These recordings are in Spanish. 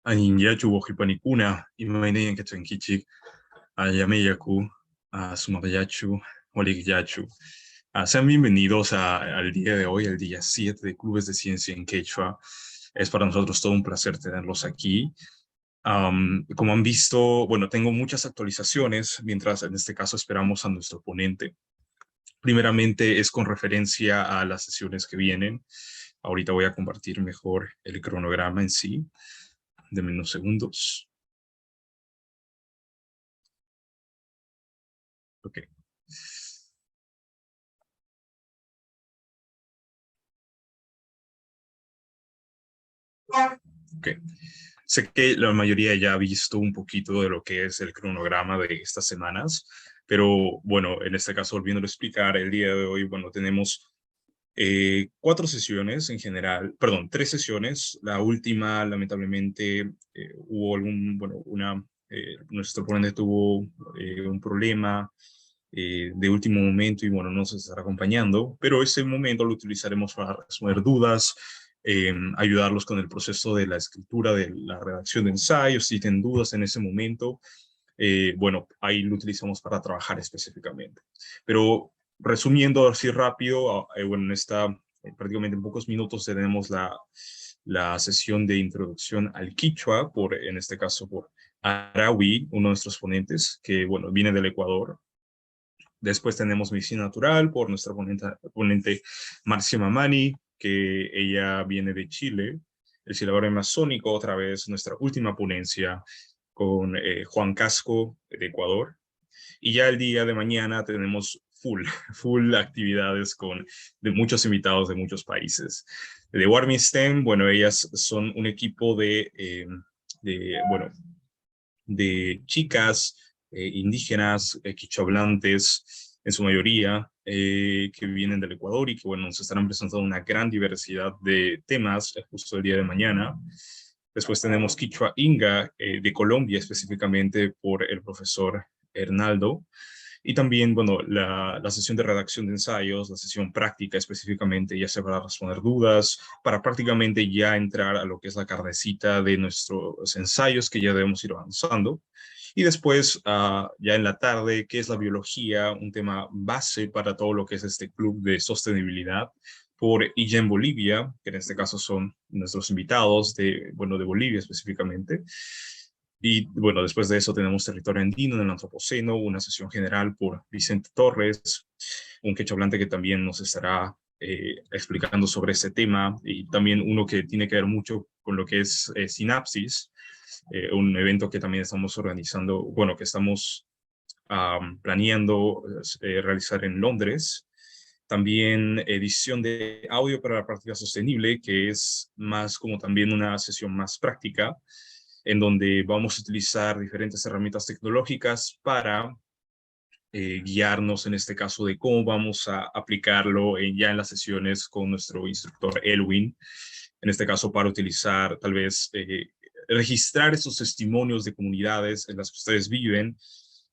Aninyachu Wojipanikuna, Imaineyan Kachankichik, Ayameyaku, a Sumadayachu, Oligyachu. Sean bienvenidos al día de hoy, el día 7 de Clubes de Ciencia en Quechua. Es para nosotros todo un placer tenerlos aquí. Como han visto, bueno, tengo muchas actualizaciones, mientras en este caso esperamos a nuestro ponente. Primeramente es con referencia a las sesiones que vienen. Ahorita voy a compartir mejor el cronograma en sí. Denme unos segundos. Ok. Ok. Sé que la mayoría ya ha visto un poquito de lo que es el cronograma de estas semanas, pero bueno, en este caso, volviendo a explicar, el día de hoy, bueno, tenemos 4 sesiones en general, perdón, 3 sesiones. La última, lamentablemente, hubo nuestro ponente tuvo un problema de último momento y bueno, no se estará acompañando, pero ese momento lo utilizaremos para resolver dudas, ayudarlos con el proceso de la escritura, de la redacción de ensayos, si tienen dudas en ese momento. Bueno, ahí lo utilizamos para trabajar específicamente. Pero resumiendo así rápido, bueno, prácticamente en pocos minutos tenemos la sesión de introducción al Quichua, en este caso por Arawi, uno de nuestros ponentes, que bueno, viene del Ecuador. Después tenemos Medicina Natural por nuestra ponente Marcia Mamani, que ella viene de Chile. El silbato amazónico, otra vez nuestra última ponencia con Juan Casco de Ecuador. Y ya el día de mañana tenemos full actividades de muchos invitados de muchos países. De Warming STEM, bueno, ellas son un equipo bueno, de chicas indígenas, quichohablantes, en su mayoría, que vienen del Ecuador y que, bueno, nos estarán presentando una gran diversidad de temas justo el día de mañana. Después tenemos Quichua Inga, de Colombia específicamente, por el profesor Hernaldo. Y también, bueno, la sesión de redacción de ensayos, la sesión práctica específicamente, ya sea para responder dudas, para prácticamente ya entrar a lo que es la carnecita de nuestros ensayos que ya debemos ir avanzando. Y después, ya en la tarde, ¿qué es la biología? Un tema base para todo lo que es este club de sostenibilidad por IGEN Bolivia, que en este caso son nuestros invitados bueno, de Bolivia específicamente. Y bueno, después de eso tenemos territorio andino en el Antropoceno, una sesión general por Vicente Torres, un quechohablante que también nos estará explicando sobre este tema, y también uno que tiene que ver mucho con lo que es Sinapsis, un evento que también estamos organizando, bueno, que estamos planeando realizar en Londres. También edición de audio para la práctica sostenible, que es más como también una sesión más práctica, en donde vamos a utilizar diferentes herramientas tecnológicas para guiarnos en este caso de cómo vamos a aplicarlo ya en las sesiones con nuestro instructor Elwin, en este caso para utilizar tal vez registrar esos testimonios de comunidades en las que ustedes viven,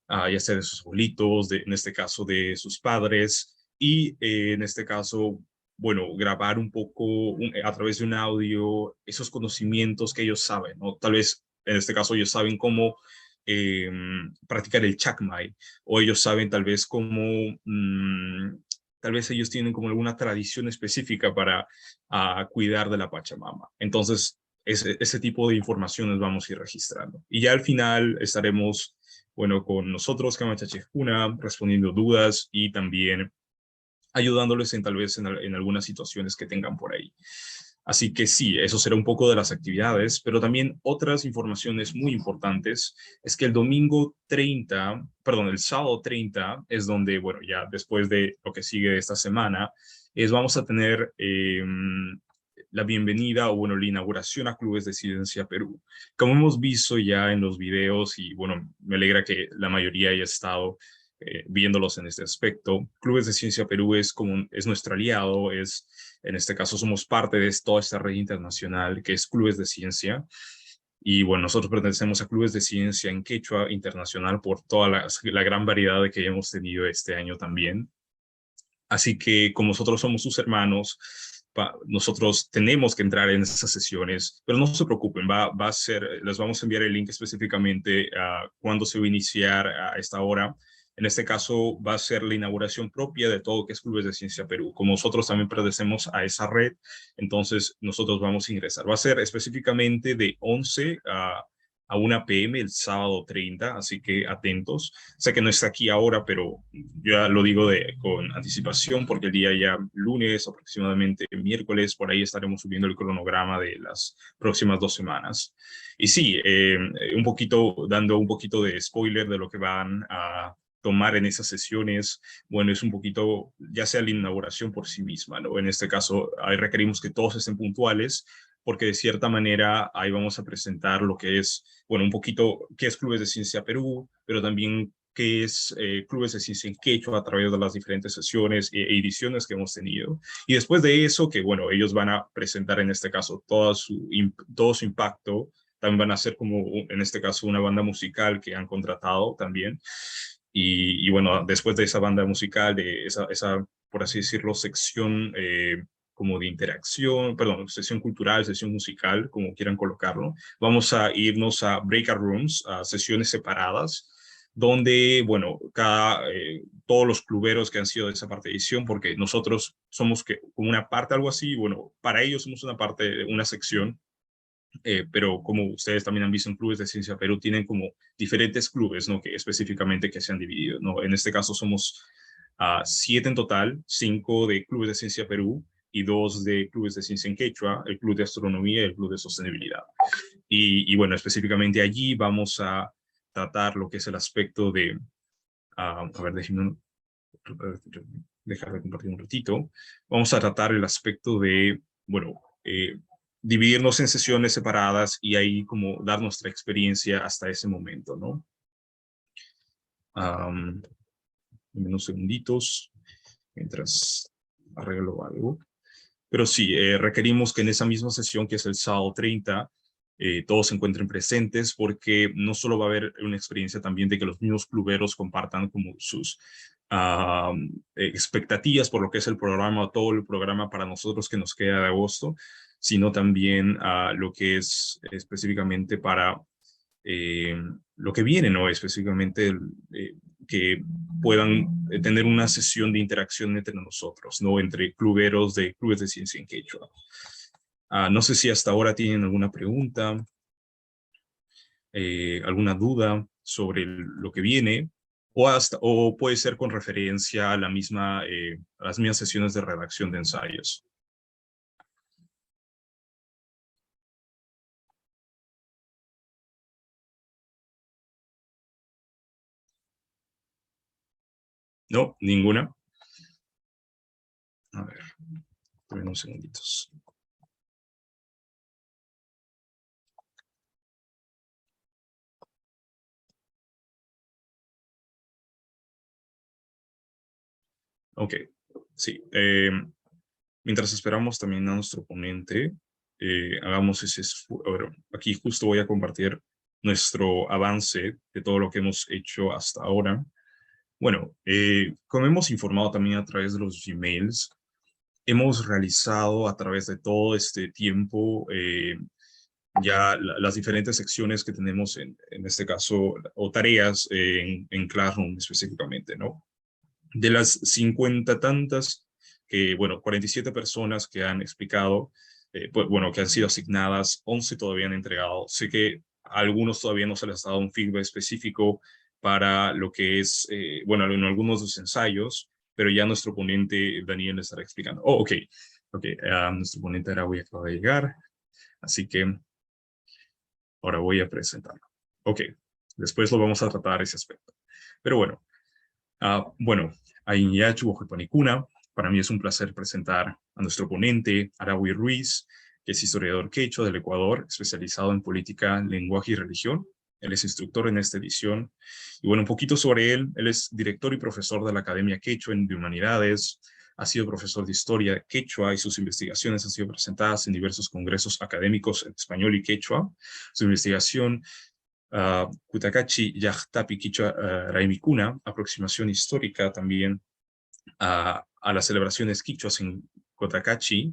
ya sea de sus abuelitos, en este caso de sus padres, y en este caso, bueno, grabar un poco a través de un audio esos conocimientos que ellos saben, ¿no? Tal vez en este caso ellos saben cómo practicar el chakmai, o ellos saben tal vez cómo, tal vez ellos tienen como alguna tradición específica para cuidar de la Pachamama. Entonces, ese tipo de informaciones vamos a ir registrando. Y ya al final estaremos, bueno, con nosotros, Kamachachejuna, respondiendo dudas y también ayudándoles tal vez en algunas situaciones que tengan por ahí. Así que sí, eso será un poco de las actividades, pero también otras informaciones muy importantes es que el sábado 30 es donde, bueno, ya después de lo que sigue esta semana, vamos a tener la bienvenida o, bueno, la inauguración a Clubes de Ciencia Perú. Como hemos visto ya en los videos, y bueno, me alegra que la mayoría haya estado viéndolos en este aspecto. Clubes de Ciencia Perú es nuestro aliado, en este caso somos parte de toda esta red internacional que es Clubes de Ciencia. Y bueno, nosotros pertenecemos a Clubes de Ciencia en Quechua Internacional por toda la gran variedad que hemos tenido este año también. Así que como nosotros somos sus hermanos, nosotros tenemos que entrar en esas sesiones, pero no se preocupen, va a ser, les vamos a enviar el link específicamente a cuándo se va a iniciar a esta hora. En este caso va a ser la inauguración propia de todo lo que es Clubes de Ciencia Perú. Como nosotros también pertenecemos a esa red, entonces nosotros vamos a ingresar. Va a ser específicamente de 11 a 1 p.m. el sábado 30, así que atentos. Sé que no está aquí ahora, pero ya lo digo con anticipación porque el día ya lunes, aproximadamente miércoles, por ahí estaremos subiendo el cronograma de las próximas 2 semanas. Y sí, dando un poquito de spoiler de lo que van a tomar en esas sesiones, bueno, es un poquito, ya sea la inauguración por sí misma, ¿no? En este caso, ahí requerimos que todos estén puntuales, porque de cierta manera ahí vamos a presentar lo que es, bueno, un poquito qué es Clubes de Ciencia Perú, pero también qué es Clubes de Ciencia en Quechua a través de las diferentes sesiones e ediciones que hemos tenido. Y después de eso, que bueno, ellos van a presentar en este caso todo su impacto, también van a hacer como, en este caso, una banda musical que han contratado también. Y bueno, después de esa banda musical, de esa por así decirlo, sección como de interacción, perdón, sesión cultural, sesión musical, como quieran colocarlo, vamos a irnos a breakout rooms, a sesiones separadas, donde, bueno, todos los cluberos que han sido de esa parte de edición, porque nosotros somos como una parte, algo así, bueno, para ellos somos una parte, una sección, pero como ustedes también han visto en Clubes de Ciencia Perú, tienen como diferentes clubes, ¿no? Que específicamente que se han dividido, ¿no? En este caso somos 7 en total, 5 de Clubes de Ciencia Perú y 2 de Clubes de Ciencia en Quechua, el Club de Astronomía y el Club de Sostenibilidad. Y bueno, específicamente allí vamos a tratar lo que es el aspecto de, a ver, déjenme dejar de compartir un ratito. Vamos a tratar el aspecto de, bueno, dividirnos en sesiones separadas y ahí como dar nuestra experiencia hasta ese momento, ¿no? Unos segunditos mientras arreglo algo. Pero sí, requerimos que en esa misma sesión, que es el sábado 30, todos se encuentren presentes porque no solo va a haber una experiencia también de que los mismos cluberos compartan como sus expectativas por lo que es el programa, todo el programa para nosotros que nos queda de agosto, sino también lo que es específicamente para eh, lo que viene, ¿no? Específicamente que puedan tener una sesión de interacción entre nosotros, ¿no? Entre cluberos de Clubes de Ciencia en Quechua. No sé si hasta ahora tienen alguna pregunta, alguna duda sobre lo que viene, o puede ser con referencia a a las mismas sesiones de redacción de ensayos. ¿No? ¿Ninguna? A ver, unos segunditos. Ok, sí. Mientras esperamos también a nuestro ponente, hagamos ese esfuerzo. Aquí justo voy a compartir nuestro avance de todo lo que hemos hecho hasta ahora. Bueno, como hemos informado también a través de los Gmails, hemos realizado a través de todo este tiempo ya las diferentes secciones que tenemos en este caso, o tareas en Classroom específicamente, ¿no? De las 50 tantas, bueno, 47 personas que han explicado, pues, bueno, que han sido asignadas, 11 todavía han entregado. Sé que a algunos todavía no se les ha dado un feedback específico para lo que es, bueno, en algunos de los ensayos, pero ya nuestro ponente, Daniel, le estará explicando. Oh, ok, ok, nuestro ponente Araui acaba de llegar, así que ahora voy a presentarlo. Ok, después lo vamos a tratar ese aspecto. Pero bueno, bueno, Ainyachu Ojepanicuna, para mí es un placer presentar a nuestro ponente, Araui Ruiz, que es historiador quechua del Ecuador, especializado en política, lenguaje y religión. Él es instructor en esta edición. Y bueno, un poquito sobre él. Él es director y profesor de la Academia Quechua de Humanidades. Ha sido profesor de historia quechua y sus investigaciones han sido presentadas en diversos congresos académicos en español y quechua. Su investigación Kutakachi Yahtapi Quichua Raimikuna, aproximación histórica también a las celebraciones quichuas en Cotacachi,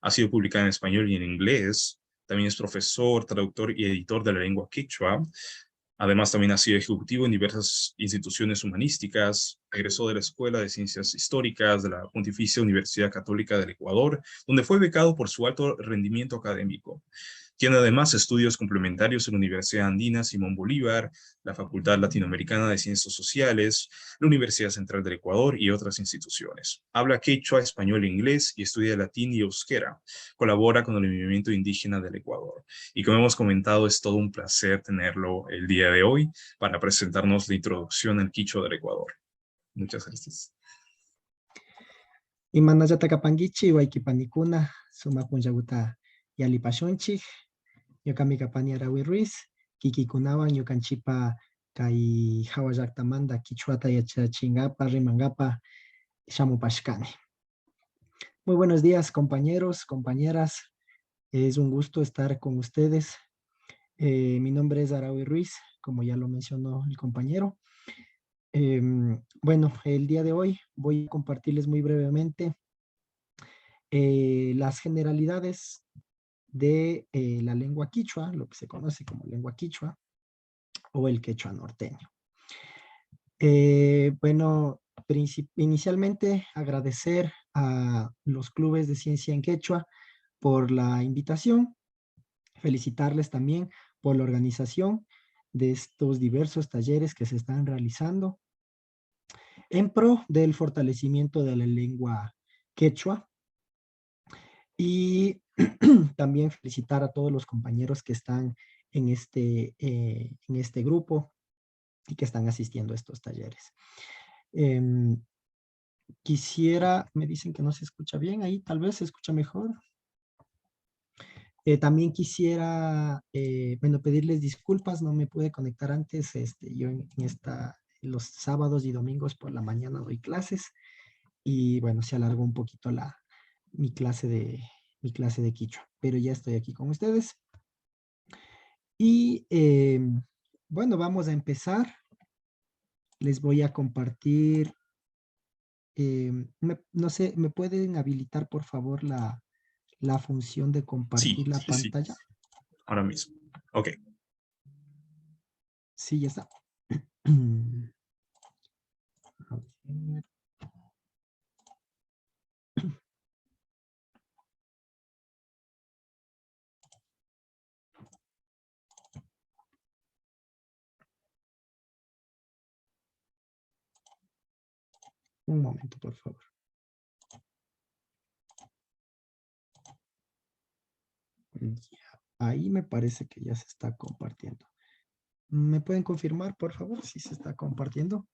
Ha sido publicada en español y en inglés. También es profesor, traductor y editor de la lengua quechua. Además, también ha sido ejecutivo en diversas instituciones humanísticas. Egresó de la Escuela de Ciencias Históricas de la Pontificia Universidad Católica del Ecuador, donde fue becado por su alto rendimiento académico. Tiene además estudios complementarios en la Universidad Andina Simón Bolívar, la Facultad Latinoamericana de Ciencias Sociales, la Universidad Central del Ecuador y otras instituciones. Habla quechua, español e inglés y estudia latín y euskera. Colabora con el movimiento indígena del Ecuador. Y como hemos comentado, es todo un placer tenerlo el día de hoy para presentarnos la introducción al quichua del Ecuador. Muchas gracias. Imanallata kapankichik wayqipanikuna sumaq punllakuta yallipashunchik. Ñuqami kapani Arawi Ruiz, kikikunawan ñuqanchikpa kay Jawa llaqtamanta quichuata yachachinqapa, rimanqapa shamupashkani. Muy buenos días, compañeros, compañeras. Es un gusto estar con ustedes. Mi nombre es Arawi Ruiz, como ya lo mencionó el compañero. Bueno, el día de hoy voy a compartirles muy brevemente las generalidades de la lengua quichua, lo que se conoce como lengua quichua o el quechua norteño. Bueno, inicialmente agradecer a los clubes de ciencia en quechua por la invitación, felicitarles también por la organización de estos diversos talleres que se están realizando en pro del fortalecimiento de la lengua quechua. Y también felicitar a todos los compañeros que están en este grupo y que están asistiendo a estos talleres. Quisiera, me dicen que no se escucha bien ahí, tal vez se escucha mejor. También quisiera, bueno, pedirles disculpas, no me pude conectar antes. Yo los sábados y domingos por la mañana doy clases y bueno, se alargó un poquito mi clase de quichua, pero ya estoy aquí con ustedes. Y bueno, vamos a empezar. Les voy a compartir, no sé, ¿me pueden habilitar por favor la función de compartir Sí, la sí, sí. pantalla? Ahora mismo. Ok. Sí, ya está. A ver. Un momento, por favor. Ya, ahí me parece que ya se está compartiendo. ¿Me pueden confirmar, por favor, si se está compartiendo?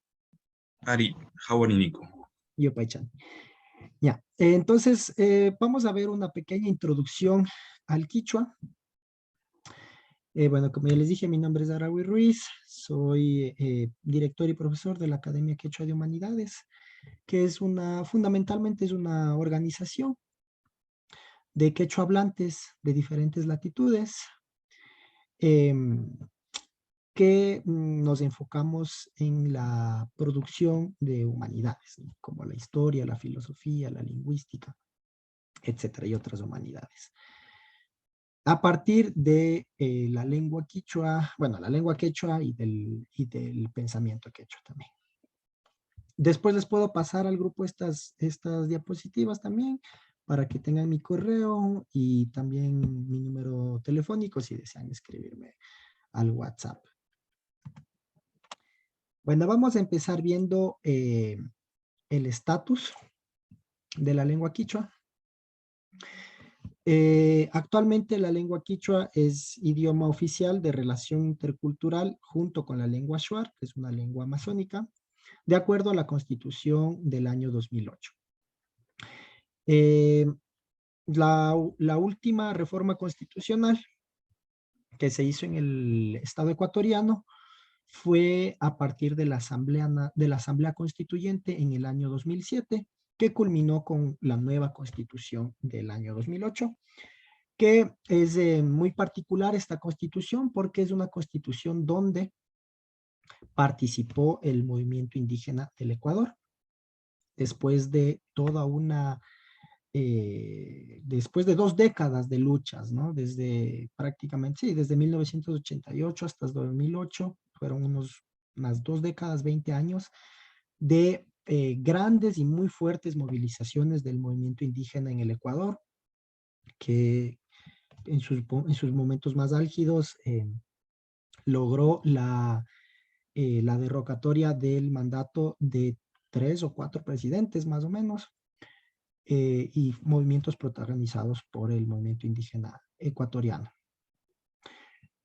Ari, Hawani Nico. Yo, Paichan. Ya, entonces vamos a ver una pequeña introducción al quichua. Bueno, como ya les dije, mi nombre es Arawi Ruiz, soy director y profesor de la Academia Quechua de Humanidades, que fundamentalmente es una organización de quechua hablantes de diferentes latitudes, que nos enfocamos en la producción de humanidades, ¿no? Como la historia, la filosofía, la lingüística, etcétera, y otras humanidades. A partir de la lengua quichua, bueno, la lengua quechua y del pensamiento quechua también. Después les puedo pasar al grupo estas diapositivas también para que tengan mi correo y también mi número telefónico si desean escribirme al WhatsApp. Bueno, vamos a empezar viendo el estatus de la lengua quichua. Actualmente la lengua quichua es idioma oficial de relación intercultural junto con la lengua shuar, que es una lengua amazónica, de acuerdo a la Constitución del año 2008. La última reforma constitucional que se hizo en el Estado ecuatoriano fue a partir de la Asamblea Constituyente en el año 2007, que culminó con la nueva Constitución del año 2008, que es muy particular esta Constitución porque es una Constitución donde participó el movimiento indígena del Ecuador. Después de toda una después de 2 décadas de luchas, ¿no? Desde prácticamente, sí, desde 1988 hasta 2008, fueron unas 2 décadas, 20 años, de grandes y muy fuertes movilizaciones del movimiento indígena en el Ecuador, que en sus momentos más álgidos logró la derrocatoria del mandato de 3 o 4 presidentes, más o menos, y movimientos protagonizados por el movimiento indígena ecuatoriano.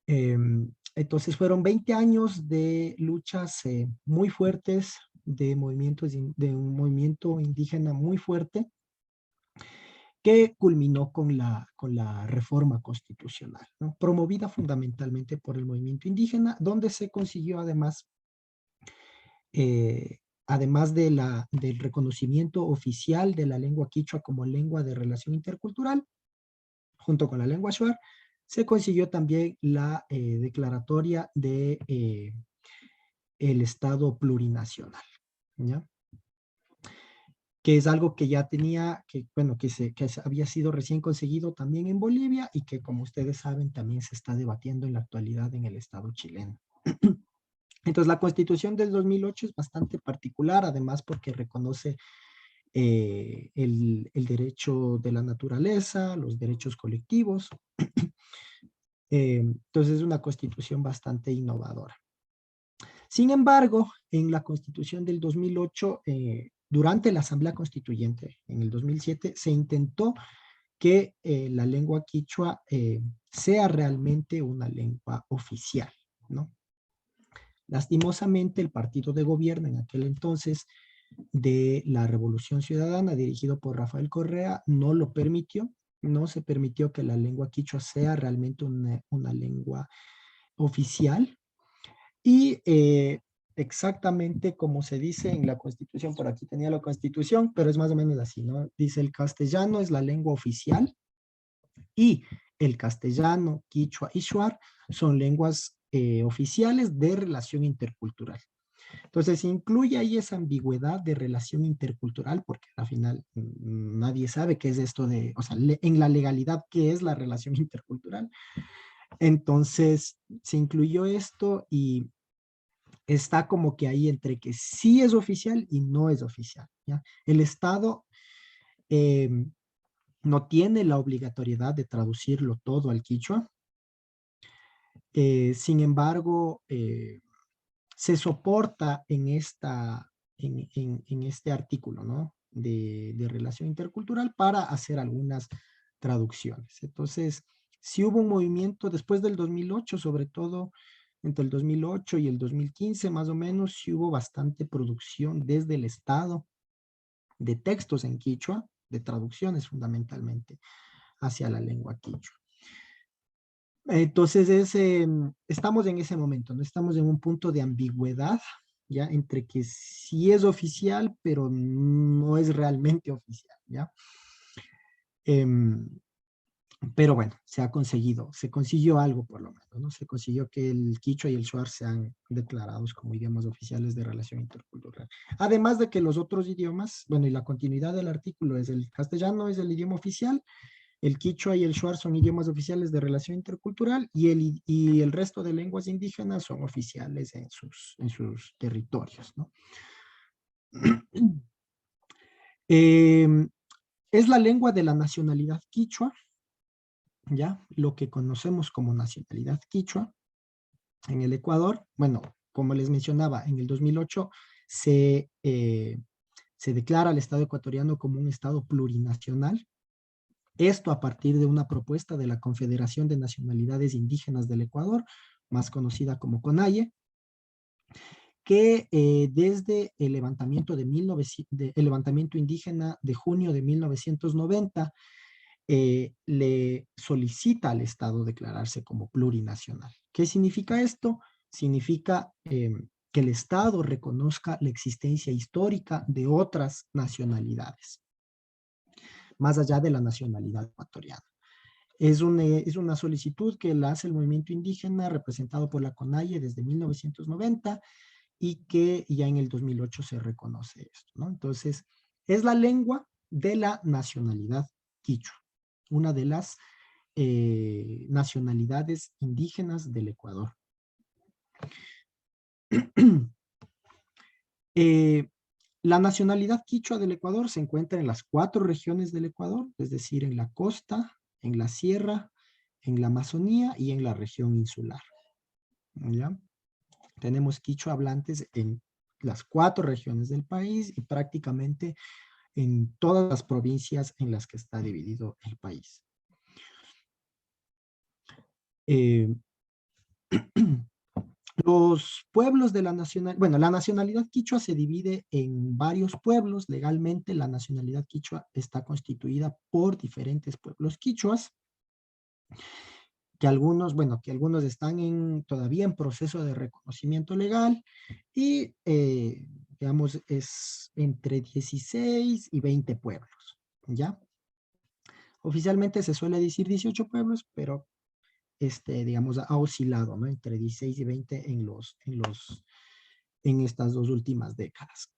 Entonces fueron 20 años de luchas muy fuertes, de un movimiento indígena muy fuerte, que culminó con la reforma constitucional, ¿no? Promovida fundamentalmente por el movimiento indígena, donde se consiguió además del reconocimiento oficial de la lengua quichua como lengua de relación intercultural, junto con la lengua shuar, se consiguió también la declaratoria de el Estado plurinacional, ¿ya? Que es algo que ya tenía, que había sido recién conseguido también en Bolivia y que, como ustedes saben, también se está debatiendo en la actualidad en el Estado chileno. Entonces, la Constitución del 2008 es bastante particular, además porque reconoce el derecho de la naturaleza, los derechos colectivos. Entonces, es una Constitución bastante innovadora. Sin embargo, en la Constitución del 2008, durante la Asamblea Constituyente, en el 2007, se intentó que la lengua quichua sea realmente una lengua oficial, ¿no? Lastimosamente, el partido de gobierno en aquel entonces de la Revolución Ciudadana, dirigido por Rafael Correa, no lo permitió. No se permitió que la lengua quichua sea realmente una lengua oficial. Y exactamente como se dice en la Constitución, por aquí tenía la Constitución, pero es más o menos así, ¿no? Dice: el castellano es la lengua oficial y el castellano, quichua y shuar son lenguas oficiales de relación intercultural. Entonces, incluye ahí esa ambigüedad de relación intercultural, porque al final nadie sabe qué es esto de, o sea, en la legalidad, qué es la relación intercultural. Entonces, se incluyó esto y está como que ahí entre que sí es oficial y no es oficial, ¿ya? El Estado eh, no tiene la obligatoriedad de traducirlo todo al quichua. Sin embargo, se soporta en este artículo, ¿no? De relación intercultural para hacer algunas traducciones. Entonces, sí hubo un movimiento después del 2008, sobre todo entre el 2008 y el 2015 más o menos, sí hubo bastante producción desde el Estado de textos en quichua, de traducciones fundamentalmente hacia la lengua quichua. Entonces, estamos en ese momento, ¿no? Estamos en un punto de ambigüedad, ¿ya? Entre que sí es oficial, pero no es realmente oficial, ¿ya? Pero bueno, se consiguió algo por lo menos, ¿no? Se consiguió que el quichua y el shuar sean declarados como idiomas oficiales de relación intercultural. Además de que los otros idiomas, bueno, y la continuidad del artículo es: el castellano es el idioma oficial, el quichua y el shuar son idiomas oficiales de relación intercultural y el resto de lenguas indígenas son oficiales en sus territorios, ¿no? Es la lengua de la nacionalidad quichua, ¿ya? Lo que conocemos como nacionalidad quichua en el Ecuador. Bueno, como les mencionaba, en el 2008 se declara al Estado ecuatoriano como un Estado plurinacional. Esto a partir de una propuesta de la Confederación de Nacionalidades Indígenas del Ecuador, más conocida como CONAIE, que desde el levantamiento, el levantamiento indígena de junio de 1990 le solicita al Estado declararse como plurinacional. ¿Qué significa esto? Significa que el Estado reconozca la existencia histórica de otras nacionalidades, más allá de la nacionalidad ecuatoriana. Es una solicitud que la hace el movimiento indígena representado por la CONAIE desde 1990 y que ya en el 2008 se reconoce esto, ¿no? Entonces, es la lengua de la nacionalidad quichua, una de las nacionalidades indígenas del Ecuador. La nacionalidad quichua del Ecuador se encuentra en las 4 regiones del Ecuador, es decir, en la costa, en la sierra, en la Amazonía y en la región insular. ¿Ya? Tenemos quichua hablantes en las 4 regiones del país y prácticamente en todas las provincias en las que está dividido el país. Los pueblos de la la nacionalidad quichua se divide en varios pueblos. Legalmente la nacionalidad quichua está constituida por diferentes pueblos quichuas, que algunos están todavía en proceso de reconocimiento legal y, digamos, es entre 16 y 20 pueblos, ¿ya? Oficialmente se suele decir 18 pueblos, pero digamos, ha oscilado, ¿no? Entre 16 y 20 en estas 2 últimas décadas.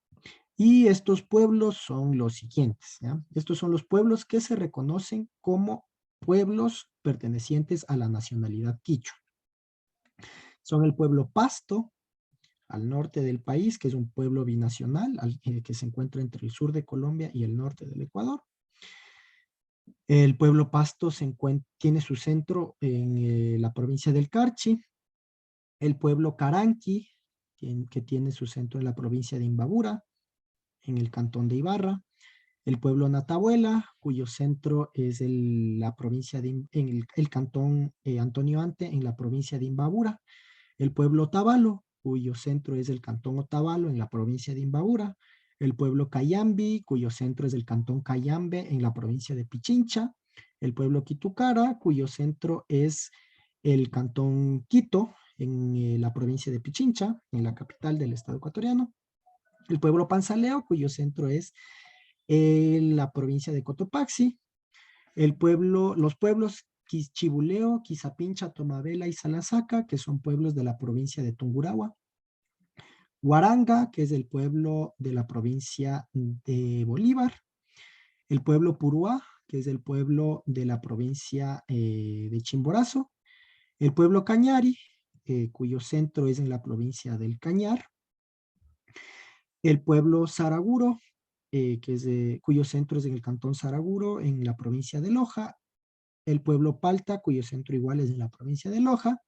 Y estos pueblos son los siguientes, ¿ya? Estos son los pueblos que se reconocen como pueblos pertenecientes a la nacionalidad quichua. Son el pueblo Pasto, al norte del país, que es un pueblo binacional, que se encuentra entre el sur de Colombia y el norte del Ecuador. El pueblo Pasto tiene su centro en la provincia del Carchi. El pueblo Caranqui, que tiene su centro en la provincia de Imbabura, en el cantón de Ibarra. El pueblo Natabuela, cuyo centro es la provincia en el cantón Antonio Ante, en la provincia de Imbabura. El pueblo Otavalo, cuyo centro es el cantón Otavalo, en la provincia de Imbabura. El pueblo Cayambi, cuyo centro es el cantón Cayambe, en la provincia de Pichincha. El pueblo Quitucara, cuyo centro es el cantón Quito, en la provincia de Pichincha, en la capital del estado ecuatoriano. El pueblo Panzaleo, cuyo centro es la provincia de Cotopaxi. Los pueblos Chibuleo, Quizapincha, Tomabela y Salasaca, que son pueblos de la provincia de Tungurahua. Huaranga, que es el pueblo de la provincia de Bolívar. El pueblo Puruá, que es el pueblo de la provincia de Chimborazo. El pueblo Cañari, cuyo centro es en la provincia del Cañar. El pueblo Saraguro, cuyo centro es en el cantón Saraguro, en la provincia de Loja. El pueblo Palta, cuyo centro igual es en la provincia de Loja.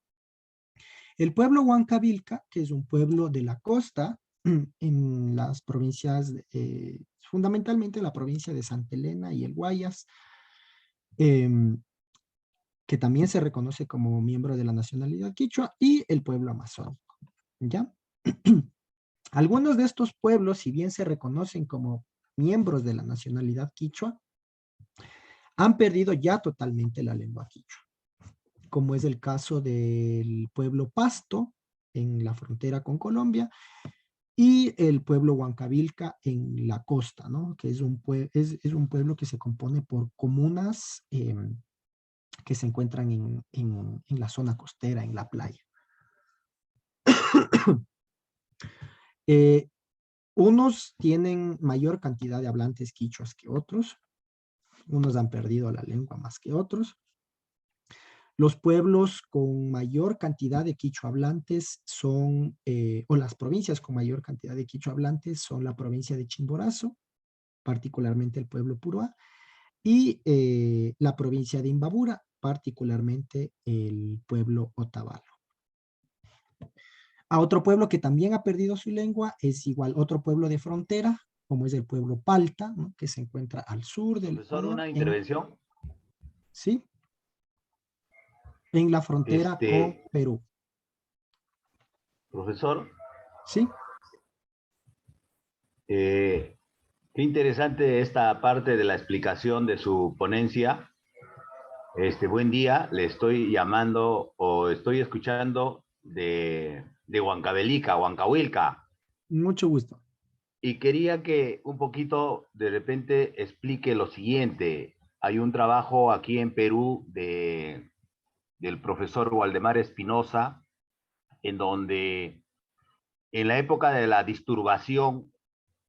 El pueblo Huancavilca, que es un pueblo de la costa, en las provincias, fundamentalmente la provincia de Santa Elena y el Guayas, que también se reconoce como miembro de la nacionalidad quichua, y el pueblo amazónico, ¿ya? Algunos de estos pueblos, si bien se reconocen como miembros de la nacionalidad quichua, han perdido ya totalmente la lengua quichua, como es el caso del pueblo Pasto, en la frontera con Colombia, y el pueblo Huancavilca en la costa, ¿no? Que es un pueblo que se compone por comunas que se encuentran en la zona costera, en la playa. Unos tienen mayor cantidad de hablantes quichuas que otros, unos han perdido la lengua más que otros. Los pueblos con mayor cantidad de quichua hablantes son, o las provincias con mayor cantidad de quichua hablantes son la provincia de Chimborazo, particularmente el pueblo Puruá, y la provincia de Imbabura, particularmente el pueblo Otavalo. A otro pueblo que también ha perdido su lengua es igual otro pueblo de frontera, como es el pueblo Palta, ¿no? Que se encuentra al sur del Profesor, Ecuador. una intervención. ¿Sí? En la frontera con Perú. Profesor, ¿Sí? qué interesante esta parte de la explicación de su ponencia. Buen día, le estoy llamando o estoy escuchando de Huancavelica, Huancahuilca. Mucho gusto. Y quería que un poquito de repente explique lo siguiente. Hay un trabajo aquí en Perú del profesor Waldemar Espinosa, en donde en la época de la disturbación,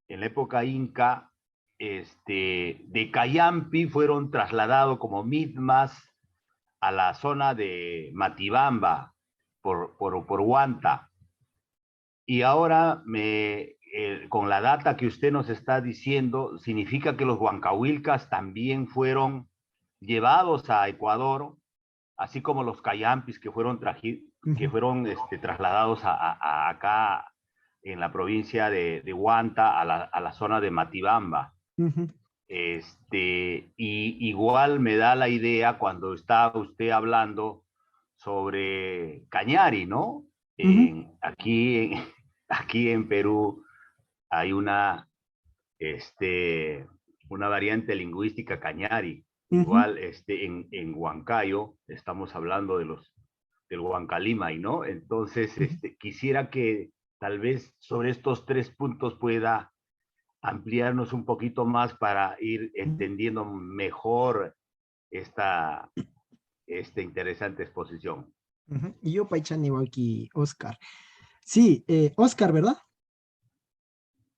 en la época inca, de Cayampi fueron trasladados como mitmas a la zona de Matibamba por Huanta. Y ahora, con la data que usted nos está diciendo, significa que los huancahuilcas también fueron llevados a Ecuador, así como los Cayampis que fueron, trasladados acá en la provincia de Huanta a la zona de Matibamba. Y igual me da la idea cuando está usted hablando sobre Cañari, ¿no? Aquí en Perú hay una variante lingüística Cañari. Igual en Huancayo estamos hablando del Huancalimay, ¿no? Entonces, quisiera que tal vez sobre estos 3 puntos pueda ampliarnos un poquito más para ir entendiendo mejor esta interesante exposición. Y yo, Paichan, igual aquí, Oscar. Sí, Oscar, ¿verdad?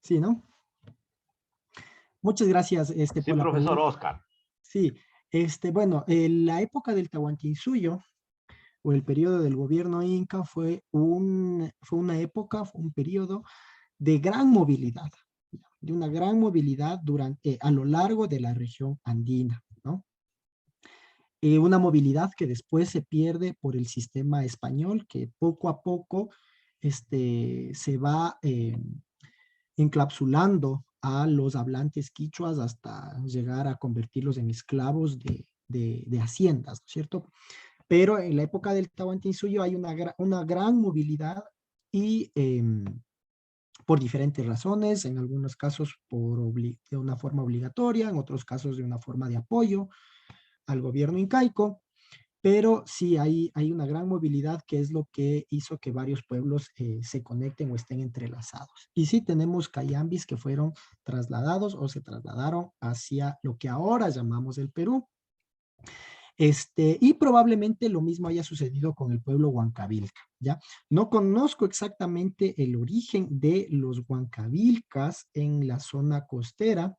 Sí, ¿no? Muchas gracias Sí, por la profesor pregunta. Oscar. Sí, bueno, la época del Tahuantinsuyo, o el periodo del gobierno inca, fue una época, fue un periodo de gran movilidad, de una gran movilidad a lo largo de la región andina, ¿no? Una movilidad que después se pierde por el sistema español, que poco a poco se va encapsulando a los hablantes quichuas hasta llegar a convertirlos en esclavos de haciendas, ¿no es cierto? Pero en la época del Tahuantinsuyo hay una gran movilidad y por diferentes razones, en algunos casos de una forma obligatoria, en otros casos de una forma de apoyo al gobierno incaico, pero sí hay una gran movilidad que es lo que hizo que varios pueblos se conecten o estén entrelazados. Y sí tenemos cayambis que fueron trasladados o se trasladaron hacia lo que ahora llamamos el Perú. Y probablemente lo mismo haya sucedido con el pueblo huancavilca, ¿ya? No conozco exactamente el origen de los huancavilcas en la zona costera.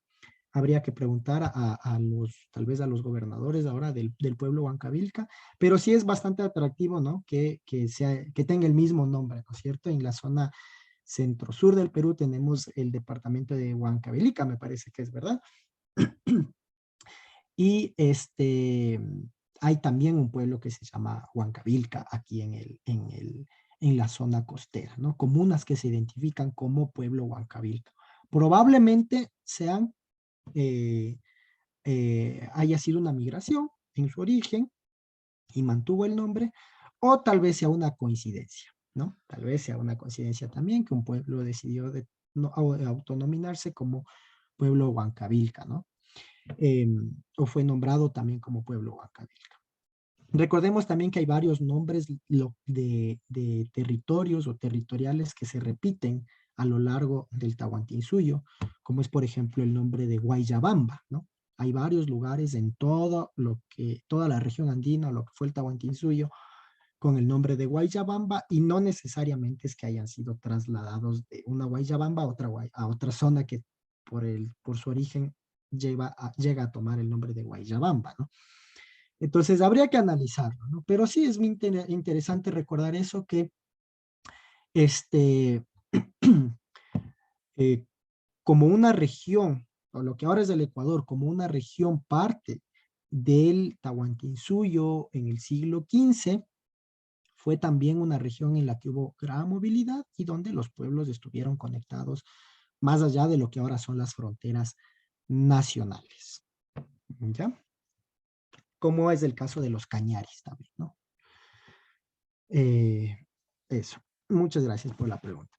Habría que preguntar tal vez a los gobernadores ahora del pueblo huancavilca, pero sí es bastante atractivo, ¿no? Que tenga el mismo nombre, ¿no es cierto? En la zona centro-sur del Perú tenemos el departamento de Huancavelica, me parece que es verdad. Y hay también un pueblo que se llama Huancavilca aquí en la zona costera, ¿no? Comunas que se identifican como pueblo Huancavilca. Probablemente haya sido una migración en su origen y mantuvo el nombre, o tal vez sea una coincidencia, ¿no? Tal vez sea una coincidencia también que un pueblo decidió autonominarse como pueblo Huancavilca, ¿no? O fue nombrado también como pueblo Huancavilca. Recordemos también que hay varios nombres de territorios o territoriales que se repiten a lo largo del Tahuantinsuyo, como es por ejemplo el nombre de Guayabamba, ¿no? Hay varios lugares en toda la región andina, lo que fue el Tahuantinsuyo, con el nombre de Guayabamba, y no necesariamente es que hayan sido trasladados de una Guayabamba a otra zona que por su origen llega a tomar el nombre de Guayabamba, ¿no? Entonces habría que analizarlo, ¿no? Pero sí es muy interesante recordar eso, que como una región, o lo que ahora es el Ecuador, como una región parte del Tahuantinsuyo en el siglo XV, fue también una región en la que hubo gran movilidad y donde los pueblos estuvieron conectados más allá de lo que ahora son las fronteras nacionales. ¿Ya? Como es el caso de los cañaris también, ¿no? Eso. Muchas gracias por la pregunta.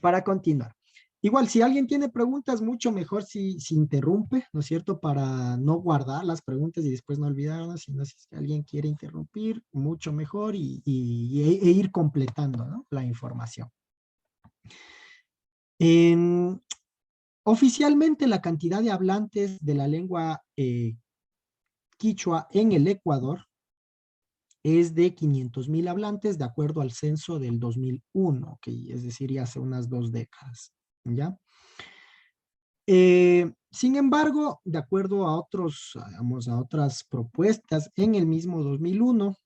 Para continuar. Igual, si alguien tiene preguntas, mucho mejor si interrumpe, ¿no es cierto? Para no guardar las preguntas y después no olvidarlas, sino si alguien quiere interrumpir, mucho mejor e ir completando, ¿no? La información. Oficialmente, la cantidad de hablantes de la lengua quichua en el Ecuador es de 500,000 hablantes de acuerdo al censo del 2001, que es decir, ya hace unas 2 décadas, ¿ya? Sin embargo, de acuerdo a digamos, a otras propuestas, en el mismo 2001,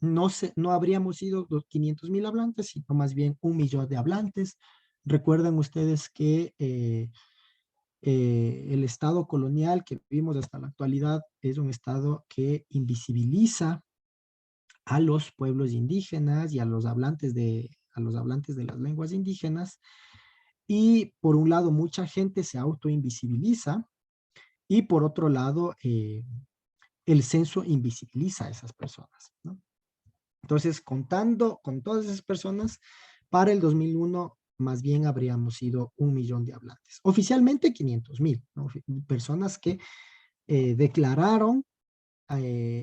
no habríamos sido los 500,000 hablantes, sino más bien 1 millón de hablantes. Recuerden ustedes que el Estado colonial que vivimos hasta la actualidad es un Estado que invisibiliza a los pueblos indígenas y a los hablantes de las lenguas indígenas. Y por un lado, mucha gente se autoinvisibiliza y por otro lado, el censo invisibiliza a esas personas, ¿no? Entonces, contando con todas esas personas, para el 2001 más bien habríamos sido 1 millón de hablantes. Oficialmente 500,000, ¿no? Personas que declararon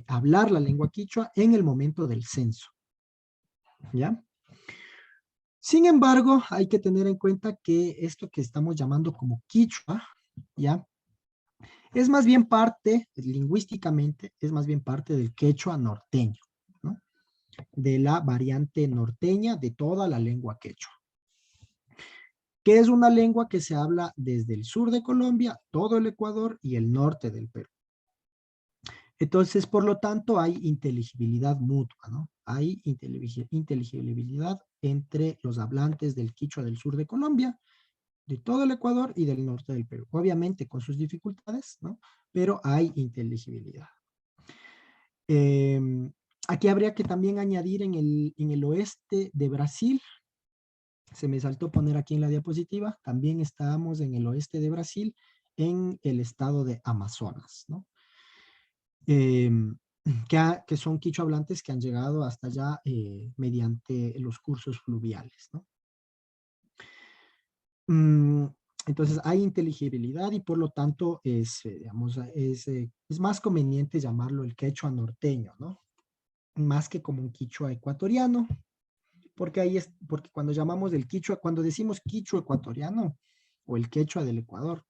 hablar la lengua quichua en el momento del censo, ¿ya? Sin embargo, hay que tener en cuenta que esto que estamos llamando como quichua, ¿ya? Es más bien parte, lingüísticamente, es más bien parte del quechua norteño, ¿no? De la variante norteña de toda la lengua quechua, que es una lengua que se habla desde el sur de Colombia, todo el Ecuador y el norte del Perú. Entonces, por lo tanto, hay inteligibilidad mutua, ¿no? Hay inteligibilidad entre los hablantes del quichua del sur de Colombia, de todo el Ecuador y del norte del Perú. Obviamente con sus dificultades, ¿no? Pero hay inteligibilidad. Aquí habría que también añadir en el oeste de Brasil, se me saltó poner aquí en la diapositiva, también estábamos en el oeste de Brasil, en el estado de Amazonas, ¿no? Que son quichua hablantes que han llegado hasta allá mediante los cursos fluviales, ¿no? Entonces hay inteligibilidad y por lo tanto digamos, es más conveniente llamarlo el quechua norteño, ¿no? Más que como un quichua ecuatoriano, porque cuando llamamos el quichua, cuando decimos quichua ecuatoriano o el quechua del Ecuador,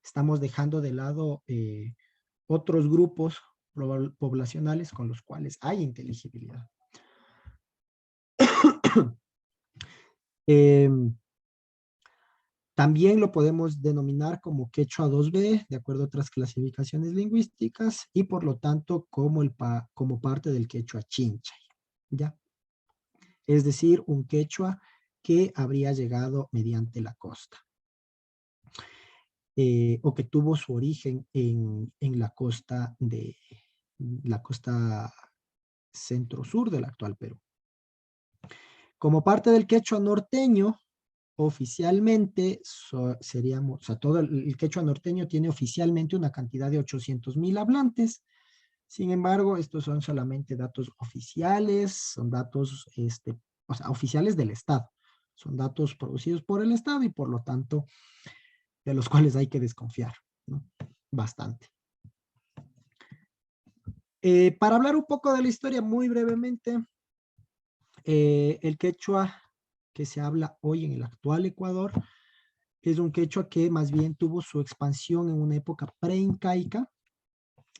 estamos dejando de lado otros grupos poblacionales con los cuales hay inteligibilidad. También lo podemos denominar como quechua 2B, de acuerdo a otras clasificaciones lingüísticas, y por lo tanto como parte del quechua chinchay, ¿ya? Es decir, un quechua que habría llegado mediante la costa, o que tuvo su origen en la costa centro-sur del actual Perú. Como parte del quechua norteño, oficialmente seríamos, o sea, todo el quechua norteño tiene oficialmente una cantidad de 800,000 hablantes. Sin embargo, estos son solamente datos oficiales, son datos, o sea, oficiales del Estado. Son datos producidos por el Estado y por lo tanto, de los cuales hay que desconfiar, ¿no? Bastante. Para hablar un poco de la historia muy brevemente, el quechua que se habla hoy en el actual Ecuador es un quechua que más bien tuvo su expansión en una época preincaica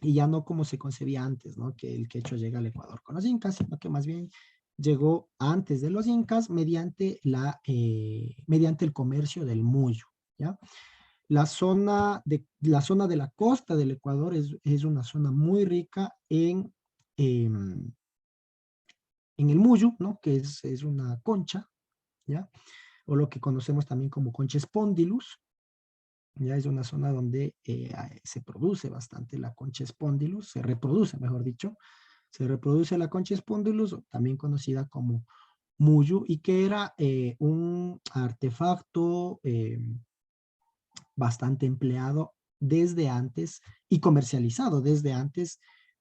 y ya no como se concebía antes, ¿no? Que el quechua llega al Ecuador con los incas, sino que más bien llegó antes de los incas mediante el comercio del muyo, ¿ya? La zona de la costa del Ecuador es una zona muy rica en el muyo, ¿no? Que es una concha, ¿ya? O lo que conocemos también como concha spondylus, ya es una zona donde se produce bastante la concha spondylus, se reproduce, mejor dicho, se reproduce la concha spondylus, también conocida como muyu, y que era un artefacto bastante empleado desde antes y comercializado desde antes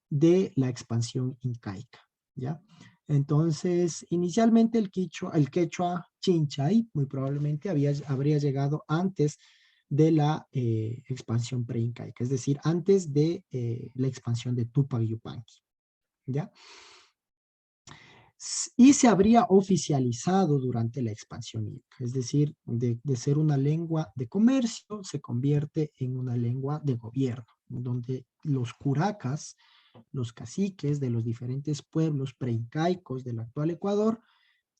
de la expansión incaica, ¿ya? Entonces, inicialmente el quechua chinchay muy probablemente habría llegado antes de la expansión preincaica, es decir, antes de la expansión de Tupac Yupanqui, ¿ya? Y se habría oficializado durante la expansión inca, es decir, de ser una lengua de comercio, se convierte en una lengua de gobierno, donde los curacas, los caciques de los diferentes pueblos preincaicos del actual Ecuador,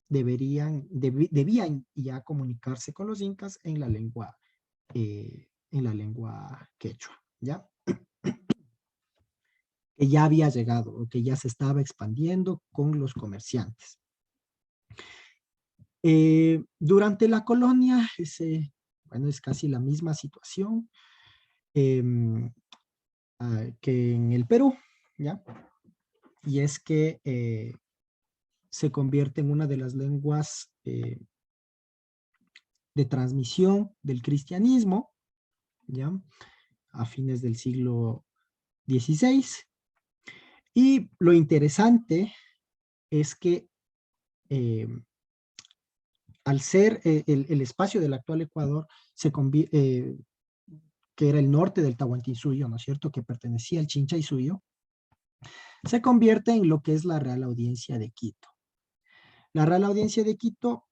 debían ya comunicarse con los incas en la lengua quechua, ¿ya? Que ya había llegado o que ya se estaba expandiendo con los comerciantes. Durante la colonia, bueno, es casi la misma situación que en el Perú, ¿ya? Y es que se convierte en una de las lenguas de transmisión del cristianismo, ¿ya? A fines del siglo XVI. Y lo interesante es que al ser el espacio del actual Ecuador, que era el norte del Tahuantinsuyo, ¿no es cierto?, que pertenecía al Chincha y Suyo, se convierte en lo que es la Real Audiencia de Quito. La Real Audiencia de Quito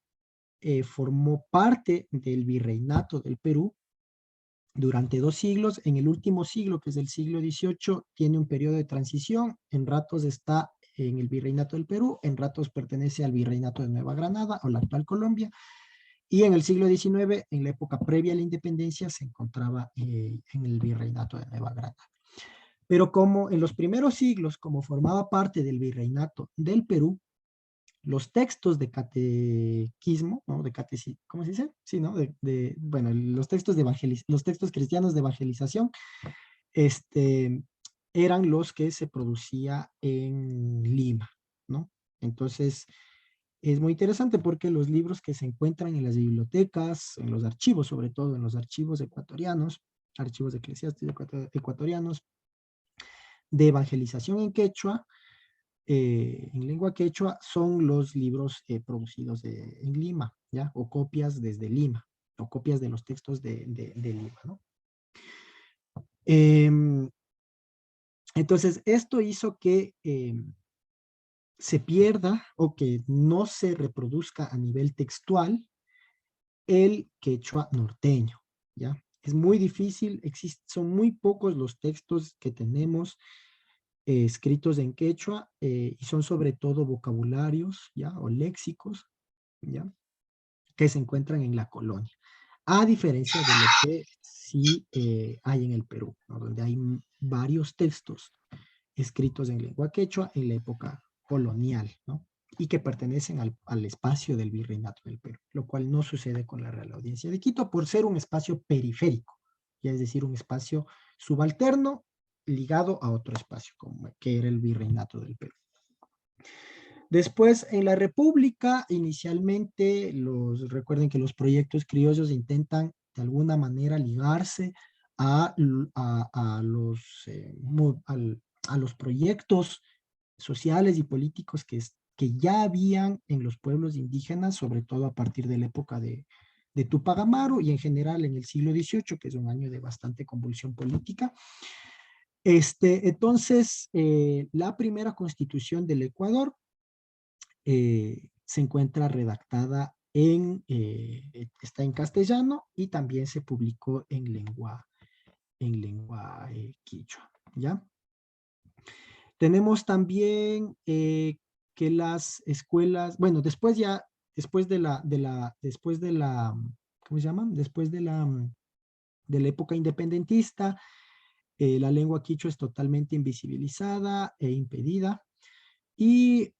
formó parte del Virreinato del Perú durante 2 siglos. En el último siglo, que es el siglo XVIII, tiene un periodo de transición. En ratos está en el Virreinato del Perú, en ratos pertenece al Virreinato de Nueva Granada o la actual Colombia, y en el siglo XIX, en la época previa a la independencia, se encontraba en el Virreinato de Nueva Granada. Pero como en los primeros siglos, como formaba parte del Virreinato del Perú, los textos de catequismo, ¿no? ¿Cómo se dice? Sí, ¿no? Bueno, los textos los textos cristianos de evangelización, eran los que se producía en Lima, ¿no? Entonces, es muy interesante porque los libros que se encuentran en las bibliotecas, en los archivos, sobre todo en los archivos ecuatorianos, archivos eclesiásticos ecuatorianos, de evangelización en quechua, en lengua quechua, son los libros producidos en Lima, ¿ya? O copias desde Lima, o copias de los textos de Lima, ¿no? Entonces, esto hizo que se pierda o que no se reproduzca a nivel textual el quechua norteño, ¿ya? Es muy difícil, son muy pocos los textos que tenemos escritos en quechua, y son sobre todo vocabularios, ¿ya? O léxicos, ¿ya? Que se encuentran en la colonia, a diferencia de lo que sí hay en el Perú, ¿no? Donde hay varios textos escritos en lengua quechua en la época colonial, ¿no? Y que pertenecen al espacio del Virreinato del Perú, lo cual no sucede con la Real Audiencia de Quito por ser un espacio periférico, ya es decir, un espacio subalterno ligado a otro espacio, como que era el Virreinato del Perú. Después, en la República, inicialmente, recuerden que los proyectos criollos intentan de alguna manera ligarse a los proyectos sociales y políticos que ya habían en los pueblos indígenas, sobre todo a partir de la época de Tupac Amaru y en general en el siglo XVIII, que es un año de bastante convulsión política. Entonces, la primera constitución del Ecuador se encuentra redactada está en castellano y también se publicó en lengua quichua, ¿ya? Tenemos también que las escuelas, bueno, después de la, ¿cómo se llama? Después de la época independentista, la lengua quichua es totalmente invisibilizada e impedida. Y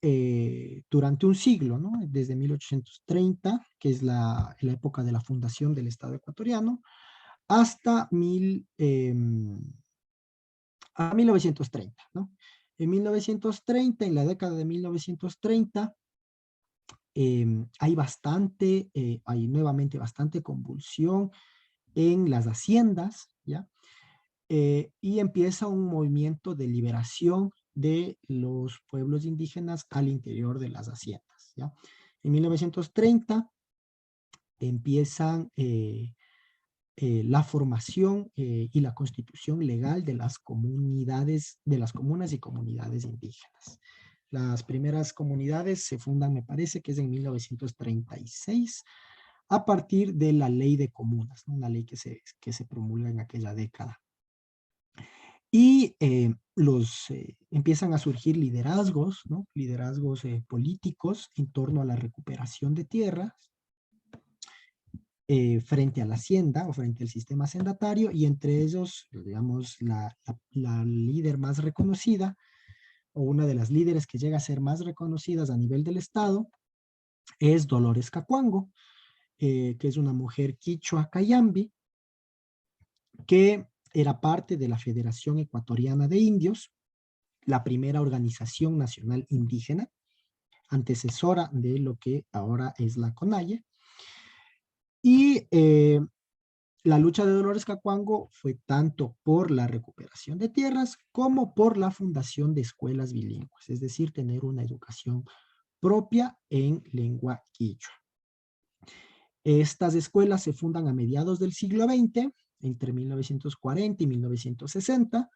durante un siglo, ¿no? Desde 1830, que es la época de la fundación del Estado ecuatoriano, hasta 1930, ¿no? En 1930, en la década de 1930, hay nuevamente bastante convulsión en las haciendas, ¿ya? Y empieza un movimiento de liberación de los pueblos indígenas al interior de las haciendas, ¿ya? En 1930 empiezan la formación y la constitución legal de las comunidades, de las comunas y comunidades indígenas. Las primeras comunidades se fundan, me parece que es en 1936, a partir de la ley de comunas, ¿no? Una ley que se promulga en aquella década. Y empiezan a surgir liderazgos, ¿no? Liderazgos políticos en torno a la recuperación de tierras frente a la hacienda o frente al sistema hacendatario, y entre ellos, digamos, la líder más reconocida, o una de las líderes que llega a ser más reconocidas a nivel del Estado, es Dolores Cacuango, que es una mujer quichua cayambi, que era parte de la Federación Ecuatoriana de Indios, la primera organización nacional indígena, antecesora de lo que ahora es la CONAIE. Y la lucha de Dolores Cacuango fue tanto por la recuperación de tierras como por la fundación de escuelas bilingües, es decir, tener una educación propia en lengua quichua. Estas escuelas se fundan a mediados del siglo XX, entre 1940 y 1960,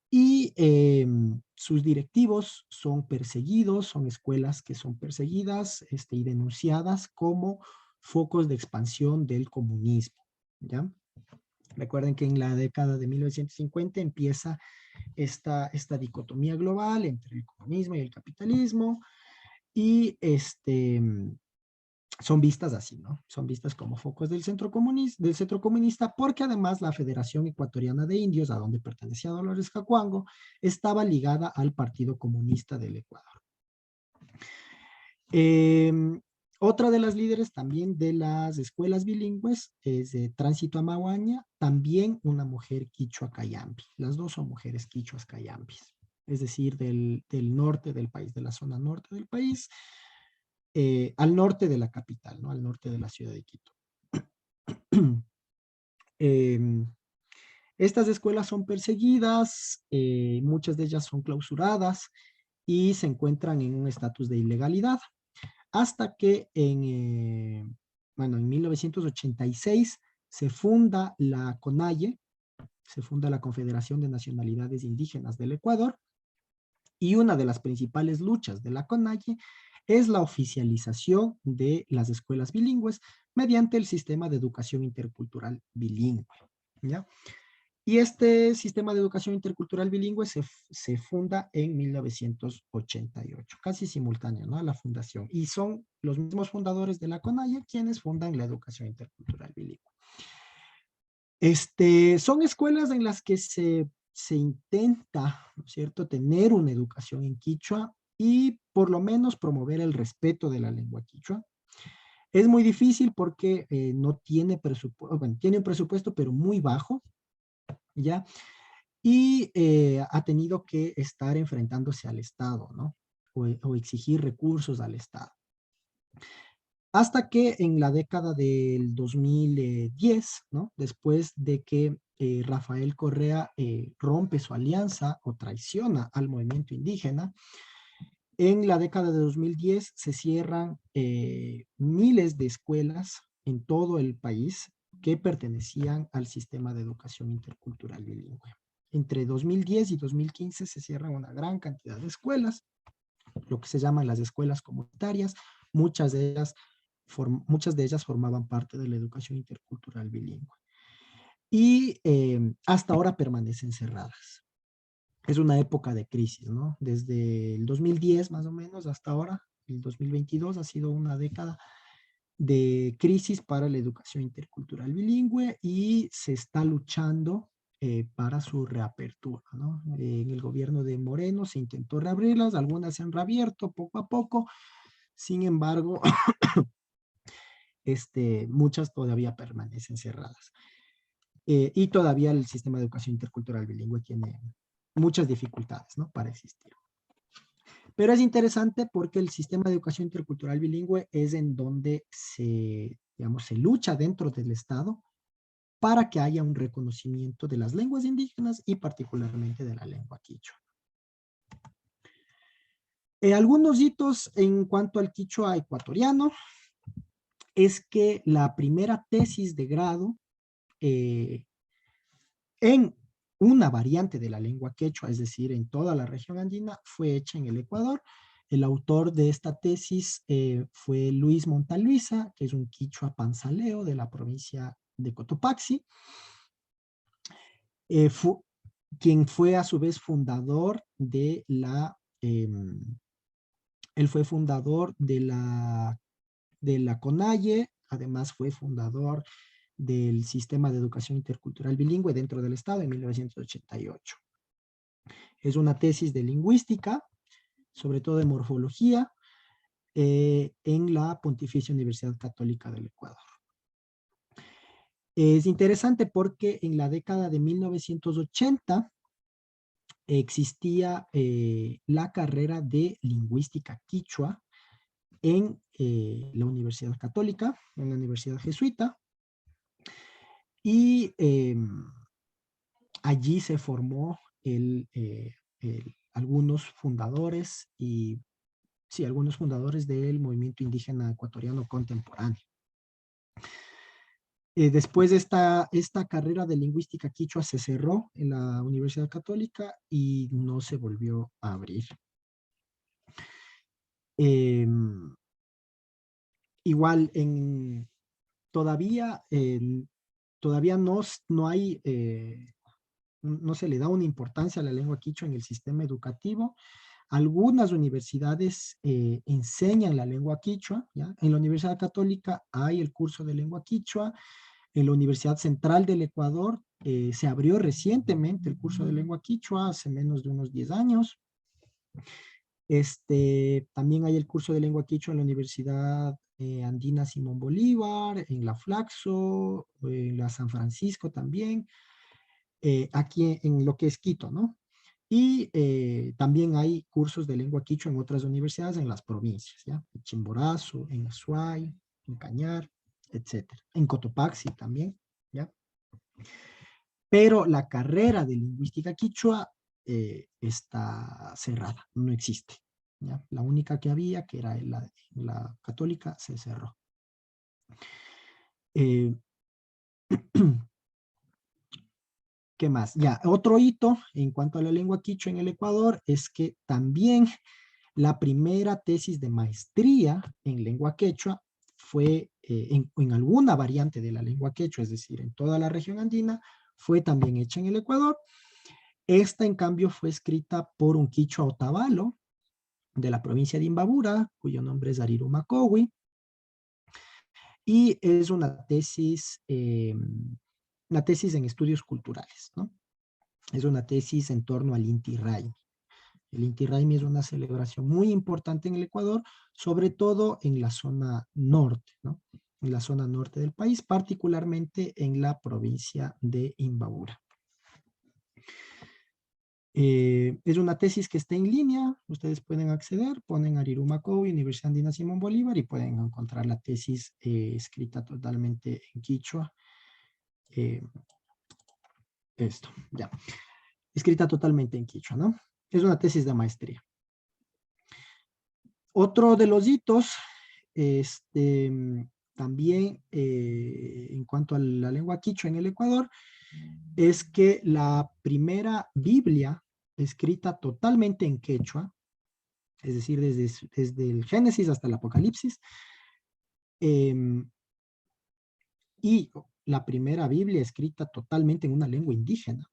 y sus directivos son perseguidos, son escuelas que son perseguidas y denunciadas como focos de expansión del comunismo, ¿ya? Recuerden que en la década de 1950 empieza esta dicotomía global entre el comunismo y el capitalismo, y son vistas así, ¿no? Son vistas como focos del centro comunista, porque además la Federación Ecuatoriana de Indios, a donde pertenecía Dolores Cacuango, estaba ligada al Partido Comunista del Ecuador. Otra de las líderes también de las escuelas bilingües es de Tránsito Amaguaña, también una mujer quichua cayambi. Las dos son mujeres quichuas cayambis, es decir, del norte del país, de la zona norte del país, al norte de la capital, ¿no? Al norte de la ciudad de Quito. Estas escuelas son perseguidas, muchas de ellas son clausuradas y se encuentran en un estatus de ilegalidad, hasta que en 1986 se funda la CONAIE, se funda la Confederación de Nacionalidades Indígenas del Ecuador, y una de las principales luchas de la CONAIE es la oficialización de las escuelas bilingües mediante el sistema de educación intercultural bilingüe, ¿ya? Y este sistema de educación intercultural bilingüe se funda en 1988, casi simultáneo, ¿no?, a la fundación. Y son los mismos fundadores de la CONAIE quienes fundan la educación intercultural bilingüe. Son escuelas en las que se intenta, ¿no es cierto?, tener una educación en quichua y por lo menos promover el respeto de la lengua quichua. Es muy difícil porque no tiene presupuesto, bueno, tiene un presupuesto pero muy bajo, ¿ya? Y ha tenido que estar enfrentándose al Estado, ¿no? O exigir recursos al Estado. Hasta que en la década del 2010, ¿no?, después de que Rafael Correa rompe su alianza o traiciona al movimiento indígena, en la década de 2010 se cierran miles de escuelas en todo el país que pertenecían al sistema de educación intercultural bilingüe. Entre 2010 y 2015 se cierran una gran cantidad de escuelas, lo que se llaman las escuelas comunitarias. Muchas de ellas formaban parte de la educación intercultural bilingüe. Y hasta ahora permanecen cerradas. Es una época de crisis, ¿no? Desde el 2010 más o menos hasta ahora, el 2022 ha sido una década de crisis para la educación intercultural bilingüe y se está luchando para su reapertura, ¿no? En el gobierno de Moreno se intentó reabrirlas, algunas se han reabierto poco a poco, sin embargo, muchas todavía permanecen cerradas. Y todavía el sistema de educación intercultural bilingüe tiene muchas dificultades, ¿no?, para existir. Pero es interesante porque el sistema de educación intercultural bilingüe es en donde se lucha dentro del Estado para que haya un reconocimiento de las lenguas indígenas y particularmente de la lengua quichua. Algunos hitos en cuanto al quichua ecuatoriano es que la primera tesis de grado en una variante de la lengua quechua, es decir, en toda la región andina, fue hecha en el Ecuador. El autor de esta tesis fue Luis Montaluisa, que es un quichua panzaleo de la provincia de Cotopaxi. quien fue a su vez fundador de la, él fue fundador de la CONAIE, además fue fundador del Sistema de Educación Intercultural Bilingüe dentro del Estado en 1988. Es una tesis de lingüística, sobre todo de morfología, en la Pontificia Universidad Católica del Ecuador. Es interesante porque en la década de 1980 existía la carrera de lingüística quichua en la Universidad Católica, en la Universidad Jesuita, y allí se formó algunos fundadores algunos fundadores del movimiento indígena ecuatoriano contemporáneo. Después de esta carrera de lingüística quichua se cerró en la Universidad Católica y no se volvió a abrir. Igual, todavía no hay, no se le da una importancia a la lengua quichua en el sistema educativo. Algunas universidades enseñan la lengua quichua, ¿ya? En la Universidad Católica hay el curso de lengua quichua. En la Universidad Central del Ecuador se abrió recientemente el curso de lengua quichua, hace menos de unos 10 años. También hay el curso de lengua quichua en la Universidad Andina Simón Bolívar, en la Flaxo, en la San Francisco también, aquí en lo que es Quito, ¿no? Y también hay cursos de lengua quichua en otras universidades en las provincias, ¿ya? En Chimborazo, en Azuay, en Cañar, etc. En Cotopaxi también, ¿ya? Pero la carrera de lingüística quichua está cerrada, no existe, ¿ya? La única que había, que era la católica, se cerró. ¿Qué más? Ya, otro hito en cuanto a la lengua quichua en el Ecuador es que también la primera tesis de maestría en lengua quechua fue en alguna variante de la lengua quechua, es decir, en toda la región andina, fue también hecha en el Ecuador. Esta, en cambio, fue escrita por un quichua otavalo de la provincia de Imbabura, cuyo nombre es Ariru Macowi, y es una tesis en estudios culturales, ¿no? Es una tesis en torno al Inti Raymi. El Inti Raymi es una celebración muy importante en el Ecuador, sobre todo en la zona norte, ¿no? En la zona norte del país, particularmente en la provincia de Imbabura. Es una tesis que está en línea, ustedes pueden acceder, ponen Ariru Macowi, Universidad Andina Simón Bolívar, y pueden encontrar la tesis escrita totalmente en quichua. Ya. Escrita totalmente en quichua, ¿no? Es una tesis de maestría. Otro de los hitos, también en cuanto a la lengua quichua en el Ecuador, es que la primera Biblia escrita totalmente en quechua, es decir, desde el Génesis hasta el Apocalipsis, y la primera Biblia escrita totalmente en una lengua indígena,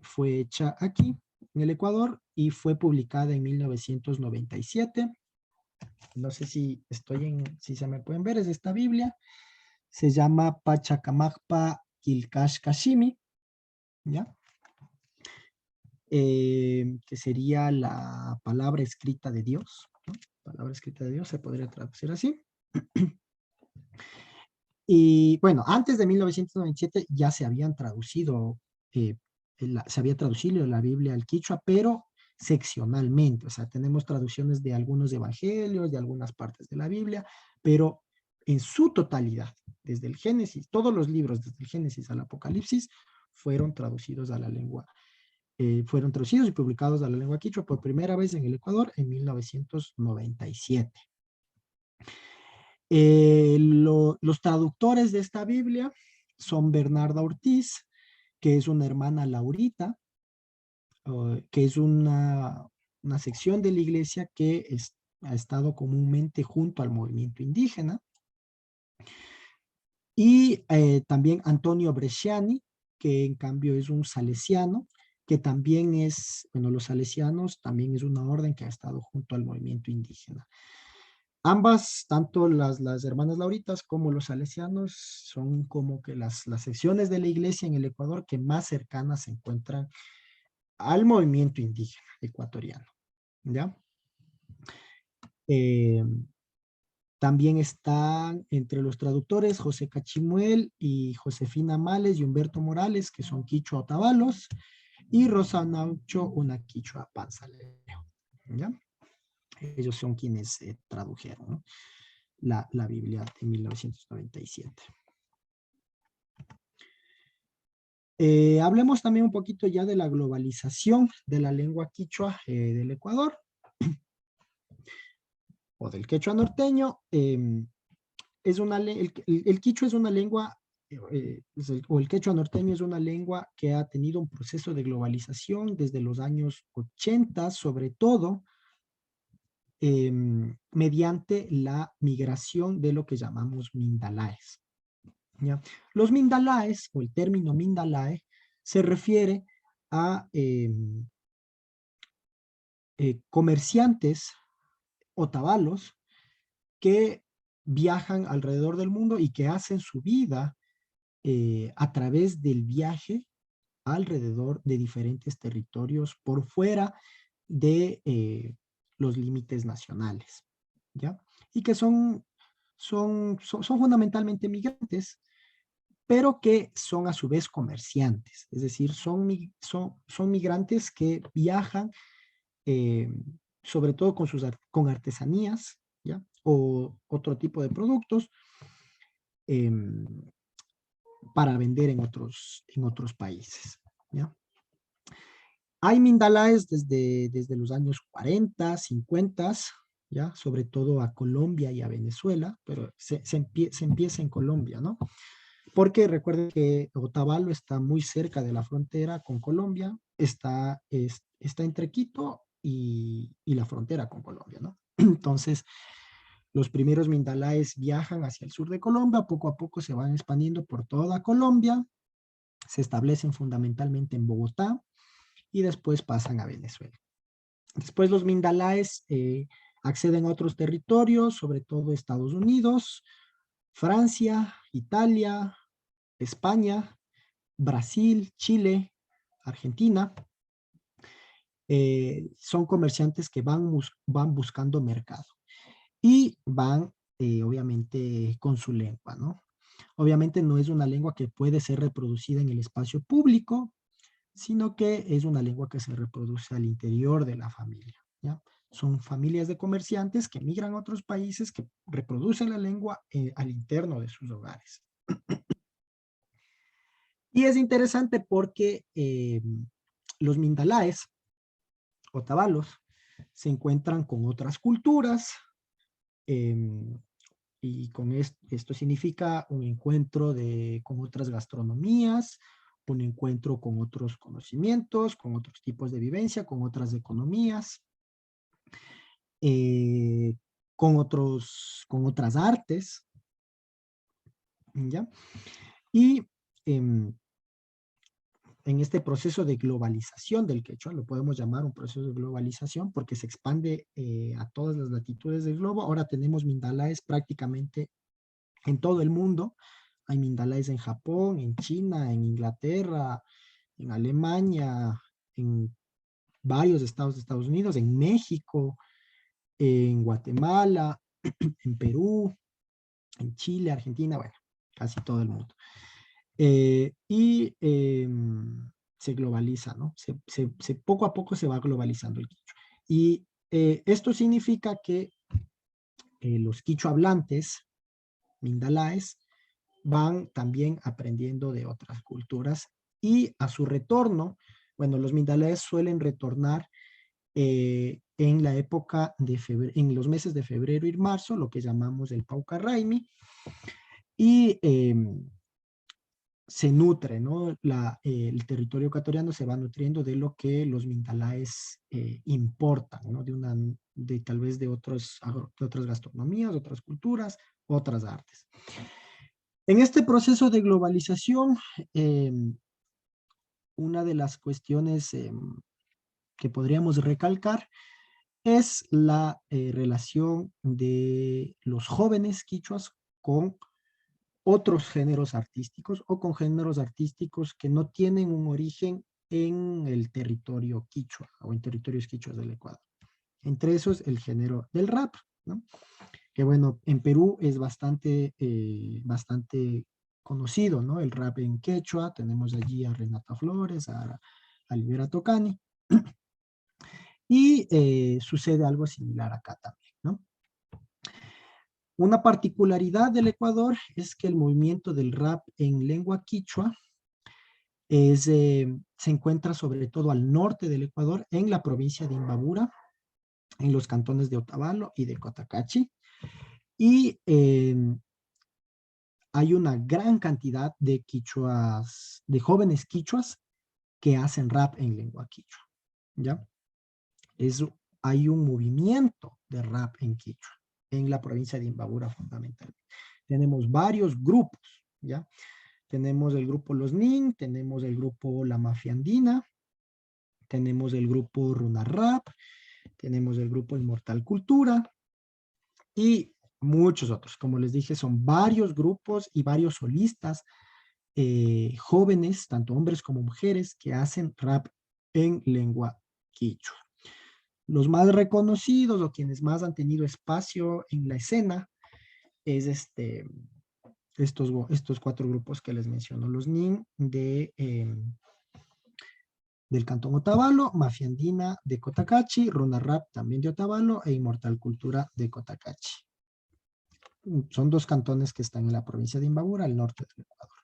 fue hecha aquí, en el Ecuador, y fue publicada en 1997. No sé si se me pueden ver, es esta Biblia. Se llama Pachacamajpa Quilcash Kashimi, ¿ya? Que sería la palabra escrita de Dios, ¿no? Palabra escrita de Dios, se podría traducir así. Y bueno, antes de 1997 ya se habían traducido, se había traducido la Biblia al quichua, pero seccionalmente, o sea, tenemos traducciones de algunos evangelios, de algunas partes de la Biblia, pero en su totalidad, desde el Génesis, todos los libros, desde el Génesis al Apocalipsis, fueron traducidos a la lengua, fueron traducidos y publicados a la lengua quichua por primera vez en el Ecuador en 1997. Los traductores de esta Biblia son Bernarda Ortiz, que es una hermana Laurita, que es una sección de la iglesia que ha estado comúnmente junto al movimiento indígena, y también Antonio Bresciani, que en cambio es un salesiano, que también es, bueno, los salesianos también es una orden que ha estado junto al movimiento indígena. Ambas, tanto las hermanas Lauritas como los salesianos, son como que las secciones de la iglesia en el Ecuador que más cercanas se encuentran al movimiento indígena ecuatoriano, ¿ya? También están entre los traductores José Cachimuel y Josefina Males y Humberto Morales, que son quichua otavalos, y Rosa Naucho, una quichua panzaleo, ¿ya? Ellos son quienes tradujeron, ¿no?, la Biblia de 1997. Hablemos también un poquito ya de la globalización de la lengua quichua del Ecuador, o del quechua norteño. El quichua es una lengua, o el quechua norteño es una lengua que ha tenido un proceso de globalización desde los años 80, sobre todo mediante la migración de lo que llamamos mindalaes, ¿ya? Los mindalaes, o el término mindalae, se refiere a comerciantes otavalos que viajan alrededor del mundo y que hacen su vida a través del viaje alrededor de diferentes territorios por fuera de los límites nacionales, ¿ya? Y que son fundamentalmente migrantes, pero que son a su vez comerciantes, es decir, son migrantes que viajan eh, sobre todo con artesanías, ¿ya?, o otro tipo de productos para vender en otros países, ¿ya? Hay mindalaes desde los años 40, 50, ¿ya?, sobre todo a Colombia y a Venezuela, pero se empieza en Colombia, ¿no? Porque recuerden que Otavalo está muy cerca de la frontera con Colombia, está entre Quito y la frontera con Colombia, ¿no? Entonces, los primeros mindalaes viajan hacia el sur de Colombia, poco a poco se van expandiendo por toda Colombia, se establecen fundamentalmente en Bogotá y después pasan a Venezuela. Después los mindalaes acceden a otros territorios, sobre todo Estados Unidos, Francia, Italia, España, Brasil, Chile, Argentina. Son comerciantes que van buscando mercado y van, obviamente, con su lengua, ¿no? Obviamente no es una lengua que puede ser reproducida en el espacio público, sino que es una lengua que se reproduce al interior de la familia, ¿ya? Son familias de comerciantes que migran a otros países, que reproducen la lengua al interno de sus hogares. Y es interesante porque los mindalaes, otavalos, se encuentran con otras culturas, y con esto significa un encuentro con otras gastronomías, un encuentro con otros conocimientos, con otros tipos de vivencia, con otras economías, con otras artes, ¿ya? Y en este proceso de globalización del quechua, lo podemos llamar un proceso de globalización porque se expande a todas las latitudes del globo. Ahora tenemos mindalaes prácticamente en todo el mundo. Hay mindalaes en Japón, en China, en Inglaterra, en Alemania, en varios estados de Estados Unidos, en México, en Guatemala, en Perú, en Chile, Argentina, bueno, casi todo el mundo. Se globaliza, ¿no? Poco a poco se va globalizando el quichua. Y esto significa que los quichua hablantes, mindalaes, van también aprendiendo de otras culturas y a su retorno, bueno, los mindalaes suelen retornar en la época de febrero, en los meses de febrero y marzo, lo que llamamos el Pauca Raimi, y se nutre, ¿no? El territorio ecuatoriano se va nutriendo de lo que los mindalaes importan, ¿no? Tal vez de otras gastronomías, otras culturas, otras artes. En este proceso de globalización, una de las cuestiones que podríamos recalcar es la relación de los jóvenes quichuas con otros géneros artísticos o con géneros artísticos que no tienen un origen en el territorio quichua o en territorios quichuas del Ecuador. Entre esos, el género del rap, ¿no? Que bueno, en Perú es bastante conocido, ¿no? El rap en quechua, tenemos allí a Renata Flores, a Libera Tocani, y sucede algo similar acá también, ¿no? Una particularidad del Ecuador es que el movimiento del rap en lengua quichua se encuentra sobre todo al norte del Ecuador, en la provincia de Imbabura, en los cantones de Otavalo y de Cotacachi, y hay una gran cantidad de quichuas, de jóvenes quichuas que hacen rap en lengua quichua, ¿ya? Hay un movimiento de rap en quichua, en la provincia de Imbabura fundamentalmente. Tenemos varios grupos, ¿ya? Tenemos el grupo Los Nin, tenemos el grupo La Mafia Andina, tenemos el grupo Runa Rap, tenemos el grupo Inmortal Cultura y muchos otros. Como les dije, son varios grupos y varios solistas jóvenes, tanto hombres como mujeres, que hacen rap en lengua quichua. Los más reconocidos o quienes más han tenido espacio en la escena es estos cuatro grupos que les menciono. Los NIN del Cantón Otavalo, Mafia Andina de Cotacachi, Runa Rap también de Otavalo e Inmortal Cultura de Cotacachi. Son dos cantones que están en la provincia de Imbabura, al norte del Ecuador.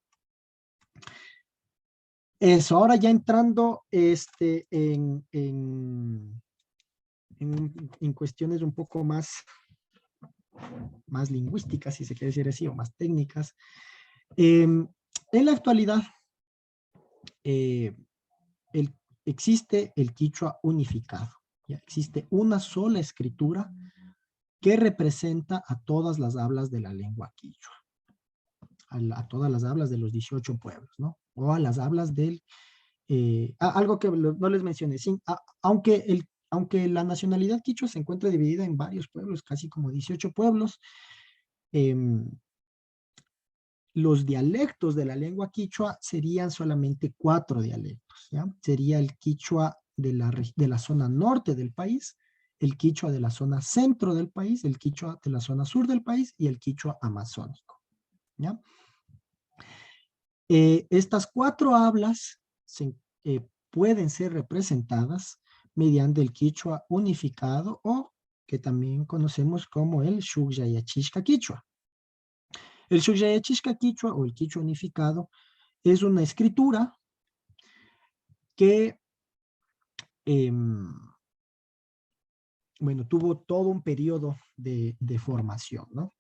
Eso, ahora ya entrando en cuestiones un poco más lingüísticas, si se quiere decir así, o más técnicas. En la actualidad, existe el quichua unificado. ¿Ya? Existe una sola escritura que representa a todas las hablas de la lengua quichua. A todas las hablas de los 18 pueblos, ¿no? O a las hablas del... algo que no les mencioné, sí, aunque la nacionalidad quichua se encuentra dividida en varios pueblos, casi como 18 pueblos, los dialectos de la lengua quichua serían solamente 4 dialectos, ¿ya? Sería el quichua de la zona norte del país, el quichua de la zona centro del país, el quichua de la zona sur del país y el quichua amazónico, ¿ya? Estas 4 hablas pueden ser representadas mediante el quichua unificado o que también conocemos como el Shugyayachishka quichua. El Shugyayachishka quichua o el quichua unificado es una escritura que bueno, tuvo todo un periodo de formación, ¿no?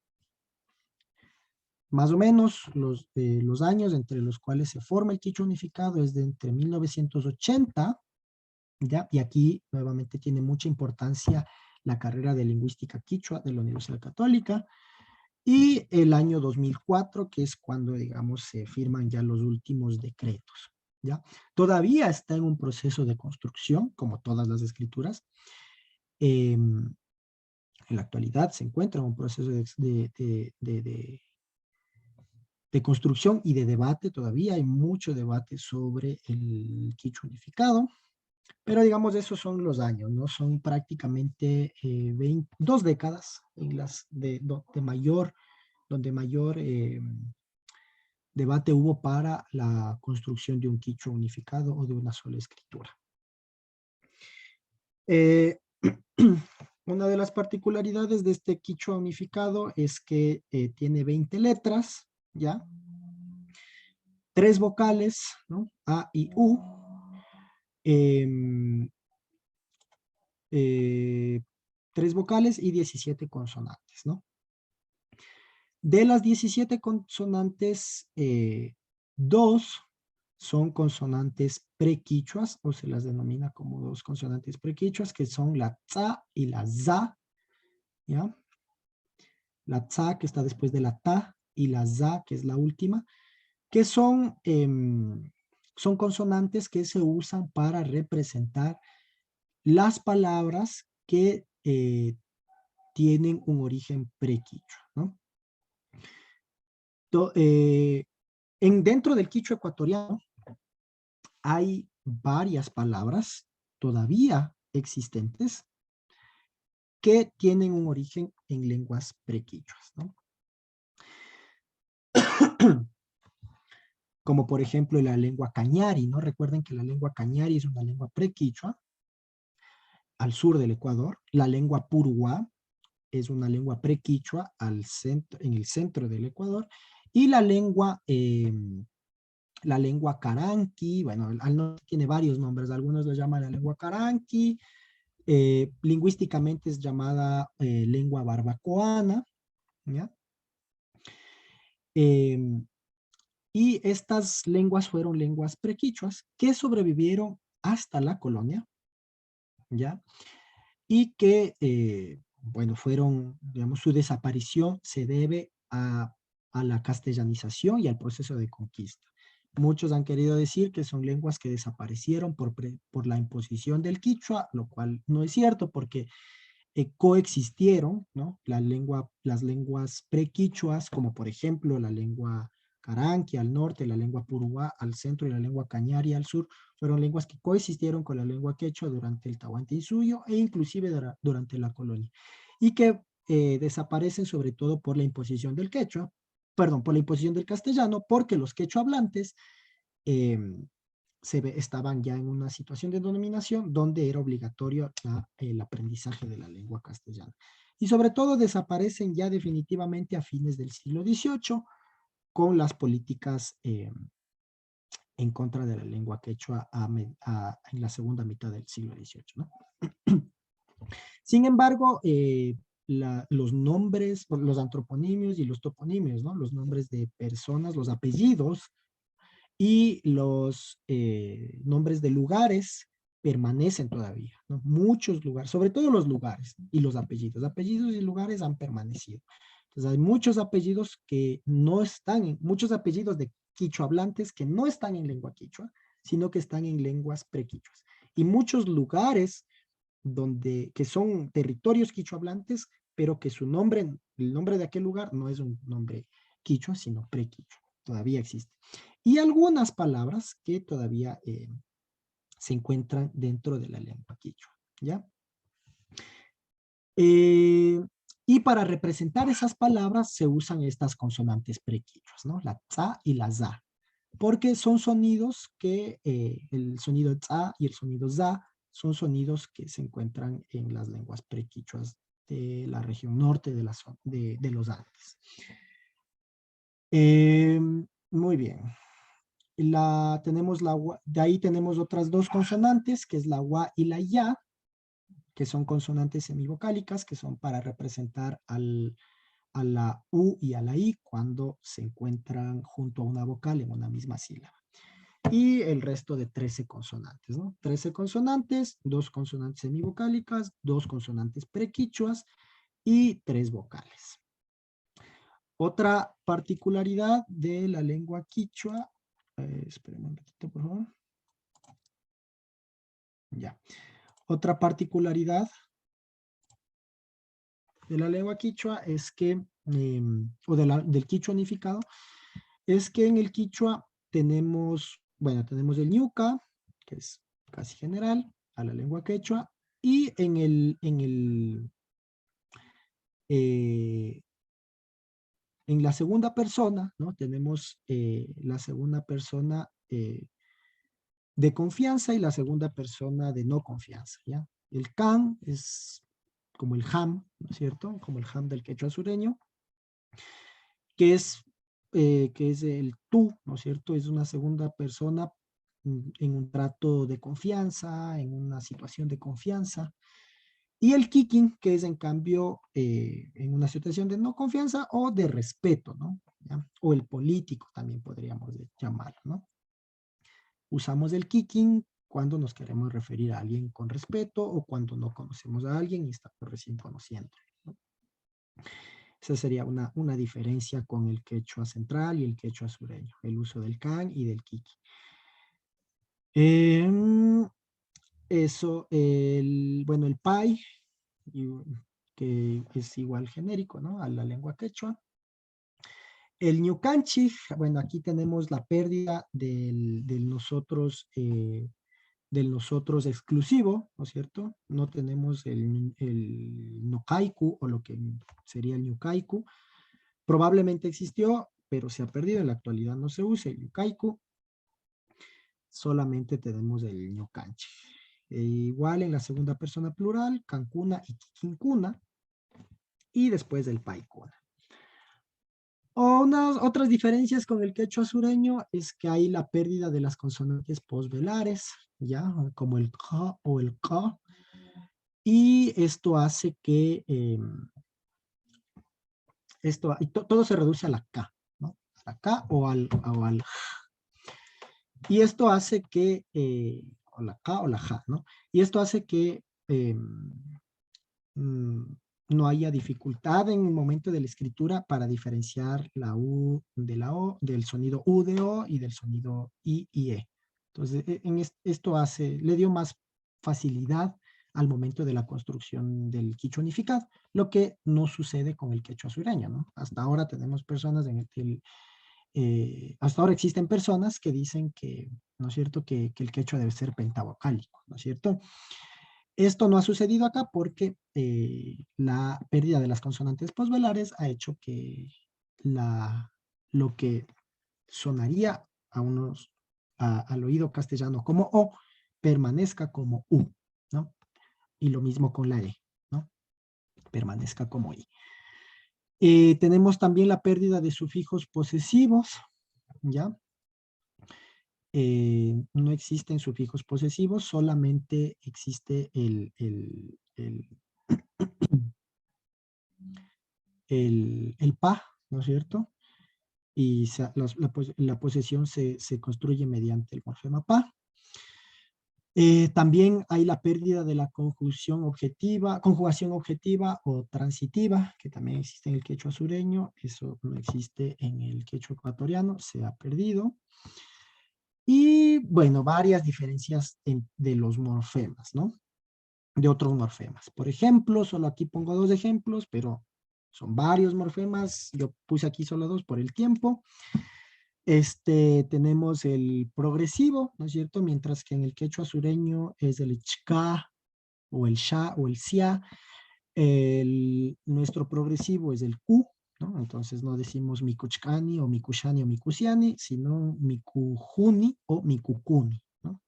Más o menos los años entre los cuales se forma el quichua unificado es de entre 1980, ¿ya? Y aquí nuevamente tiene mucha importancia la carrera de lingüística quichua de la Universidad Católica, y el año 2004, que es cuando, digamos, se firman ya los últimos decretos, ¿ya? Todavía está en un proceso de construcción, como todas las escrituras. En la actualidad se encuentra en un proceso de construcción y de debate. Todavía hay mucho debate sobre el quichua unificado, pero digamos esos son los años, ¿no? Son prácticamente 2 décadas en las donde mayor debate hubo para la construcción de un quichua unificado o de una sola escritura. Una de las particularidades de este quichua unificado es que tiene 20 letras, ¿ya? 3 vocales, ¿no? A y U. 3 vocales y 17 consonantes, ¿no? De las 17 consonantes, 2 son consonantes prequichuas, o se las denomina como 2 consonantes prequichuas, que son la tza y la za, ¿ya? La tza, que está después de la ta, y la za, que es la última, que son son consonantes que se usan para representar las palabras que tienen un origen prequichua, ¿no? Dentro del quichua ecuatoriano hay varias palabras todavía existentes que tienen un origen en lenguas prequichuas, ¿no? Como por ejemplo la lengua cañari, ¿no? Recuerden que la lengua cañari es una lengua prequichua al sur del Ecuador. La lengua puruá es una lengua prequichua en el centro del Ecuador. Y la lengua caranqui, bueno, al norte tiene varios nombres, algunos lo llaman la lengua caranqui, lingüísticamente es llamada lengua barbacoana, ¿ya? Y estas lenguas fueron lenguas prequichuas que sobrevivieron hasta la colonia, ¿ya? Y que, bueno, digamos, su desaparición se debe a la castellanización y al proceso de conquista. Muchos han querido decir que son lenguas que desaparecieron por la imposición del quichua, lo cual no es cierto porque coexistieron, ¿no? Las lenguas prequichuas, como por ejemplo la lengua caranqui al norte, la lengua puruá al centro y la lengua cañari al sur, fueron lenguas que coexistieron con la lengua quechua durante el Tahuantinsuyo e inclusive durante la colonia. Y que desaparecen sobre todo por la imposición del quechua, perdón, por la imposición del castellano, porque los quechua hablantes estaban ya en una situación de dominación donde era obligatorio el aprendizaje de la lengua castellana. Y sobre todo desaparecen ya definitivamente a fines del siglo XVIII con las políticas en contra de la lengua quechua en la segunda mitad del siglo XVIII, ¿no? Sin embargo, los nombres, los antroponimios y los toponimios, ¿no? Los nombres de personas, los apellidos y los nombres de lugares permanecen todavía, ¿no? Muchos lugares, sobre todo los lugares y los apellidos. Apellidos y lugares han permanecido. Entonces hay muchos apellidos que no están, muchos apellidos de quichua hablantes que no están en lengua quichua, sino que están en lenguas prequichuas. Y muchos lugares que son territorios quichua hablantes, pero que el nombre de aquel lugar no es un nombre quichua, sino prequichua. Todavía existe. Y algunas palabras que todavía se encuentran dentro de la lengua quichua, ¿ya? Y para representar esas palabras se usan estas consonantes prequichuas, ¿no? La tza y la za, porque son sonidos que, el sonido tza y el sonido za, son sonidos que se encuentran en las lenguas prequichuas de la región norte de los Andes. Muy bien. De ahí tenemos otras dos consonantes, que es la wa y la ya, que son consonantes semivocálicas, que son para representar a la u y a la i cuando se encuentran junto a una vocal en una misma sílaba. Y el resto de 13 consonantes, ¿no? 13 consonantes, 2 consonantes semivocálicas, 2 consonantes prequichuas y 3 vocales. Otra particularidad de la lengua quichua, espérenme un ratito, por favor. Ya. Otra particularidad de la lengua quichua es que, del quichua unificado, es que en el quichua tenemos el ñuca, que es casi general a la lengua quechua, y en la segunda persona, ¿no? Tenemos la segunda persona de confianza y la segunda persona de no confianza, ¿ya? El can es como el ham, ¿no es cierto? Como el ham del quechua sureño, que es el tú, ¿no es cierto? Es una segunda persona en un trato de confianza, en una situación de confianza. Y el kikin, que es en cambio en una situación de no confianza o de respeto, ¿no? ¿Ya? O el político también podríamos llamarlo, ¿no? Usamos el kikin cuando nos queremos referir a alguien con respeto o cuando no conocemos a alguien y estamos recién conociendo, ¿no? Esa sería una diferencia con el quechua central y el quechua sureño, el uso del can y del kiki. Eso, bueno, el pai, que es igual genérico, ¿no? A la lengua quechua. El ñucanchi, bueno, aquí tenemos la pérdida del nosotros exclusivo, ¿no es cierto? No tenemos el nokaiku o lo que sería el ñucaiku. Probablemente existió, pero se ha perdido. En la actualidad no se usa el ñucaiku. Solamente tenemos el ñucanchi. Igual en la segunda persona plural, cancuna y quincuna. Y después el paicuna. Otras diferencias con el quechua sureño es que hay la pérdida de las consonantes posvelares, ¿ya? Como el k o el k. Y esto hace que todo se reduce a la k, ¿no? A la k o al j. Y esto hace que, o la k o la j, ¿no? Y esto hace que no haya dificultad en el momento de la escritura para diferenciar la U de la O, del sonido U de O y del sonido I y E. Entonces, esto le dio más facilidad al momento de la construcción del quichua unificado, lo que no sucede con el quechua sureño, ¿no? Hasta ahora tenemos personas hasta ahora existen personas que dicen que, ¿no es cierto?, que el quechua debe ser pentavocálico, ¿no es cierto? Esto no ha sucedido acá porque la pérdida de las consonantes posvelares ha hecho que lo que sonaría al oído castellano como O permanezca como U, ¿no? Y lo mismo con la E, ¿no? Permanezca como I. Tenemos también la pérdida de sufijos posesivos, ¿ya? No existen sufijos posesivos, solamente existe el pa, ¿no es cierto? Y la posesión se construye mediante el morfema pa. También hay la pérdida de la conjugación objetiva o transitiva, que también existe en el quechua sureño. Eso no existe en el quechua ecuatoriano, se ha perdido. Y bueno, varias diferencias de los morfemas, ¿no? De otros morfemas. Por ejemplo, solo aquí pongo 2 ejemplos, pero son varios morfemas. Yo puse aquí solo 2 por el tiempo. Tenemos el progresivo, ¿no es cierto? Mientras que en el quechua sureño es el chka o el sha o el sia. Nuestro progresivo es el ku, ¿no? Entonces no decimos mikuchkani o mikushani o mikusiani, sino mikujuni o mikukuni, ¿no?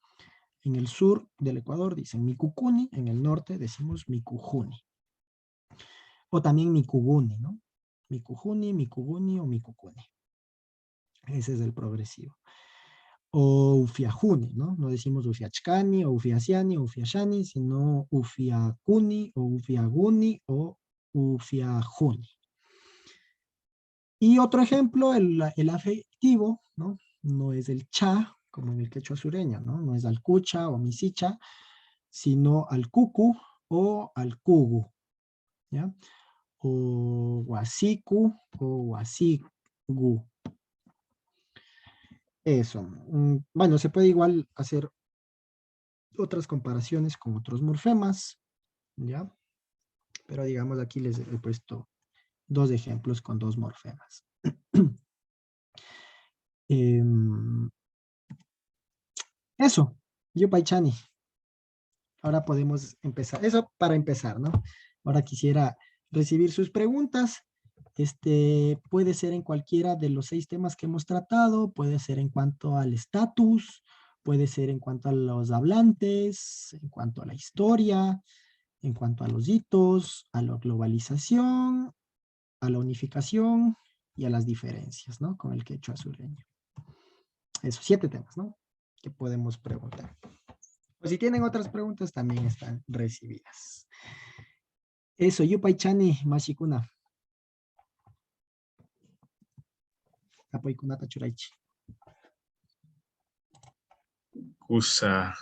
En el sur del Ecuador dicen mikukuni, en el norte decimos mikujuni. O también mikuguni, ¿no? Mikujuni, mikuguni o mikukuni. Ese es el progresivo. O ufiajuni, ¿no? No decimos ufiachkani o ufiasiani o ufiashani, sino ufiakuni o ufiaguni o ufiajuni. Y otro ejemplo, el afectivo, ¿no? No es el cha, como en el quechua sureño, ¿no? No es alcucha o misicha, sino al cucu o al cugu, ¿ya? O huasicu o huasigu. Eso. Bueno, se puede igual hacer otras comparaciones con otros morfemas, ¿ya? Pero digamos aquí les he puesto 2 ejemplos con 2 morfemas. Eso, Yupaychani. Ahora podemos empezar. Eso para empezar, ¿no? Ahora quisiera recibir sus preguntas. Puede ser en cualquiera de los 6 temas que hemos tratado, puede ser en cuanto al estatus, puede ser en cuanto a los hablantes, en cuanto a la historia, en cuanto a los hitos, a la globalización, a la unificación y a las diferencias, ¿no? Con el quechua sureño. Esos 7 temas, ¿no? Que podemos preguntar. Pues si tienen otras preguntas, también están recibidas. Eso, Yupaychani, Mashikuna. Apoykunata Churaichi. Usa.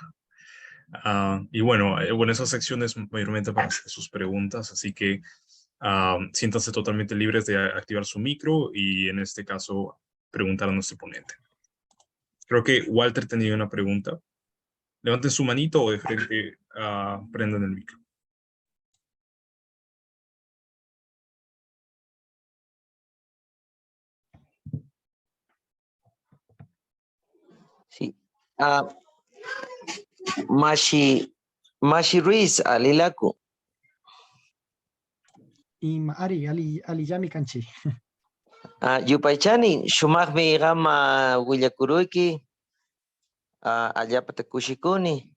Y bueno, esas secciones mayormente para hacer sus preguntas, así que siéntanse totalmente libres de activar su micro y en este caso preguntar a nuestro ponente. Creo que Walter tenía una pregunta. Levanten su manito o de frente prendan el micro. Sí. Mashi Ruiz, Alilaku. Y ali yami kanchi. Yupaychani, shumagmi gama willakuruiki, allapata kushikuni.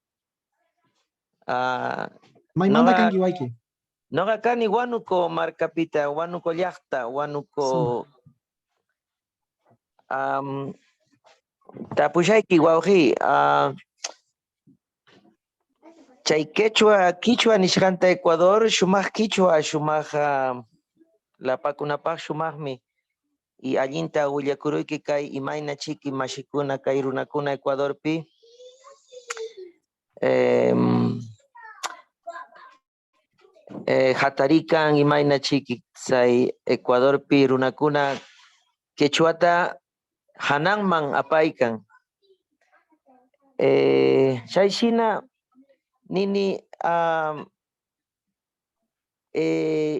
Maimanda kangi waiki. Noga kani wanuko markapita, wanuko llaqta, wanuko tapushayki wawqi, chay Quichua nishqanta Ecuador, shumaq Quichua, shumaq lapakunapaq shumaqmi, y allinta willakuruyki kay imayna chiki mashikuna kay runakuna Ecuadorpi, hatarikan imayna chiki say Ecuadorpi runakuna Quechuata hananman apaykan. Chayshina nini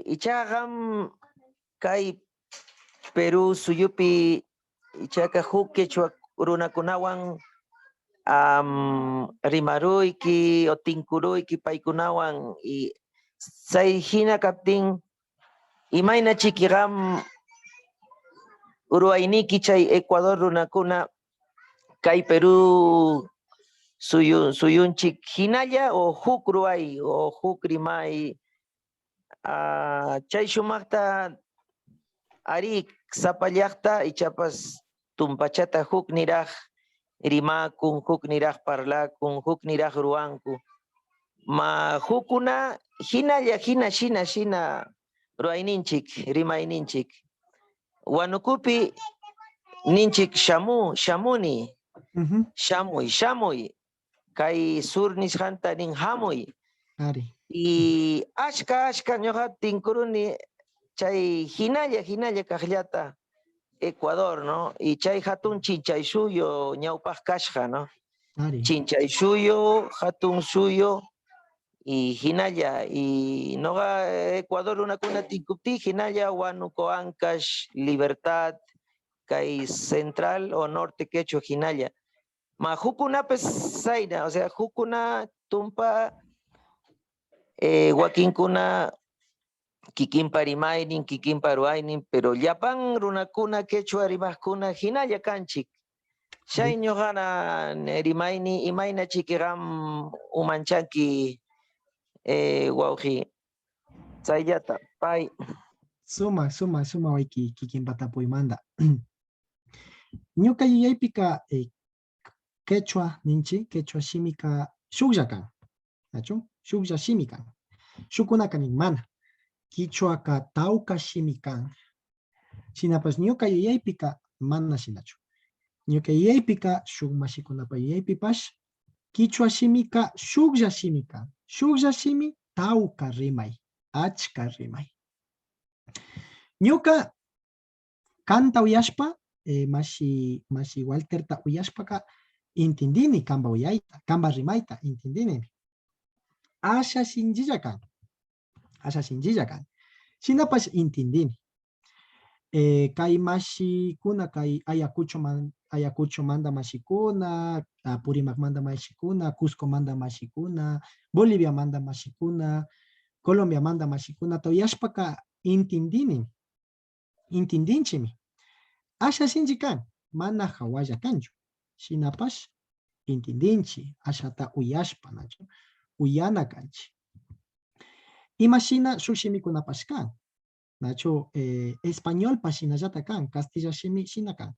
ichaqam kay Perú suyupi ichaqa huk Quechua runakunawan rimaruyki o tinkuruyki paykunawan y say hina kaptin imayna chikiqam uruwayniki chay Ecuador runakuna kay Perú suyunchik hinalla o huk ruway o huk rimay chay shumaqta ari sapa llaqta ichapas tumpachata huk niraq rimakun, huk niraq parlakun, huk niraq ruwanku. Ma hukuna hinalla shina ruwayninchik, rimayninchik. Wanukupi ninchik shamuni, shamuy, kay sur nishqanta nin hamuy. Y ashka ñuqa tinkuruni chay hinalla kaqllata Ecuador, ¿no? Y chay hatun chinchay suyo ñawpaq kashqa, ¿no? Chinchay suyo, hatun suyo y hinalla, y noqa Ecuador runakuna tinkupti hinalla Huánuco, Ancash, Libertad, kay central o norte Quechua hinalla. Ma hukunapas sayna, o sea, hukuna tumpa wakinkuna kikinpa rimaynin, kikinpa ruwaynin, pero llapan runakuna Quechua rimaqkuna hinalla kanchik. Chay ñuqana rimayni imayna chikiqam umanchanki wawqi. Chayllata, pay. Suma waiki kikinpata puymanda. Ñuka yuyaypika Quechua ninchi, Quechua shimika shuklla kan. ¿Nacho? Shuklla shimi kan. Shukunaka nin mana. Quichuaka tauka shimi kan. Shinapas ñuka yuyaypika mana shinachu. Ñuka yuyaypika shuk mashikunapa yuyaypipash Quichua shimika shuklla shimi kan. Shuklla shimi tauka rimay. Achka rimay. Ñuka kanta uyashpa mashi Walterta uyashpaka intindini kamba uyayta, kamba rimayta intindini. Asha sinjilla kan. Shinapas intindini. Kay mashikuna kay Ayacucho manda mashikuna, Apurimac manda mashikuna, Cusco manda mashikuna, Bolivia manda mashikuna, Colombia manda mashikuna, toyashpaka intindinchimi. Asha sinji kan, mana hawaya kanchu. Shinapas intindinchi, ashata uyashpa nacho, uyana kanchi. Imashina shushimikunapas kan. Nacho español pashinallata kan, castilla shina kan.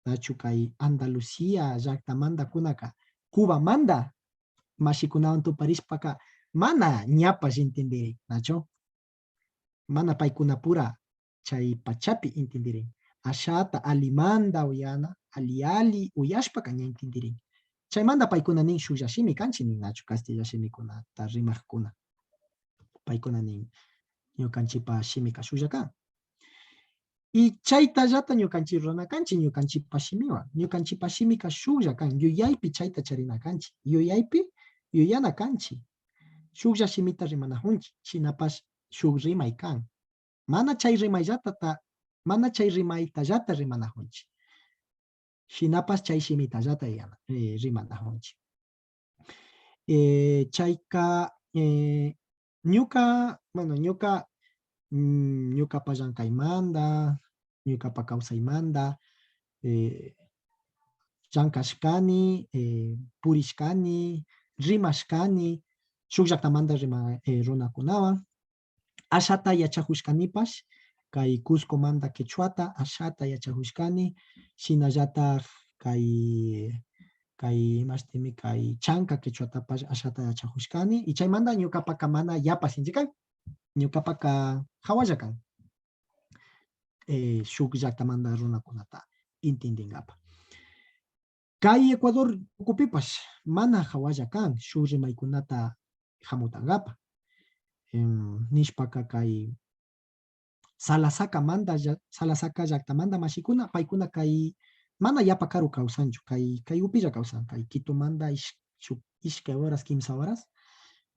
Nacho kay Andalucía llakta manda kunaka, Cuba manda mashikunawan tuparishpaka mana ñapas intindiri, nacho. Mana paykuna pura chay pachapi intindiri. Ashata alimanda uyana, ali uyashpaka ña intindiri. Chaymanda paykuna nin shuklla shimi kanchi nin nacho castilla shimikuna ta rimakuna. Paykuna nin ñukanchipa shimika shuklla kan. Y chaytallata ñukanchik runakanchik ñukanchik pashimiwan. Ñukanchik pashimika shuklla kan. Yuyaypi chayta charina kanchik. Yuyaypi yuyana kanchik. Shuklla shimita rimanajunchik. Shinapash shuk rimay kan. Mana chay rimaytallata rimanajunchik. Shinapash chay shimitallata rimanajunchik. Chayka ñuka, bueno, ñuka ñukapa llank'aymanta, ñukapa kawsaymanta, llank'ashkani, purishkani, rimashkani, shuk llaqtamanta runakunawan, ashata yachakushkanipash, kay Cuscomanta quechuata, ashata yachakushkani, shinallatak kay imashtimi kay chanka quechuatapash ashata yachakushkani, y chaymanta ñukapaka mana yapa sinchikan. Ñukapaka hawalla kan. Shuk llaqtamanta runakunata intendingapa. Kay Ecuador ukupipash mana hawalla kan shuk rimaykunata hamutangapa. Nishpaka kay Salasaka llaqtamanta mashikuna paykuna kay mana yapa karu kawsanchu kay upilla kawsan kay Quitumanta ishkay horas, 15 horas.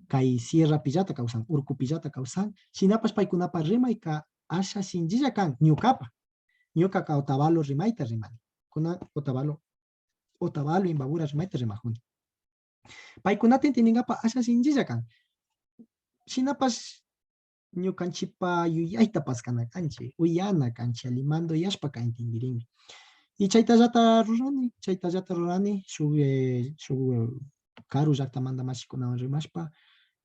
Kay Sierra pillata kawsan, Urcu pillata kawsan, shinapash paykunapa rimayka asha sinchilla kan ñukapa. Ñukaka Otavalo rimayta rimani. Kuna Otavalo Imbabura rimayta rimajuni. Paykunata intendingapa asha sinchilla kan. Shinapash ñukanchipa yuyayta paskana kanchi, uyana kanchi, alimando yashpaka entendirinmi. Y chaytallata rurani, shuk karu llaqtamanta mashikunawan rimashpa,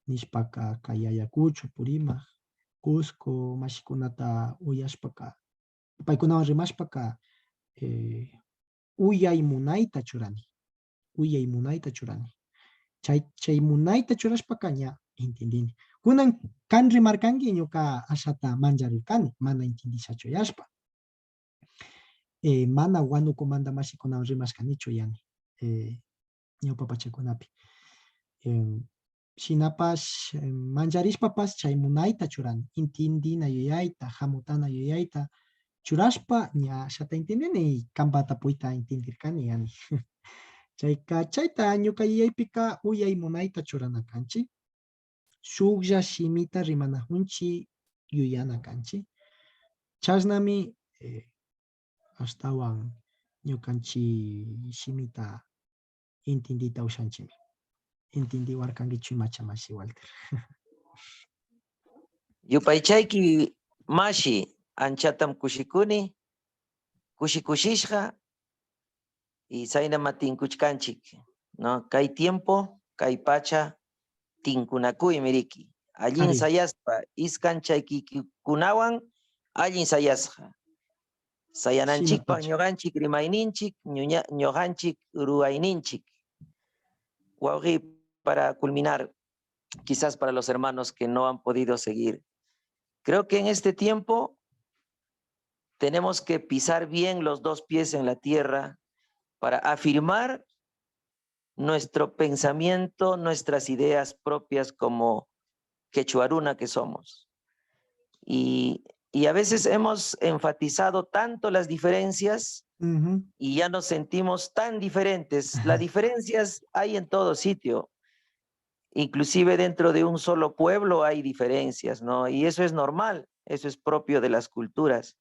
nishpaka kay Ayacucho, Purima, Cusco, mashikunata uyashpaka, paykunawan rimashpaka uyay munayta churani. Uyay munayta churani. Chay munayta churashpaka ña entendini. Kunan kan rimarkanki ñuka ashata mancharirkani, mana entendishachu yashpa. Mana wanukumanta mashikunawan rimashkanichu yani. Ñawpa pachaykunapi. Shinapash mancharishpapas chay munayta churani, intindina yuyayta, hamutana yuyayta churashpa ña ashata entendini y kanpa tapuyta entendirkani yani. Chayta ñuka yuyaypika uyay munayta churana kanchi, shuklla shimita rimanajunchi yuyana kanchi. Chasnami ashtawan ñukanchi shimita entendita ushanchimi. Entendiwarkankichu imacha mashi Walter. Yupaychayki mashi anchatam kushikuni, kushishka y saynama tinkuchkanchik, ¿no? Kay tiempo, kay pacha tinkunakuy miriki. Allin sayaspa iskan chaykikunawan allin sayasqa. Sayananchikpa ñuqanchik rimayninchik, ñuqanchik ruwayninchik. Wauqi, para culminar, quizás para los hermanos que no han podido seguir, creo que en este tiempo tenemos que pisar bien los dos pies en la tierra para afirmar nuestro pensamiento, nuestras ideas propias como quechuaruna que somos. Y a veces hemos enfatizado tanto las diferencias y ya nos sentimos tan diferentes. Las diferencias hay en todo sitio. Inclusive dentro de un solo pueblo hay diferencias, ¿no? Y eso es normal, eso es propio de las culturas.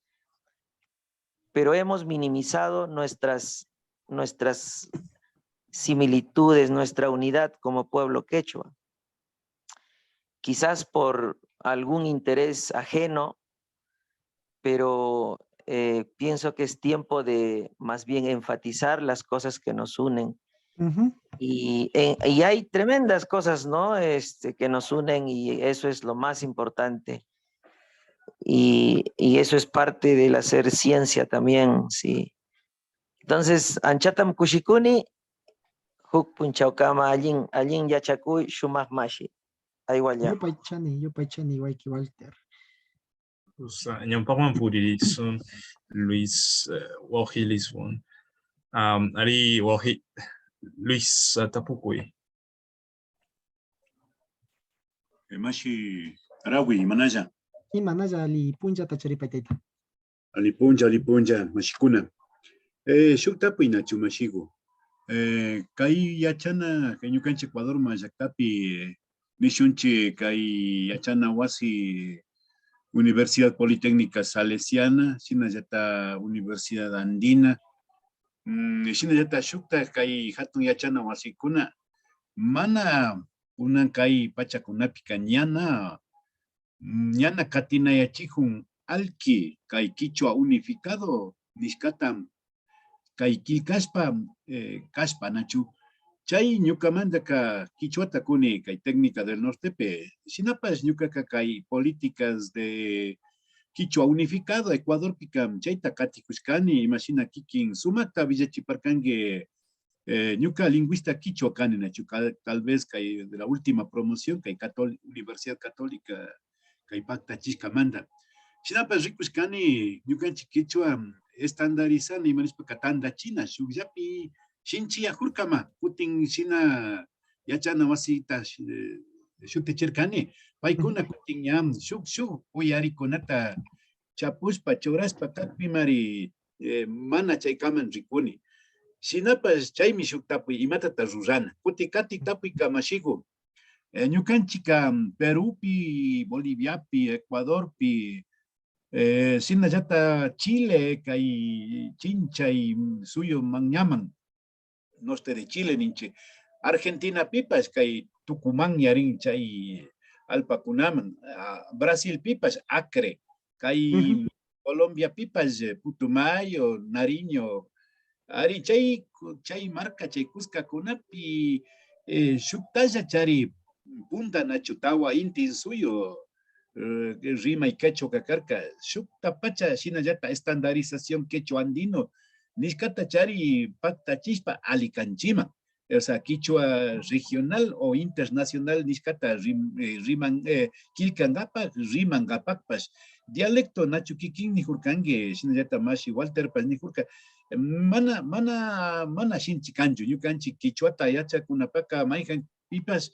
Pero hemos minimizado nuestras similitudes, nuestra unidad como pueblo quechua. Quizás por algún interés ajeno, pero pienso que es tiempo de más bien enfatizar las cosas que nos unen. Y hay tremendas cosas, ¿no? Que nos unen y eso es lo más importante. Y eso es parte del hacer ciencia también, sí. Entonces, anchatam kushikuni, huk punchaukama allin yachakuy shumaq mashi. Aywalla. Yo paichani waiki Walter. Ñawpaqman purisun Luis Wauqi Lisbon. Ari Wauqi Luis tapukuy. Mashi Arawi Manaya. Imanaya li punchata charipaytayta. alipunja, mashikuna. Shuktapi nachu mashigo. Kai yachana, kai ñukanchi Ecuador mayaktapi, nishunchi kai yachana wasi Universidad Politécnica Salesiana, Shinayata Universidad Andina, Shinayata shukta kai hatun yachana wasikuna, mana unan kai pachakunapi kañana, ñana katina yachijun alki kai Quichua unificado, nishkatam kai kilkaspa kaspa nachu. Chay ñukamanta ka Quichuata kuni kai técnica del nortepe, sinapas ñukaka kai políticas de Quichua unificado, Ecuador pikam chayta katikuskani, imagina kikin sumata villachiparkange ñuka lingüista Quichua kani nachu, tal vez kai de la última promoción kai Universidad Católica kai pacta chiskamanda. Sinapas rikuskani ñukanchi Quichua estandarizani manispa katanda china, shukyapi Shinchi Yahurkama, Putin Shina Yachana Wasita Shukte Cherkani, Paikuna Putin Yam, Shuk, Uyari Konata, Chapuspa, Choraspa, Kakpimari, Mana Chaikaman Rikuni. Sinapas Chaimi Shuktapi, Imatata Ruzana, Putikati Tapi Kamashigo, Ñukanchika, Perupi, Boliviapi, Ecuadorpi, Sinayata Chile, Kai Chincha y Suyo Manyaman. Norte de Chile, ninche. Argentina pipas, kay Tucumán yarin chay Alpacunaman. Brasil pipas, Acre. Kay Colombia pipas, Putumayo, Nariño. Ari chay marca, chay Cusca kunapi, Shuktaya chari, Punta Nachutawa, Intin suyo, Rima y Quecho Cacarca. Shukta pacha, Shinayata, estandarización quechua andino. Nishkata chari pacta chispa alicanchima, o sea, Quichua regional o internacional, Nishkata riman kilkangapak, riman gapakpas, dialecto nachu kikin nijurkange, shinayata mashi Walter pas nijurka, mana shinchikanju, ñukanchi Quichuata yacha kunapaka maijan pipas,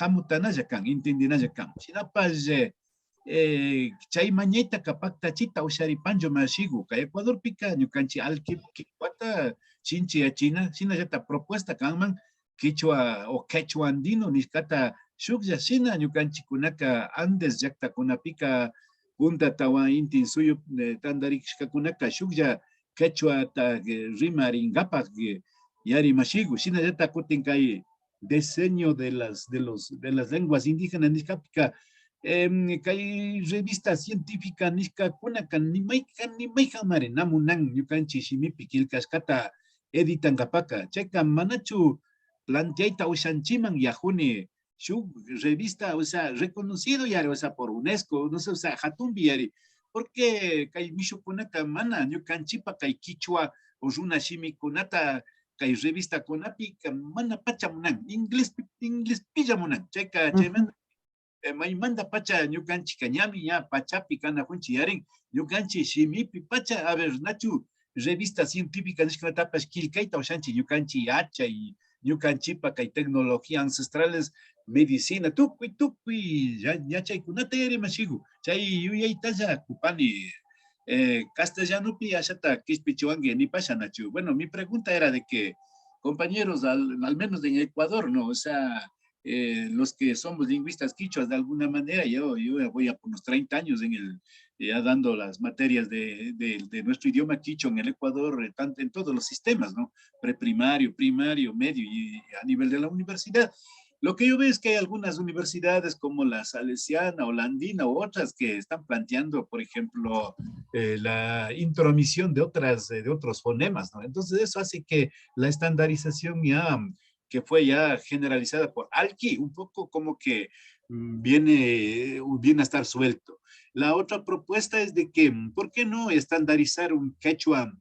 hamutanaya kan, intendinaya kan, sinapas chay mañeta kapakta chita usharipanjo mashigu, ka Ecuador pica ñukanchi alkip kikwata chinchi achina, sina yata propuesta kanman Quichua o Quechua andino niskata shukya sina ñukanchi kunaka Andes yakta kunapika punta tawa intin suyo tandarikshka kunaka shukya Quechua ta rima ringapak yari mashigu, sina yata kutin kay diseño de las lenguas indígenas niskapika kay revista científica niska kunakan ni maykan mare namunan ñukanchi shimipi kilkashkata editangapaka chayka manachu planteayta ushanchiman yahuni shuk revista, o sea, reconocido yari, o sea, por UNESCO, no sé, o sea, hatumbi yari, porque kay mishukunaka mana ñukanchipa kay Quichua o runa shimikunata kay revista kunapi mana pachamunan, inglés pillamunan, chayka chayman maimanda pacha ñukanchi kañami ya pachapi kana junchi yarin ñukanchi shimipi pacha a ver nachu revista científica nishkatapas kilkaita oshanchi ñukanchi hacha y ñukanchipa kay tecnología ancestrales medicina tukuy ya chaykunata yari mashigu chay yuyaytalla kupani castellanopi ashata kispichiwangue ni pasha nachu. Bueno, mi pregunta era de que compañeros al menos en Ecuador, ¿no? O sea, los que somos lingüistas quichuas de alguna manera, yo voy a por unos 30 años ya dando las materias de nuestro idioma quichua en el Ecuador, tanto en todos los sistemas, ¿no? Preprimario, primario, medio y a nivel de la universidad. Lo que yo veo es que hay algunas universidades como la Salesiana o la Andina u otras que están planteando, por ejemplo, la intromisión de otros fonemas, ¿no? Entonces eso hace que la estandarización que fue ya generalizada por Alki, un poco como que viene a estar suelto. La otra propuesta es de que, ¿por qué no estandarizar un quechua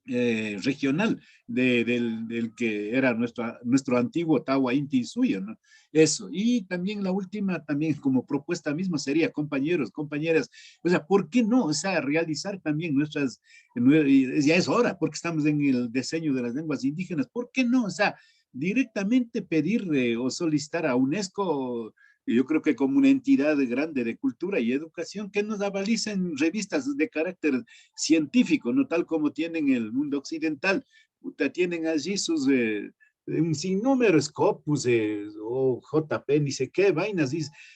regional del que era nuestro antiguo Tawa Inti Suyo, ¿no? Eso. Y también la última, también como propuesta misma sería, compañeros, compañeras, o sea, ¿por qué no? O sea, realizar también ya es hora, porque estamos en el diseño de las lenguas indígenas, ¿por qué no? O sea, directamente pedir o solicitar a UNESCO Y yo creo que como una entidad grande de cultura y educación que nos avaliza en revistas de carácter científico, no tal como tienen el mundo occidental. Puta, tienen allí sus un sinnúmero Scopus o JP, ni sé qué vainas,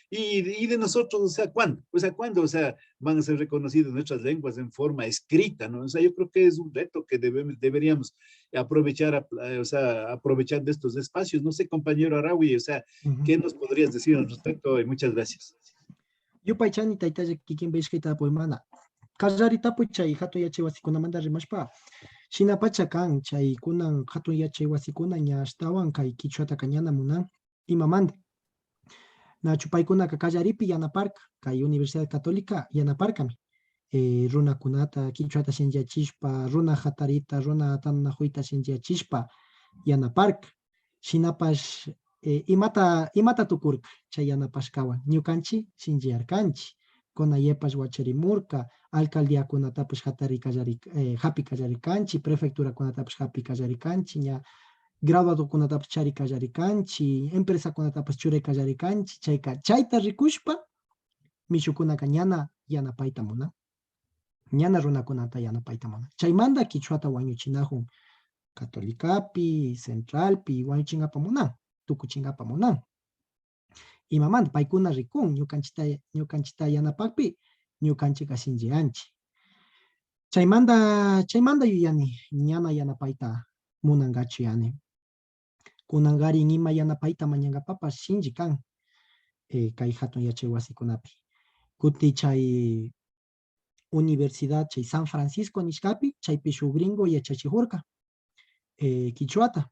y de nosotros, o sea, ¿cuándo? O sea, ¿cuándo? O sea, van a ser reconocidas nuestras lenguas en forma escrita, ¿no? O sea, yo creo que es un reto que deberíamos aprovechar, o sea, aprovechar de estos espacios. No sé, compañero Araui, o sea, ¿qué nos podrías decir al respecto? Y muchas gracias. Yo paichani taitaje kikin bishkita poimana. Kazarita puchay hatu yache wasikuna manda rimashpa. Shina pacha kan chay kunan hatu yache wasikuna nya ashtawan kai kichwata kañana munan imamanda. Na chupaykuna kakallaripi yanaparka kay Universidad Católica yanaparkami. Runa kunata kichwata shinjachishpa, runa hatarita, runa tanahuyta shinjachishpa yanaparka. Shinapash imata tukurka chay yanapashkawan ñukanchi shinjiyarkanchi kuna yepash wacharimurka alcaldiakunatapash hapi kallarikanchi prefecturakunatapash hapi kallarikanchi ña graduadokunatapash chari kallarikanchi empresakunatapash churay kallarikanchi chayta rikushpa mishukunaka ñana yanapayta munan ñana runakunata yanapayta munan chaymanta kichwata wañuchinahun Catolicapi, Centralpi, wañuchingapa munan, tukuchingapa munan. Imamanta paykuna rikun, ñukanchita yanapakpi, ñukanchika shinjianchi. Chaymanta yuyani, ñana yanapayta munangachu yani. Kunangari nima yanapayta mañangapapas shinji kan, kay hatun yachay wasikunapi. Kuti chay Universidad chay San Francisco nishkapi, chaypi shuk gringo yachachijurka. Kichwata.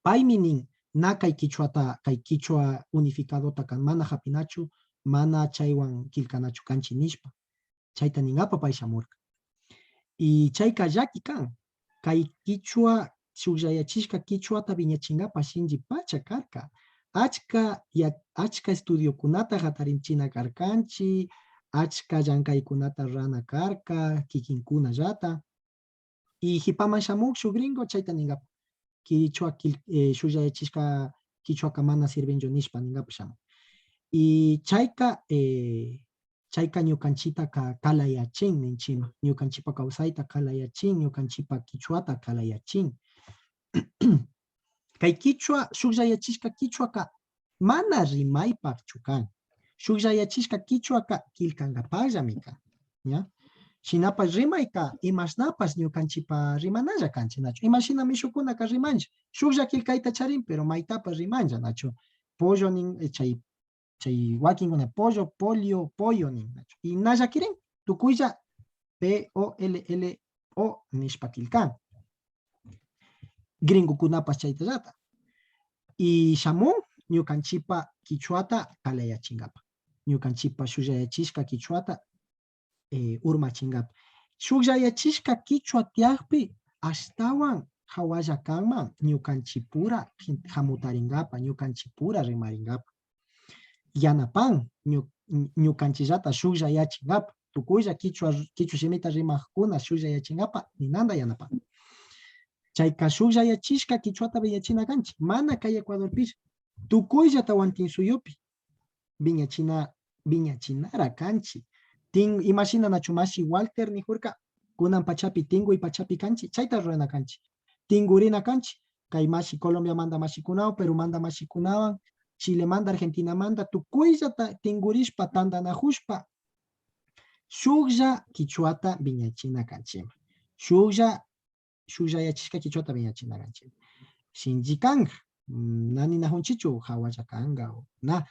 Paiminin na kay kichwa unificado takan mana hapinachu, mana chaywan kilkanachu kanchi nishpa. Chayta ningapa pay shamurka. Y chay kallaki kan, kay kichwa, shukllayachishka kichwata viñachingapa shinji pacha karka. Achka estudiokunata hatarinchina karkanchi, achka llankaykunata rana karka, kikinkuna llata. Y hipaman shamuk shuk gringo chayta ningapa. Kichwa shukllayachishka kichwaka mana sirvencho nishpa ningapa shamun. Y chayka ñukanchita kalayachin ninchima. Ñukanchipa kawsayta kalayachin, ñukanchipa kichwata kalayachin. Kay kichwa, shukllayachishka kichwaka mana rimaypakchu kan. Shukllayachishka kichwaka kilkankapallami kan. ¿Ya? Shinapas rimayka imashnapas ñukanchipa rimanalla kanchi nacho. Imashina mishukunaka rimancha. Shuklla kilkayta charin, pero maytapas rimancha nacho. Pollo nin chay wakinkuna pollo, pollo nin nacho. Y nalla kirin, tukuylla POLLO nishpa kilkan. Gringokunapas chaytallata. Y shamun ñukanchipa kichwata kalayachingapa. Ñukanchipa shuklayachishka kichwata urmachingapa. Shuklayachishka kichwa tiakpi ashtawan hawalla kanman ñukanchipura hamutaringapa, ñukanchipura rimaringapa. Yanapan ñukanchillata shuklayachingapa. Tukuylla kichwa shimita rimakuna shuklayachingapa ninanda yanapan. Chayka shuklayachishka kichwata viñachina kanchi. Mana kay Ecuadorpish. Tukuylla tawantinsuyupi. Viñachinara kanchi. Imagina nachumashi Walter ni jurka. Kunan pachapi tingu y pachapi kanchi. Chayta ruena kanchi. Tingurina kanchi. Kay mashi Colombia manda mashi kunao, Perú manda mashi kunawan, Chile manda, Argentina manda. Tukuylla tingurishpa tandanajushpa. Shuklla kichwata viñachina kanchi. Shuklayachishka kichwata viñachina kanchi. Shinji kanga. Nani nahunchichu hawalla kanga. Na.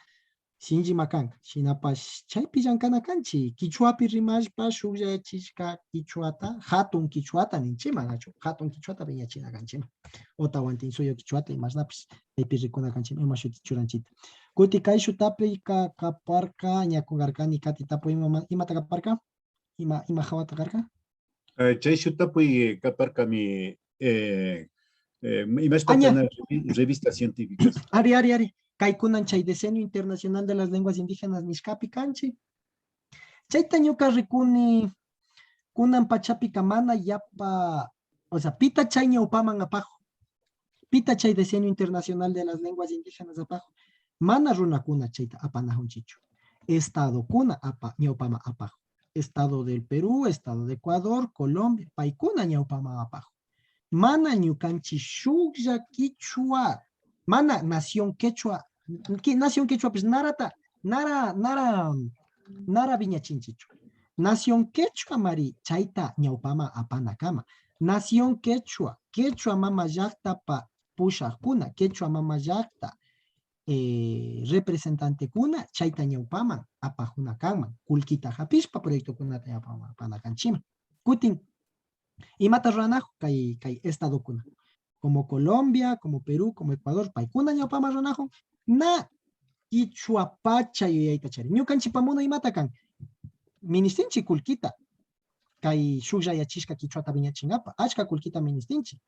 Shinji makanga. Shinapas chaypi llankana kanchi. Kichwapi rimashpa shuklayachishka kichwata. Hatun kichwata ninchima nacho. Hatun kichwata viñachina kanchima. Otawantinsuyo kichwata imasnapas. Paypi rikuna kanchima. Ima shuti churanchita. Kuti kay shutapi kaparka. Ñakungarkani kati tapu imata kaparka. Ima hawata karka. Chay shutapi kaparka mi imashpatana revistas científicas. Ari. Kaykunan chay Diseño Internacional de las Lenguas Indígenas nishkapi kanchi. Chayta ñuka rikuni kunan pachapi kamana yapa, o sea, pita chay ñawpaman apajo. Pita chay Diseño Internacional de las Lenguas Indígenas apajo. Mana runakuna chaita apanahunchichu. Estado kuna apa ñaupama apajo. Estado del Perú, Estado de Ecuador, Colombia, paikuna ñaupama apajo. Mana ñukanchi shuklla Quichua. Mana nación quechua. Nación quechua pues nara viña chinchichu. Nación quechua mari chaita ñaupama apana kama. Nación quechua. Quechua mama llakta pa pushakuna. Quechua mama llakta. Representante kuna chaita ñaupama apajuna kanman kulkita hapishpa proyecto kunata ñaupama apana kanchima kutin imata ranajo kay estado kuna como Colombia, como Perú, como Ecuador paikuna ñaupama ranajo na Quichua pacha yuyayta chari ñukanchipamuna imata kan ministinchi kulkita kay shuklla yachishka Quichuata viñachingapa achka kulkita ministinchi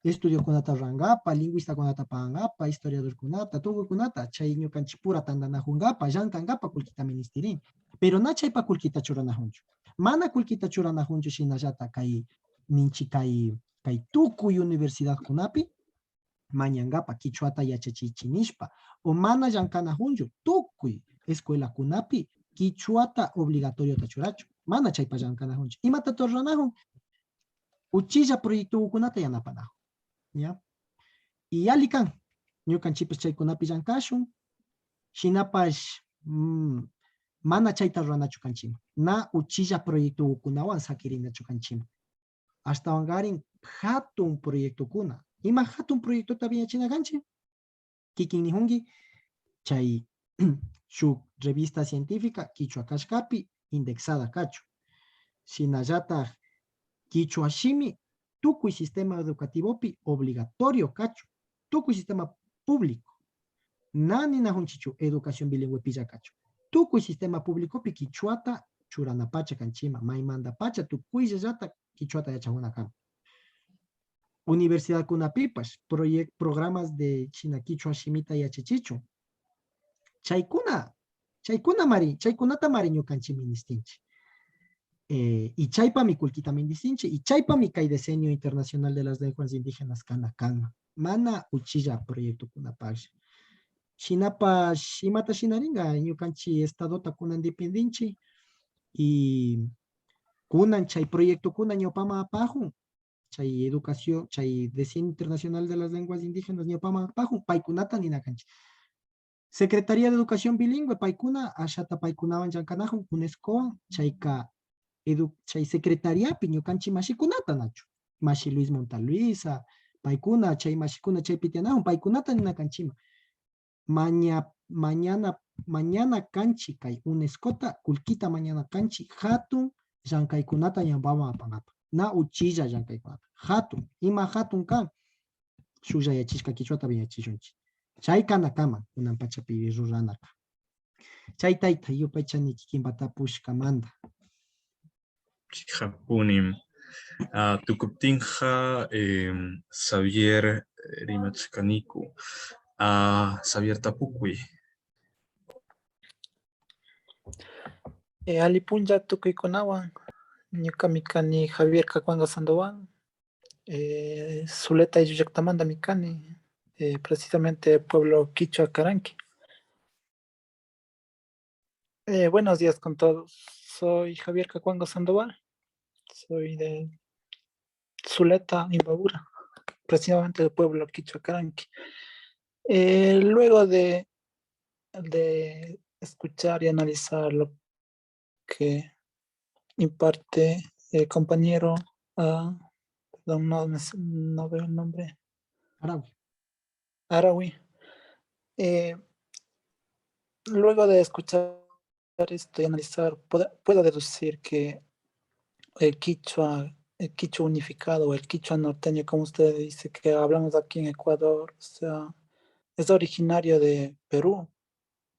estudio kunata rangapa, lingüista kunata pangapa, historiador kunata, tugu kunata, chay ñukanchik pura tandanajungapa, llankangapa kulkita ministerin. Pero na chaypa kulkita churanajunchu. Mana kulkita churanajunchu shinallata kay ninchi kay tukuy universidad kunapi, mañangapa Quichuata yachachichinishpa, o mana llankanajunchu tukuy escuela kunapi, Quichuata obligatorio tachurachu. Mana chaypa llankanajunchu. Imata torranajun, uchilla proyecto kunata yanapanajun. ¿Ya? Y alikan, ñukanchipis chaykunapi llankashun, shinapash mana chayta ruranachu kanchima. Na uchilla proyecto kunawan sakirinachu kanchima. Hasta wangarin hatun proyecto kuna. Ima hatun proyecto tabiña china kanchi. Kikin nihungi, chay shuk revista científica, Quichua kashkapi, indexada kachu. Shinallata Quichua shimi, tukuy sistema educativo pi obligatorio cacho, tukuy sistema público. Nani najunchichu educación bilingüe pilla cacho. Tukuy sistema público pi Quichuata churana pacha kanchima, maimanda pacha tukuy yata Quichuata yachahuna kam. Universidad kunapipas, programas de China Quichua shimita yachachichu. Chaykuna mari, chaykunata mari ñukanchi ministinchi. Y chaypa mi kulkita mindistinchi, y chaypa mi kay diseño internacional de las lenguas indígenas kanakana. Mana uchilla proyecto kunapash. Shinapa shimata shinaringa, ñukanchi estadota kunan dependinchi, y kunan chay proyecto kunan ñopama apajun, chay educación, chay diseño internacional de las lenguas indígenas ñopama apajun, paikunata ninakanchi. Secretaría de Educación Bilingüe, paikuna, ashata paikunawan llankanajun, UNESCO, chayka chay secretaría piñukanchi mashikunata nacho. Mashi Luis Montaluisa, paikuna, chay mashikuna chay pitianahun, paikunata nina kanchima. Mañana kanchi kay UNESCOta, kulkita mañana kanchi, hatun, llankaykunata ñambama apangapa. Na uchilla llankaykunata. Hatun, ima hatun kan, shuklla yachishka Quichuata viñachishunchi. Chay kanakama, unan pachapi ruranaka. Chay taita, yupaychani kikinbata pushkamanda. Japunim. Tukuptinja Xavier Rimachkaniku. Xavier Tapukui. Alipunlla tukuykunawan ñukami kani Javier Cacuanga Sandoval, Zuleta y Llaqtamanta mikani, precisamente pueblo Quichua Caranqui. Buenos días con todos. Soy Javier Cacuanga Sandoval. Soy de Zuleta, Imbabura, precisamente del pueblo Quichua Caranqui. Luego de escuchar y analizar lo que imparte el compañero, perdón, no veo el nombre. Araui. Luego de escuchar esto y analizar, puedo deducir que el Quichua unificado, o el Quichua norteño, como usted dice, que hablamos aquí en Ecuador, o sea, es originario de Perú,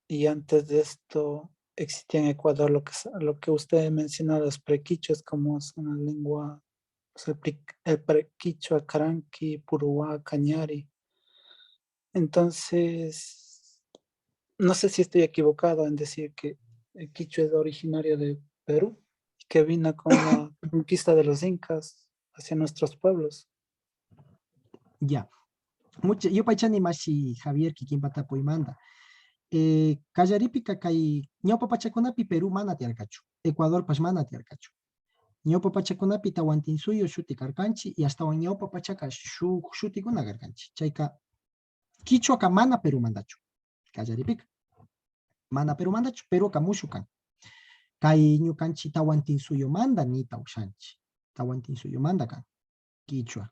y antes de esto existía en Ecuador lo que usted menciona, los prequichuas, como es una lengua, el prequichua, Caranqui, Puruá, Cañari. Entonces, no sé si estoy equivocado en decir que el quichua es originario de Perú, y que vino con la conquista de los incas hacia nuestros pueblos. Ya. Yo paichani mashi Javier Kikimpata Poimanda. Callaripika kay ñawpa pachakunapi Perú mana tiarkachu, Ecuador pas mana tiarkachu. Ñawpa pachakunapi Tawantinsuyo shuti karkanchi y astawan ñawpa pachaka shuk shutikuna karkanchi. Chayka Quichuaka mana Perú mandachu. Callaripika. Mana Perú mandachu, Perú kamushu kan. Kay ñukanchi Tawantinsuyo manda nita ushanchi. Tawantinsuyo manda kan. Quichua.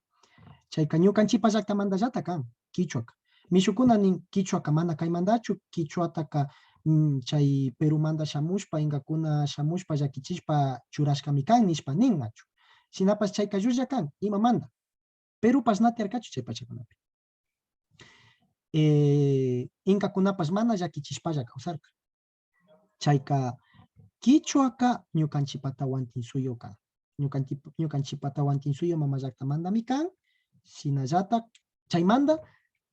Chayka ñukanchipa llaqta mandallata kan. Quichuaka. Mishukuna nin Quichuaka mana kay mandachu, Quichuataka chay Perú manda shamushpa, ingakuna shamushpa, llakichishpa, churashkami kan nishpa ninnachu. Sinapas chayka llulla kan, ima manda. Perú pas na tiarkachu chay pachakunapi. Inkakunapas mana llakichishpalla kawsarka. Chayka Quichuaka ñukanchipa Tawantinsuyo kan. Ñukanchipa Tawantinsuyo mama llaqta mandami kan, sinallatak chaymanda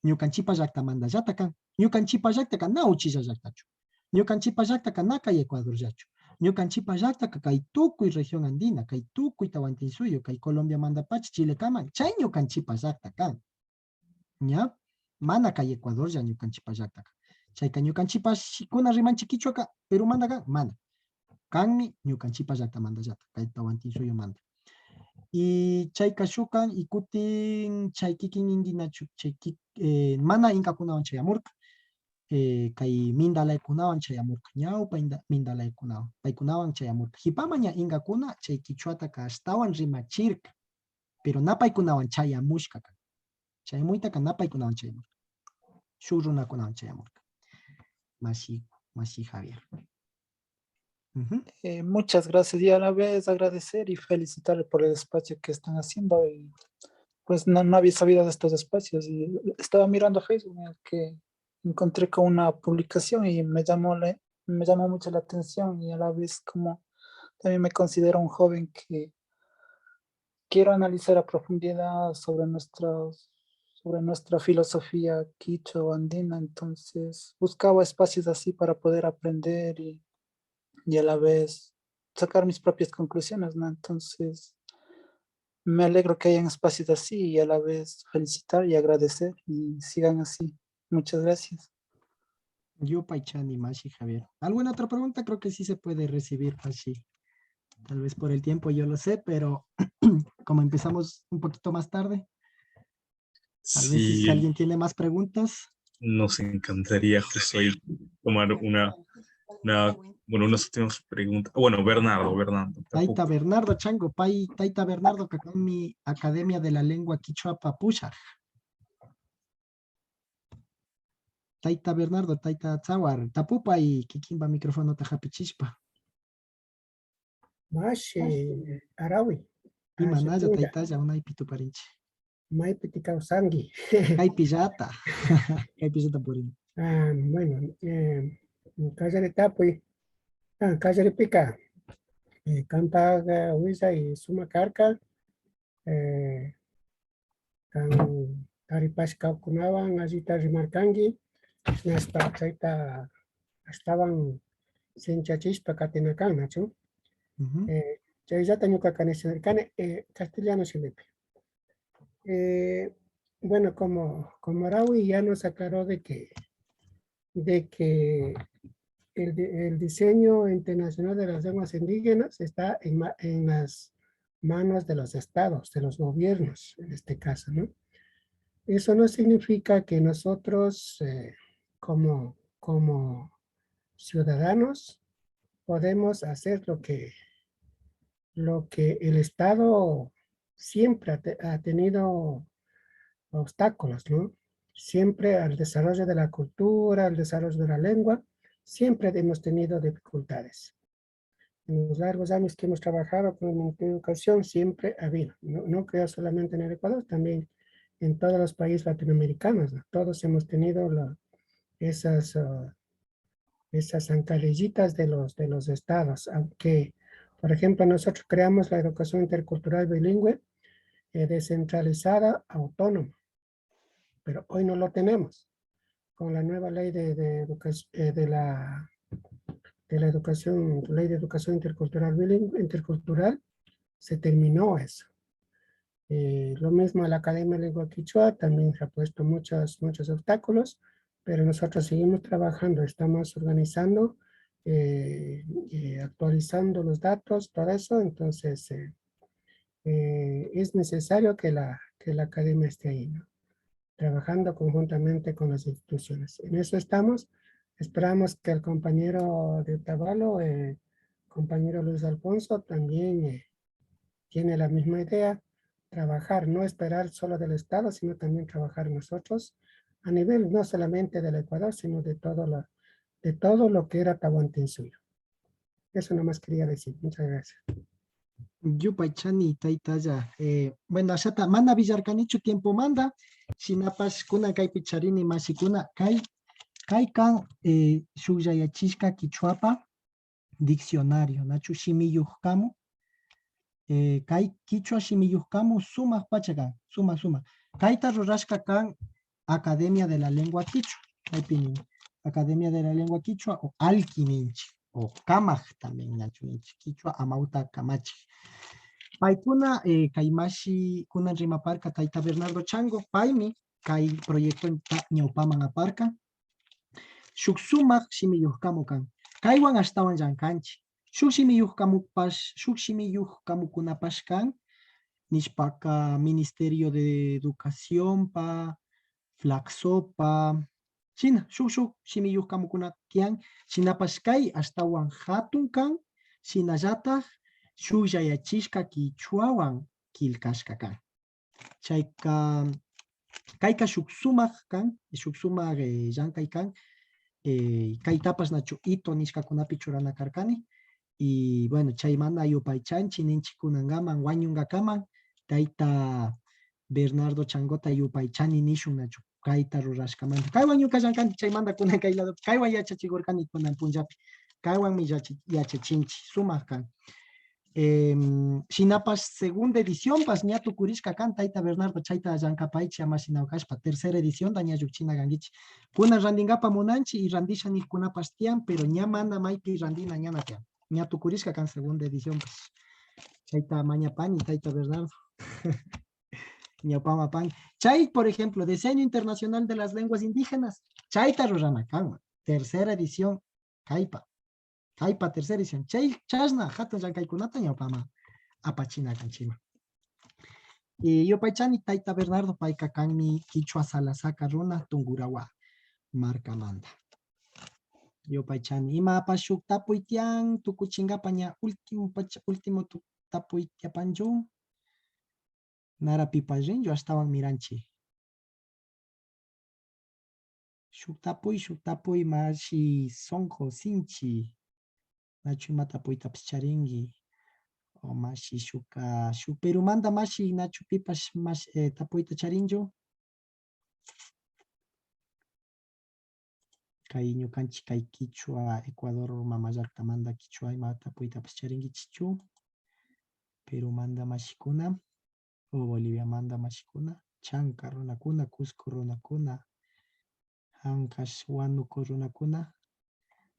ñukanchipa llaqta mandallata kan. Ñukanchipa llaqtaka na uchilla llaqtachu. Ñukanchipa llaqtaka na kay Ecuador llachu. Ñukanchipa llaqtaka kay tukuy región andina, kay tukuy Tawantinsuyo, kay Colombia mandapacha Chile kaman, chay ñukanchipa llaqta kan. ¿Ya? Mana kay Ecuador ya ñukanchipa llaqtaka. Chayka ñukanchipa shikuna rimanchi Quichuaka, Perú manda kan, mana. Kanmi ñukanchipa llaqta mandallata, kay Tawantinsuyo manda. Y chayka shukan y kutin chay kikin indinachu, chay mana inkakunawan chayamurka. Kay mindalaykunawan chayamurka, ñawpa mindalaykunawan, paykunawan chayamurka. Hipamaña ingakuna chay Quichuataka astawan rimachirka, pero napaykunawan chayamushka kan. Chayamuytaka napaykunawan chayamurka. Shuk runakunawan chayamurka. Masi Javier. Muchas gracias y a la vez agradecer y felicitarle por el espacio que están haciendo. Y pues no había sabido de estos espacios y estaba mirando Facebook en el que encontré con una publicación y me llamó mucho la atención y a la vez como también me considero un joven que quiero analizar a profundidad sobre nuestra filosofía quichua andina, entonces buscaba espacios así para poder aprender y a la vez sacar mis propias conclusiones, ¿no? Entonces me alegro que hayan espacios así y a la vez felicitar y agradecer y sigan así. Muchas gracias. Yo Paichani, Mashi Javier. ¿Alguna otra pregunta? Creo que sí se puede recibir, Mashi. Tal vez por el tiempo yo lo sé, pero como empezamos un poquito más tarde, tal vez si alguien tiene más preguntas. Nos encantaría justo ahí tomar unas últimas preguntas. Bueno, Bernardo. Taita Bernardo Chango, Taita Bernardo, que con mi Academia de la Lengua Quichua Papucha. Taita Bernardo, Taita Tzawar, Tapupa y Kikimba micrófono Tajapichispa. Mashi Arawi. Imanaya Taitaya, una ipitu parinche. Mai pitikau sangi. Caipillata. Caipillata purin. Bueno, Cajaritapi, Cajaripica, Campaga, Huiza y Sumacarca, Taripashka Kunawan, Agita Rimarcangi, estaban sin chachispa Catinacan, Nacho. Chayata Ñuka Canesinarcane, castellano Silipe. Bueno, como Arawi ya nos aclaró de que el diseño internacional de las lenguas indígenas está en las manos de los estados, de los gobiernos, en este caso, ¿no? Eso no significa que nosotros, como ciudadanos, podemos hacer lo que el Estado siempre ha tenido obstáculos, ¿no? Siempre al desarrollo de la cultura, al desarrollo de la lengua, siempre hemos tenido dificultades. En los largos años que hemos trabajado con el Ministerio de Educación siempre ha habido, no creo solamente en el Ecuador, también en todos los países latinoamericanos, ¿no? Todos hemos tenido esas zancadillitas de los estados, aunque, por ejemplo, nosotros creamos la educación intercultural bilingüe descentralizada, autónoma, pero hoy no lo tenemos. Con la nueva ley de la educación, ley de educación intercultural bilingüe, intercultural, se terminó eso. Lo mismo a la Academia de Lengua Quichua, también se ha puesto muchos obstáculos, pero nosotros seguimos trabajando, estamos organizando, actualizando los datos, todo eso, entonces es necesario que la academia esté ahí, ¿no? Trabajando conjuntamente con las instituciones. En eso estamos. Esperamos que el compañero de Otavalo, compañero Luis Alfonso, también tiene la misma idea, trabajar, no esperar solo del Estado, sino también trabajar nosotros a nivel no solamente del Ecuador, sino de todo lo que era Tahuantinsuyo. Eso nomás quería decir. Muchas gracias. Yupaychani taitaya. Bueno, ashata manda villarcanichu tiempo manda. Sinapas kuna kai picharini masikuna kai kan shugyayachishka kichuapa diccionario. Nachu shimiyuhkamu. Kai kichwa shimiyuhkamu sumak pachakan. Suma. Kaita rurashka kan Academia de la Lengua Quichua. Kaipini. Academia de la Lengua Quichua o Alquiminchi. O Kamaj también, Nachu Quichua Amauta Kamachi. Paikuna Kaimashi Kunan Rimaparka Kaita Bernardo Chango, Paimi, Kai proyecto en Ñaupaman Aparka. Shuksumak Shimiyuhkamukan. Kaiwan Astawan Yankanchi. Shukshimiyuhkamukунapashkan. Nishpaka Ministerio de Educación pa Flaxopa. China, shuk Shimiyuhkamukuna tian. Shinapashkai Astawan Hatunkan. Shinayata Shugyayachishka Kichuawan Kilkashka kan. Chayka Kaika shuksumak kan, shuksumak llankay kan, kaitapas nachu ito nishkakunapi churana karkani, y bueno, chaymana yupaychanchi ninchikunangaman wañungakaman, taita Bernardo Changota yupaychani nishun nachu kaita rurashkamanta. Kaywan ñuka llankanti chaymanta kunan kay lado, kaywan yachachigurkani kunan punllapi, kaywan mi yachachinchi, sumak kan. Shinapas segunda edición, pas ñatu kurishka kan, taita Bernardo chaita llankapaychi amashinawkashpa, tercera edición daña yukchina gangichi. Kuna randingapa munanchi y randisha nikunapas tian, pero ña mana maypi randina ñana tian. Ñatu kurishka kan segunda edición, pues. Chaita mañapani, taita Bernardo. Ñapamapan. Chay, por ejemplo, Diseño Internacional de las Lenguas Indígenas, chaita ruranakan, tercera edición, kaipa. Kaipa tercera edición. Chay chasna hatun llankaykunata ñawpama apachina kanchima. Y yo paychani taita Bernardo payka kanmi Quichua Salasaka runa Tungurawa markamanda. Yo paychani ima apashuk tapuitian tukuchingapa ña último tapuitiapanju narapipa rinjo astawan miranchi. Shuk tapuy mashi sonjo sinchi. Nachu mata puita picharingi o mashi shuka pero manda mashi nachu pipas mas tapuita charinjo kai ñukanchi kai Quichua Ecuador mamayakta manda Quichua mata puita picharingi chichu pero manda mashikuna o Bolivia manda mashikuna chanka runakuna Cusco runakuna Ancash Huánuco runakuna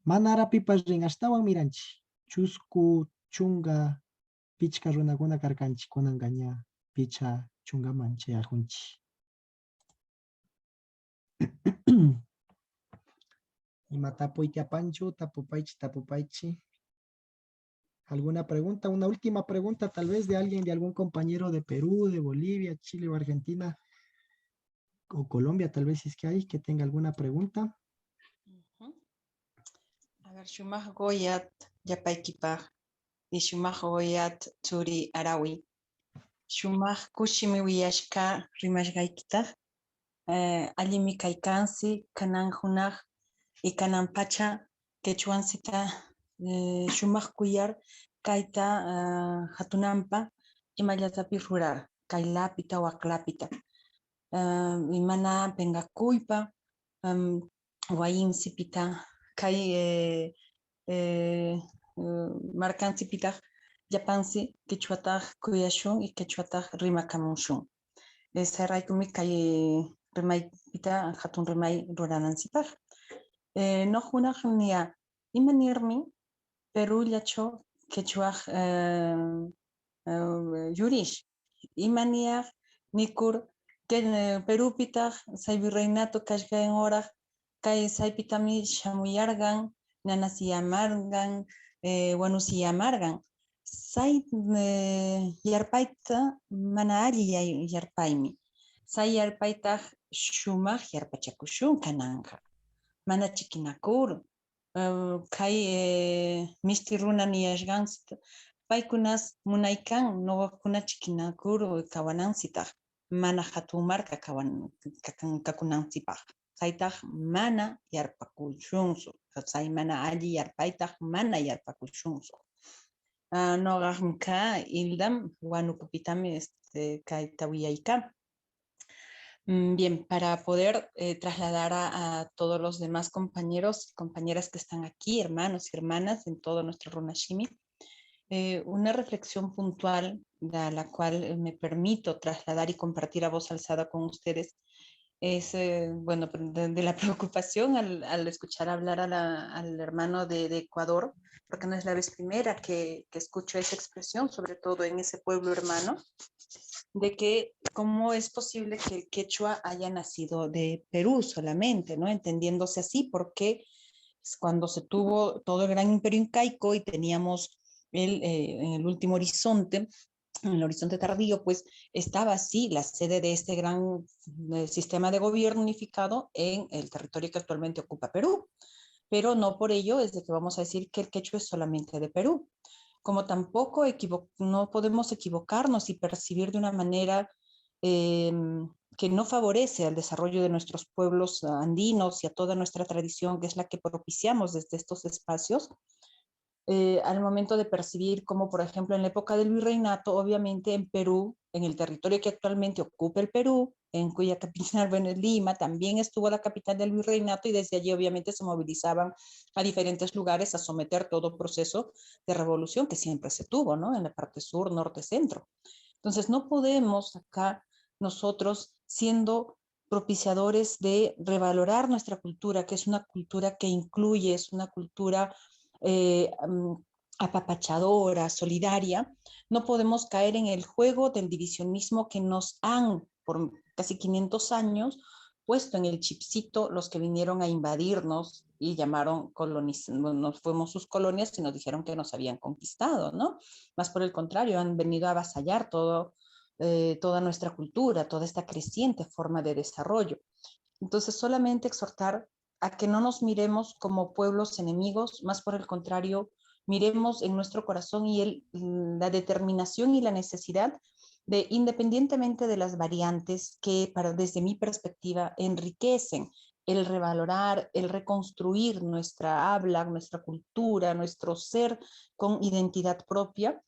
Manara pipas ring astawan miranchi. Chusku chunga pichka runakuna karkanchi kunangaña picha chunga manche ajunchi. Ima tapuitiapanchu, tapupaichi. ¿Alguna pregunta? Una última pregunta tal vez de alguien, de algún compañero de Perú, de Bolivia, Chile o Argentina o Colombia, tal vez si es que hay, que tenga alguna pregunta. A ver, Shumaj Goyat Yapaikipaj y Shumaj Goyat Turi Arawi. Shumaj Kushimi Wiyashka Rimashgaikitaj. Alimi Kaikansi, Kanan Junaj y Kanan Pacha, Quechuancita, Shumaj Kuyar, Kaita Hatunampa y Mayatapi Rural, Kailapita o Aklapita. Imana Pengakuipa, Guayinsipita. Kai marcansi pitag yapansi quechuatag kuyashun y quechuatag rimakamunshun. Saraikumi kai remay pita hatun remay ruranansipag. No junaj nia imanirmi Perú yacho quechuaj yurish. Imaniag nikur Perú pitag say virreinato kashga en hora Kay saypitami shamuyargan, nanasiyamargan, wanusiyamargan. Say yarpayta mana alli yarpaymi. Say yarpayta shumaq yarpachakushun kananja. Mana chikinakur. Kay mishti runa niyashgansita paykunas munaykan noqakuna chikinakur kawanansitaq mana hatun marka kakunansipaq. Saytaq mana yarpakushunsu. Say mana alli yarpaytaq mana yarpakushunsu. Noqaqqa Ildam Huanukupitami kayta wiyayka. Bien, para poder trasladar a todos los demás compañeros y compañeras que están aquí, hermanos y hermanas en todo nuestro Runashimi, una reflexión puntual de la cual me permito trasladar y compartir a voz alzada con ustedes es, bueno, de la preocupación al escuchar hablar al hermano de Ecuador, porque no es la vez primera que escucho esa expresión, sobre todo en ese pueblo hermano, de que cómo es posible que el quechua haya nacido de Perú solamente, ¿no? Entendiéndose así, porque cuando se tuvo todo el gran imperio incaico y teníamos en el último horizonte, en el horizonte tardío, pues estaba así la sede de este gran sistema de gobierno unificado en el territorio que actualmente ocupa Perú. Pero no por ello es de que vamos a decir que el quechua es solamente de Perú. Como tampoco no podemos equivocarnos y percibir de una manera que no favorece al desarrollo de nuestros pueblos andinos y a toda nuestra tradición, que es la que propiciamos desde estos espacios, al momento de percibir como, por ejemplo, en la época del virreinato, obviamente en Perú, en el territorio que actualmente ocupa el Perú, en cuya capital, bueno, es Lima, también estuvo la capital del virreinato y desde allí obviamente se movilizaban a diferentes lugares a someter todo proceso de revolución que siempre se tuvo, ¿no? En la parte sur, norte, centro. Entonces no podemos acá nosotros siendo propiciadores de revalorar nuestra cultura, que es una cultura que incluye, es una cultura apapachadora, solidaria, no podemos caer en el juego del divisionismo que nos han, por casi 500 años, puesto en el chipcito los que vinieron a invadirnos y llamaron no fuimos sus colonias y nos dijeron que nos habían conquistado, ¿no? Más por el contrario, han venido a avasallar toda nuestra cultura, toda esta creciente forma de desarrollo. Entonces, solamente exhortar a que no nos miremos como pueblos enemigos, más por el contrario, miremos en nuestro corazón y la determinación y la necesidad de, independientemente de las variantes que desde mi perspectiva enriquecen el revalorar, el reconstruir nuestra habla, nuestra cultura, nuestro ser con identidad propia,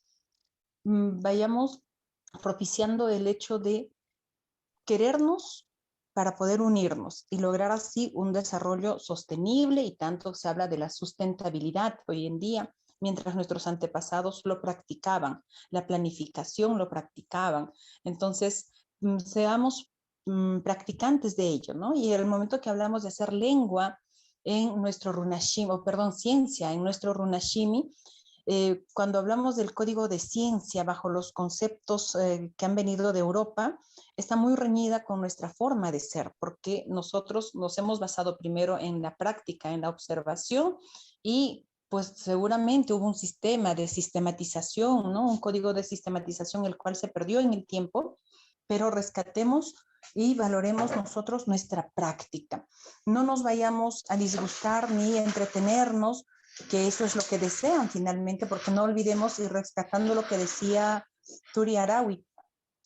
vayamos propiciando el hecho de querernos para poder unirnos y lograr así un desarrollo sostenible, y tanto se habla de la sustentabilidad hoy en día, mientras nuestros antepasados lo practicaban, la planificación lo practicaban. Entonces, seamos practicantes de ello, ¿no? Y el momento que hablamos de hacer lengua en nuestro Runashimi, ciencia en nuestro Runashimi, cuando hablamos del código de ciencia bajo los conceptos que han venido de Europa, está muy reñida con nuestra forma de ser, porque nosotros nos hemos basado primero en la práctica, en la observación, y pues seguramente hubo un sistema de sistematización, ¿no? Un código de sistematización el cual se perdió en el tiempo, pero rescatemos y valoremos nosotros nuestra práctica. No nos vayamos a disgustar ni a entretenernos, que eso es lo que desean finalmente, porque no olvidemos, y rescatando lo que decía Turi Arawi,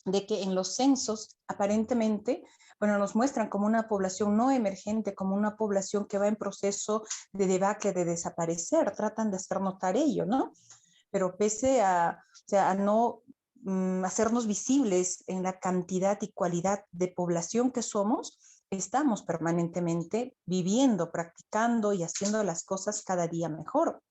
de que en los censos aparentemente, bueno, nos muestran como una población no emergente, como una población que va en proceso de debacle, de desaparecer, tratan de hacer notar ello, ¿no? Pero pese a no hacernos visibles en la cantidad y cualidad de población que somos, estamos permanentemente viviendo, practicando y haciendo las cosas cada día mejor.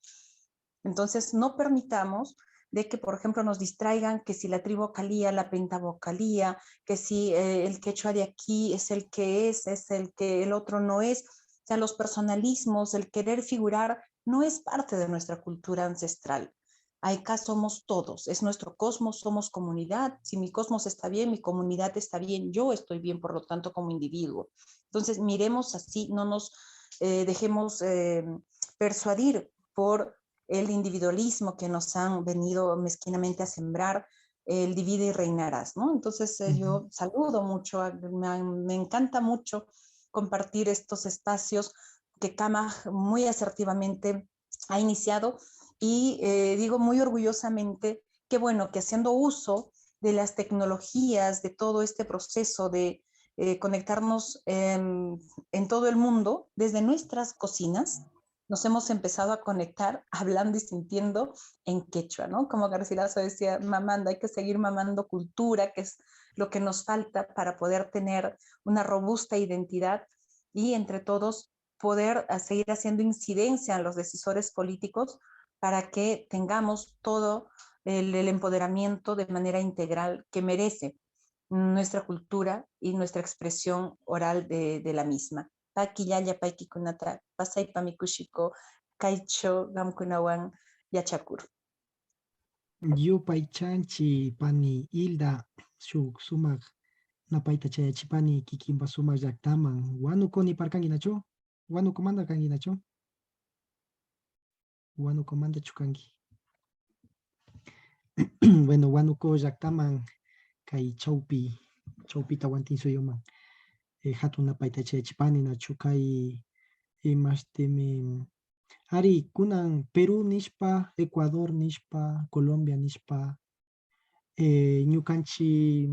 Entonces, no permitamos de que, por ejemplo, nos distraigan que si la trivocalía, la pentavocalía, que si el quechua de aquí es el que es el que el otro no es. O sea, los personalismos, el querer figurar, no es parte de nuestra cultura ancestral. Acá somos todos, es nuestro cosmos, somos comunidad. Si mi cosmos está bien, mi comunidad está bien, yo estoy bien, por lo tanto, como individuo. Entonces, miremos así, no nos dejemos persuadir por el individualismo que nos han venido mezquinamente a sembrar, el divide y reinarás, ¿no? Entonces yo saludo mucho, me encanta mucho compartir estos espacios que Kama muy asertivamente ha iniciado y digo muy orgullosamente que bueno, que haciendo uso de las tecnologías, de todo este proceso de conectarnos en todo el mundo, desde nuestras cocinas, nos hemos empezado a conectar hablando y sintiendo en quechua, ¿no? Como Garcilaso decía, mamando, hay que seguir mamando cultura, que es lo que nos falta para poder tener una robusta identidad y entre todos poder seguir haciendo incidencia en los decisores políticos para que tengamos todo el empoderamiento de manera integral que merece nuestra cultura y nuestra expresión oral de la misma. Paquillaya paikikunata, pasay pamikushiko, kaicho gamkunawan yachakur. Yupay chanchi pani Hilda shuk sumak napaita chayachipani kikimba sumak llaktaman wanukoni parkanginachu wanukumanda kanginachu wanukumanda chukangi. Bueno, wanuko llaktaman kay chawpi tawantin suyuman hatun napaita chayachipani nachu kay imashtimi ari kunan Perú nishpa, Ecuador nishpa, Colombia nishpa, ñukanchi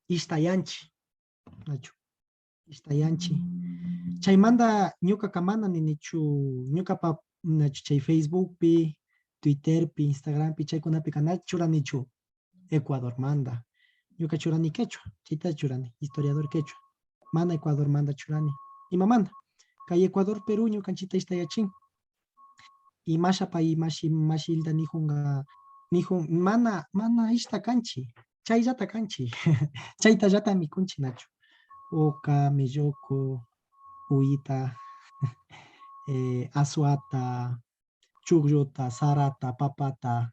istayanchi, nachu, istayanchi. Chaymanda ñuka mana ninichu, ñukapa nachu chay Facebookpi, Twitterpi, Instagrampi, chaykunapi kana churanichu Ecuador manda. Ñuka churani quechua, chayta churani, historiador quechua. Mana Ecuador manda churani. Ima manda. Kay Ecuador, Perú, ñukanchita istayachin. Y mashapa y mashilda nijunga mana ista kanchi. Chayllata kanchi. Chayta llata mikunchi nachu. Oca, melloko, uita, asuata, chuglota, sarata, papata.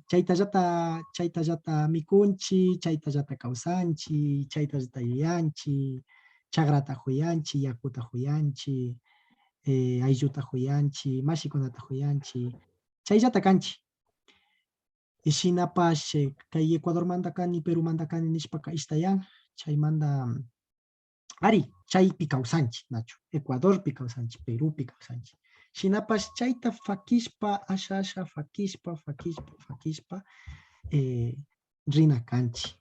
Chayta llata mikunchi, chayta llata kausanchi, chayta llata yuyanchi, chagrata huyanchi, yakuta huyanchi, aylluta huyanchi, mashikunata huyanchi, chayllata kanchi. Shinapash kay Ecuador manda kani, Perú manda kani nishpaka istayan, chay manda ari, chaypi kawsanchi, nachu. Ecuador pi kawsanchi, Perú pi kawsanchi. Shinapash chayta fakishpa, asha fakishpa, rina kanchi.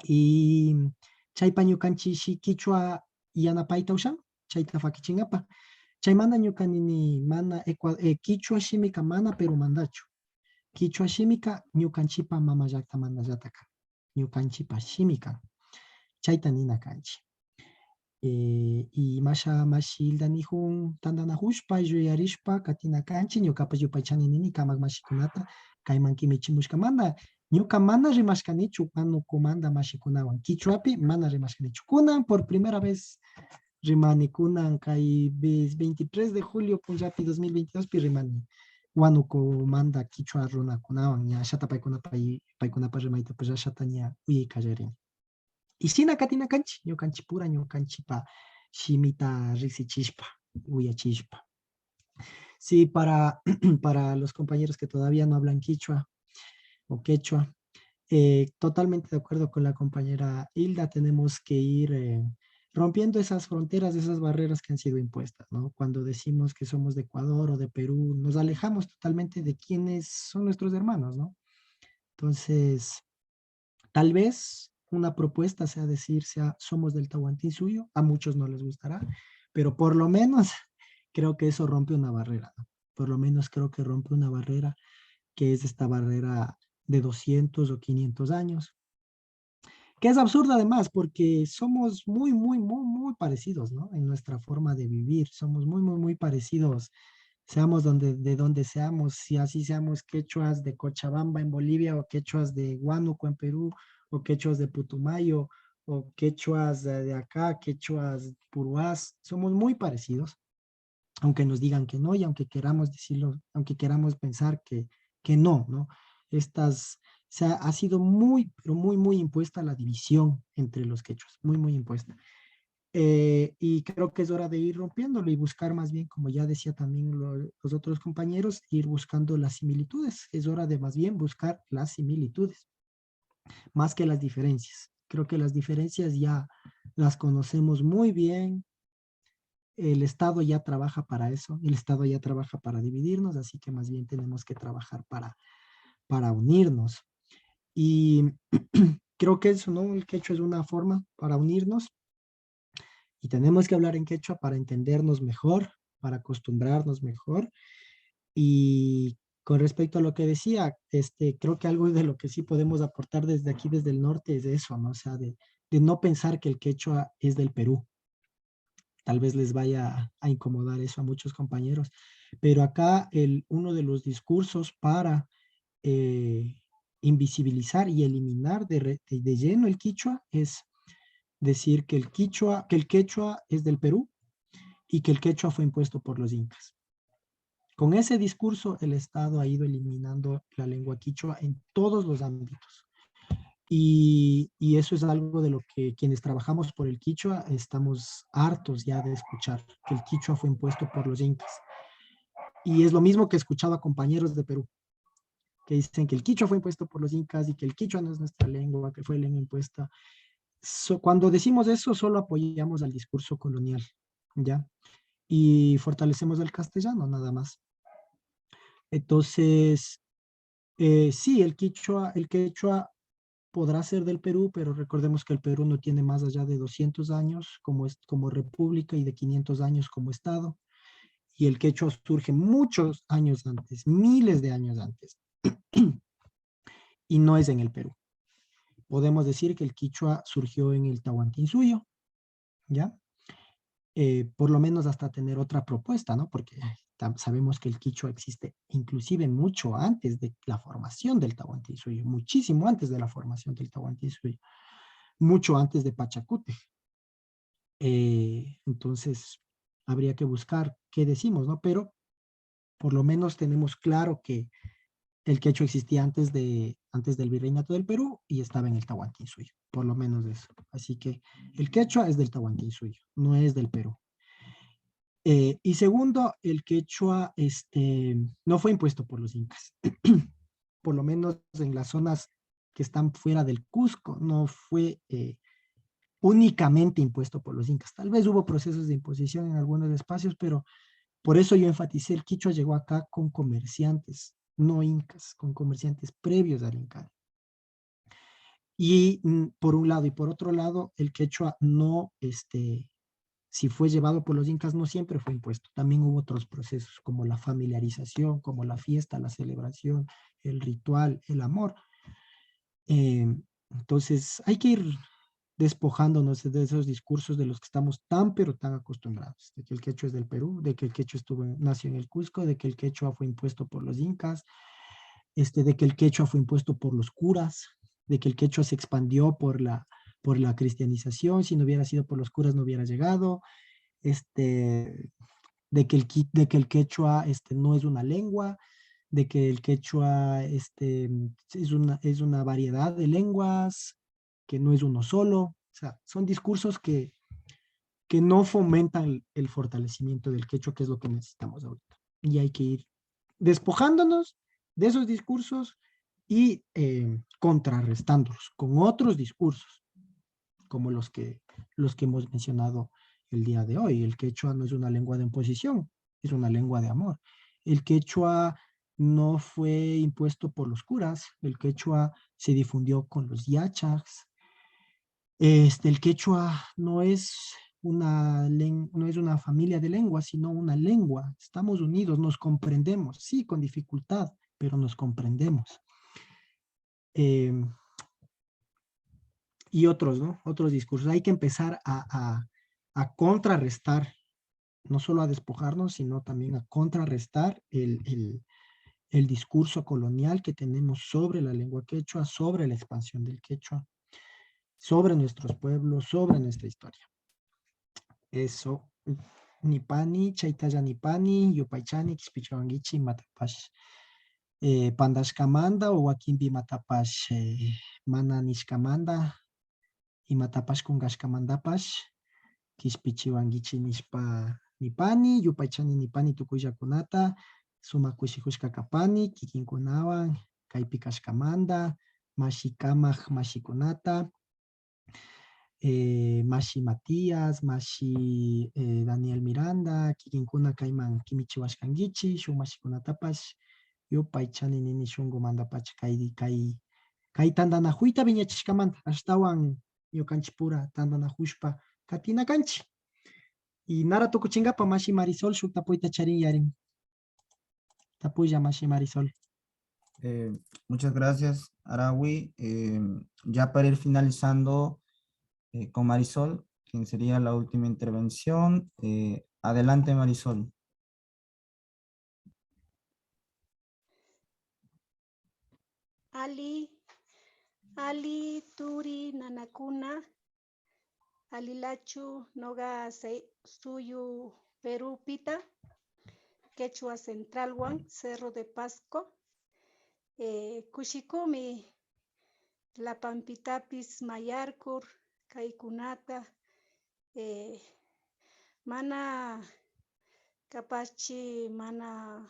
Y chaypa ñukanchi si kichwa yanapayta ushan, chayta fakichingapa. Chaymanta ñukanini mana kichwa shimika mana Perú mandachu. Kichwa shimika ñukanchipa mama llakta manda llatakan. Ñukanchipa shimika. Chayta nina kanchi. Y mashilda nijun tandanahushpa, yuyarishpa, katina kanchi, ñukapa yupaychani nini kamak mashikunata, kayman kimichimushka mana. Ñuka mana rimashkanichu manukumanda mashikunawan. Kichwapi mana rimashkanichu. Kunan por primera vez rimani kunan kay 23 de julio punllapi 2022 pi rimani. Wanuko manda kichwa runakunawan ña shata paykunapa rimayta pues shata ña uyaykallarini. Y sina katina kanchi, ñukanchi pura ñukanchipa shimita risichishpa, uyachishpa. Sí, para los compañeros que todavía no hablan quichua o quechua, totalmente de acuerdo con la compañera Hilda, tenemos que ir rompiendo esas fronteras, esas barreras que han sido impuestas, ¿no? Cuando decimos que somos de Ecuador o de Perú, nos alejamos totalmente de quienes son nuestros hermanos, ¿no? Entonces, tal vez una propuesta sea decir, somos del Tahuantinsuyo, a muchos no les gustará, pero por lo menos creo que eso rompe una barrera, ¿no? Por lo menos creo que rompe una barrera, que es esta barrera de 200 o 500 años, que es absurda además, porque somos muy parecidos, ¿no? En nuestra forma de vivir, somos muy parecidos, seamos de donde seamos, si así seamos quechuas de Cochabamba en Bolivia, o quechuas de Huánuco en Perú, o quechuas de Putumayo, o quechuas de acá, quechuas puruás, somos muy parecidos, aunque nos digan que no, y aunque queramos decirlo, aunque queramos pensar que no, ¿no? Ha sido muy impuesta la división entre los quechuas, muy impuesta. Y creo que es hora de ir rompiéndolo y buscar más bien, como ya decía también los otros compañeros, ir buscando las similitudes. Es hora de más bien buscar las similitudes, más que las diferencias. Creo que las diferencias ya las conocemos muy bien. El Estado ya trabaja para eso, el Estado ya trabaja para dividirnos, así que más bien tenemos que trabajar para unirnos. Y creo que eso, ¿no? El quechua es una forma para unirnos y tenemos que hablar en quechua para entendernos mejor, para acostumbrarnos mejor. Y con respecto a lo que decía, creo que algo de lo que sí podemos aportar desde aquí, desde el norte, es eso, ¿no? O sea, de no pensar que el quechua es del Perú. Tal vez les vaya a incomodar eso a muchos compañeros, pero acá uno de los discursos para invisibilizar y eliminar de lleno el quichua es decir que que el quechua es del Perú y que el quechua fue impuesto por los incas. Con ese discurso, el Estado ha ido eliminando la lengua quichua en todos los ámbitos. Y eso es algo de lo que quienes trabajamos por el quichua estamos hartos ya de escuchar, que el quichua fue impuesto por los incas. Y es lo mismo que he escuchado a compañeros de Perú, que dicen que el quichua fue impuesto por los incas y que el quichua no es nuestra lengua, que fue lengua impuesta. Cuando decimos eso, solo apoyamos al discurso colonial, ¿ya? Y fortalecemos el castellano, nada más. Entonces, sí, el quechua podrá ser del Perú, pero recordemos que el Perú no tiene más allá de 200 años como república y de 500 años como Estado. Y el quechua surge muchos años antes, miles de años antes. Y no es en el Perú. Podemos decir que el quichua surgió en el Tahuantinsuyo, ¿ya? Por lo menos hasta tener otra propuesta, ¿no? Porque sabemos que el quichua existe inclusive mucho antes de la formación del Tahuantinsuyo, muchísimo antes de la formación del Tahuantinsuyo, mucho antes de Pachacútec. Entonces, habría que buscar qué decimos, ¿no? Pero por lo menos tenemos claro que el quechua existía antes del Virreinato del Perú y estaba en el Tahuantinsuyo, por lo menos eso. Así que el quechua es del Tahuantinsuyo, no es del Perú. Y segundo, el quechua no fue impuesto por los incas. Por lo menos en las zonas que están fuera del Cusco, no fue únicamente impuesto por los incas. Tal vez hubo procesos de imposición en algunos espacios, pero por eso yo enfaticé, el quichua llegó acá con comerciantes, no incas, con comerciantes previos al Inca. Y por un lado, y por otro lado, el quechua no, si fue llevado por los incas, no siempre fue impuesto. También hubo otros procesos, como la familiarización, como la fiesta, la celebración, el ritual, el amor. Entonces, hay que ir despojándonos de esos discursos de los que estamos tan pero tan acostumbrados, de que el quechua es del Perú, de que el quechua nació en el Cusco, de que el quechua fue impuesto por los incas, de que el quechua fue impuesto por los curas, de que el quechua se expandió por la cristianización, si no hubiera sido por los curas no hubiera llegado, de que el quechua no es una lengua, de que el quechua es una variedad de lenguas, que no es uno solo. O sea, son discursos que no fomentan el fortalecimiento del quechua, que es lo que necesitamos ahorita. Y hay que ir despojándonos de esos discursos y contrarrestándolos con otros discursos, como los que hemos mencionado el día de hoy. El quechua no es una lengua de imposición, es una lengua de amor. El quechua no fue impuesto por los curas, el quechua se difundió con los yachas. El quechua no es una familia de lenguas, sino una lengua. Estamos unidos, nos comprendemos, sí, con dificultad, pero nos comprendemos. Y otros, ¿no? Otros discursos. Hay que empezar a contrarrestar, no solo a despojarnos, sino también a contrarrestar el discurso colonial que tenemos sobre la lengua quechua, sobre la expansión del quechua, sobre nuestros pueblos, sobre nuestra historia. Eso. Nipani, Chaitaya Nipani, Yupaichani, Xipichuanguichi, Matapash. Pandashkamanda o Wakimbi Matapash, Mana Nishkamanda, y Matapash Kungashkamandapash, Kishpichiwangichi nishpa nipani, yupaychani nipani tukuyakunata, sumak kushikushka kapani, kikinkunawan, kaypi kashkamanta, mashikamak mashikunata, Mashi Matías, Mashi Daniel Miranda, kikinkuna kayman kimichiwashkangichi, shuk mashikunatapash, yupay chani nini shungu mandapach kay tandanakuyta viñachishkamanta, ashtawan ñukanchik pura tandanakushpa katina kanchik. Y nara tukuchinkapa Mashi Marisol shuk tapuyta charin yarin. Tapuya Mashi Marisol. Muchas gracias, Arawi. Ya para ir finalizando con Marisol, quien sería la última intervención. Adelante, Marisol. Ali Turi Nanakuna, Alilachu Noga Suyu Perú Pita, Quechua Central One, Cerro de Pasco, Kushikumi, La Pampitapis Mayarkur, Kaikunata, Mana Kapachi, Mana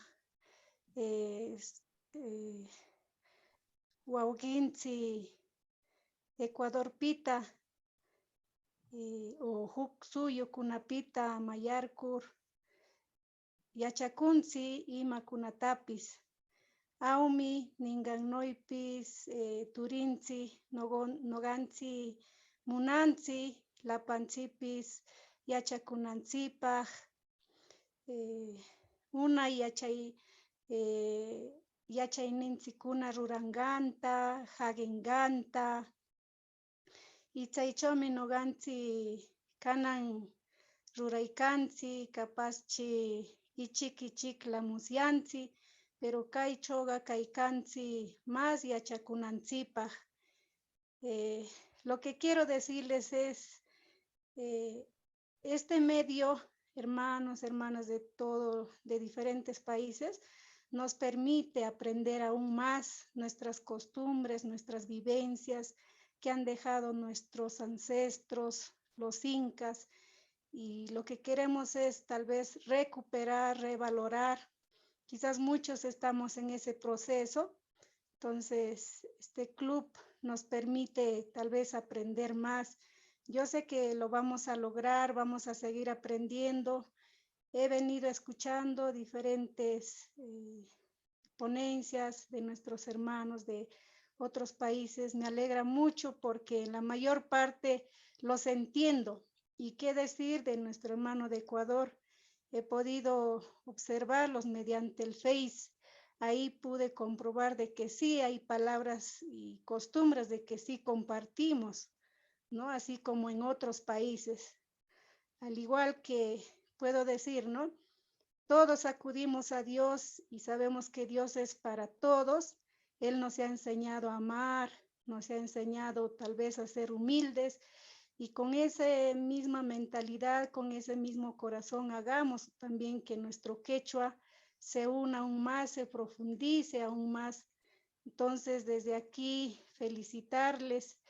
Wauginzi, Ecuador Pita, o Huk Suyo Kunapita, Mayarkur, Yachakunzi y Makunatapis, Aumi, Ninganoipis, Turinzi, Noganzi, Munanzi, Lapancipis, Yachakunancipaj, una Yachaynintzikuna Ruranganta, Hagenganta, y Tzaichomi Noganzi Kanan Ruraikanzi, Kapaschi Ichik la Musianzi, pero Kai Choga Kaikanzi más Yachakunanzipaj. Lo que quiero decirles es, este medio, hermanos, hermanas de diferentes países, nos permite aprender aún más nuestras costumbres, nuestras vivencias que han dejado nuestros ancestros, los incas, y lo que queremos es tal vez recuperar, revalorar. Quizás muchos estamos en ese proceso, entonces este club nos permite tal vez aprender más. Yo sé que lo vamos a lograr, vamos a seguir aprendiendo. He venido escuchando diferentes ponencias de nuestros hermanos de otros países. Me alegra mucho porque la mayor parte los entiendo. Y qué decir de nuestro hermano de Ecuador. He podido observarlos mediante el Face. Ahí pude comprobar de que sí hay palabras y costumbres de que sí compartimos, ¿no? Así como en otros países. Al igual que puedo decir, ¿no? Todos acudimos a Dios y sabemos que Dios es para todos. Él nos ha enseñado a amar, nos ha enseñado tal vez a ser humildes, y con esa misma mentalidad, con ese mismo corazón, hagamos también que nuestro quechua se una aún más, se profundice aún más. Entonces, desde aquí, felicitarles,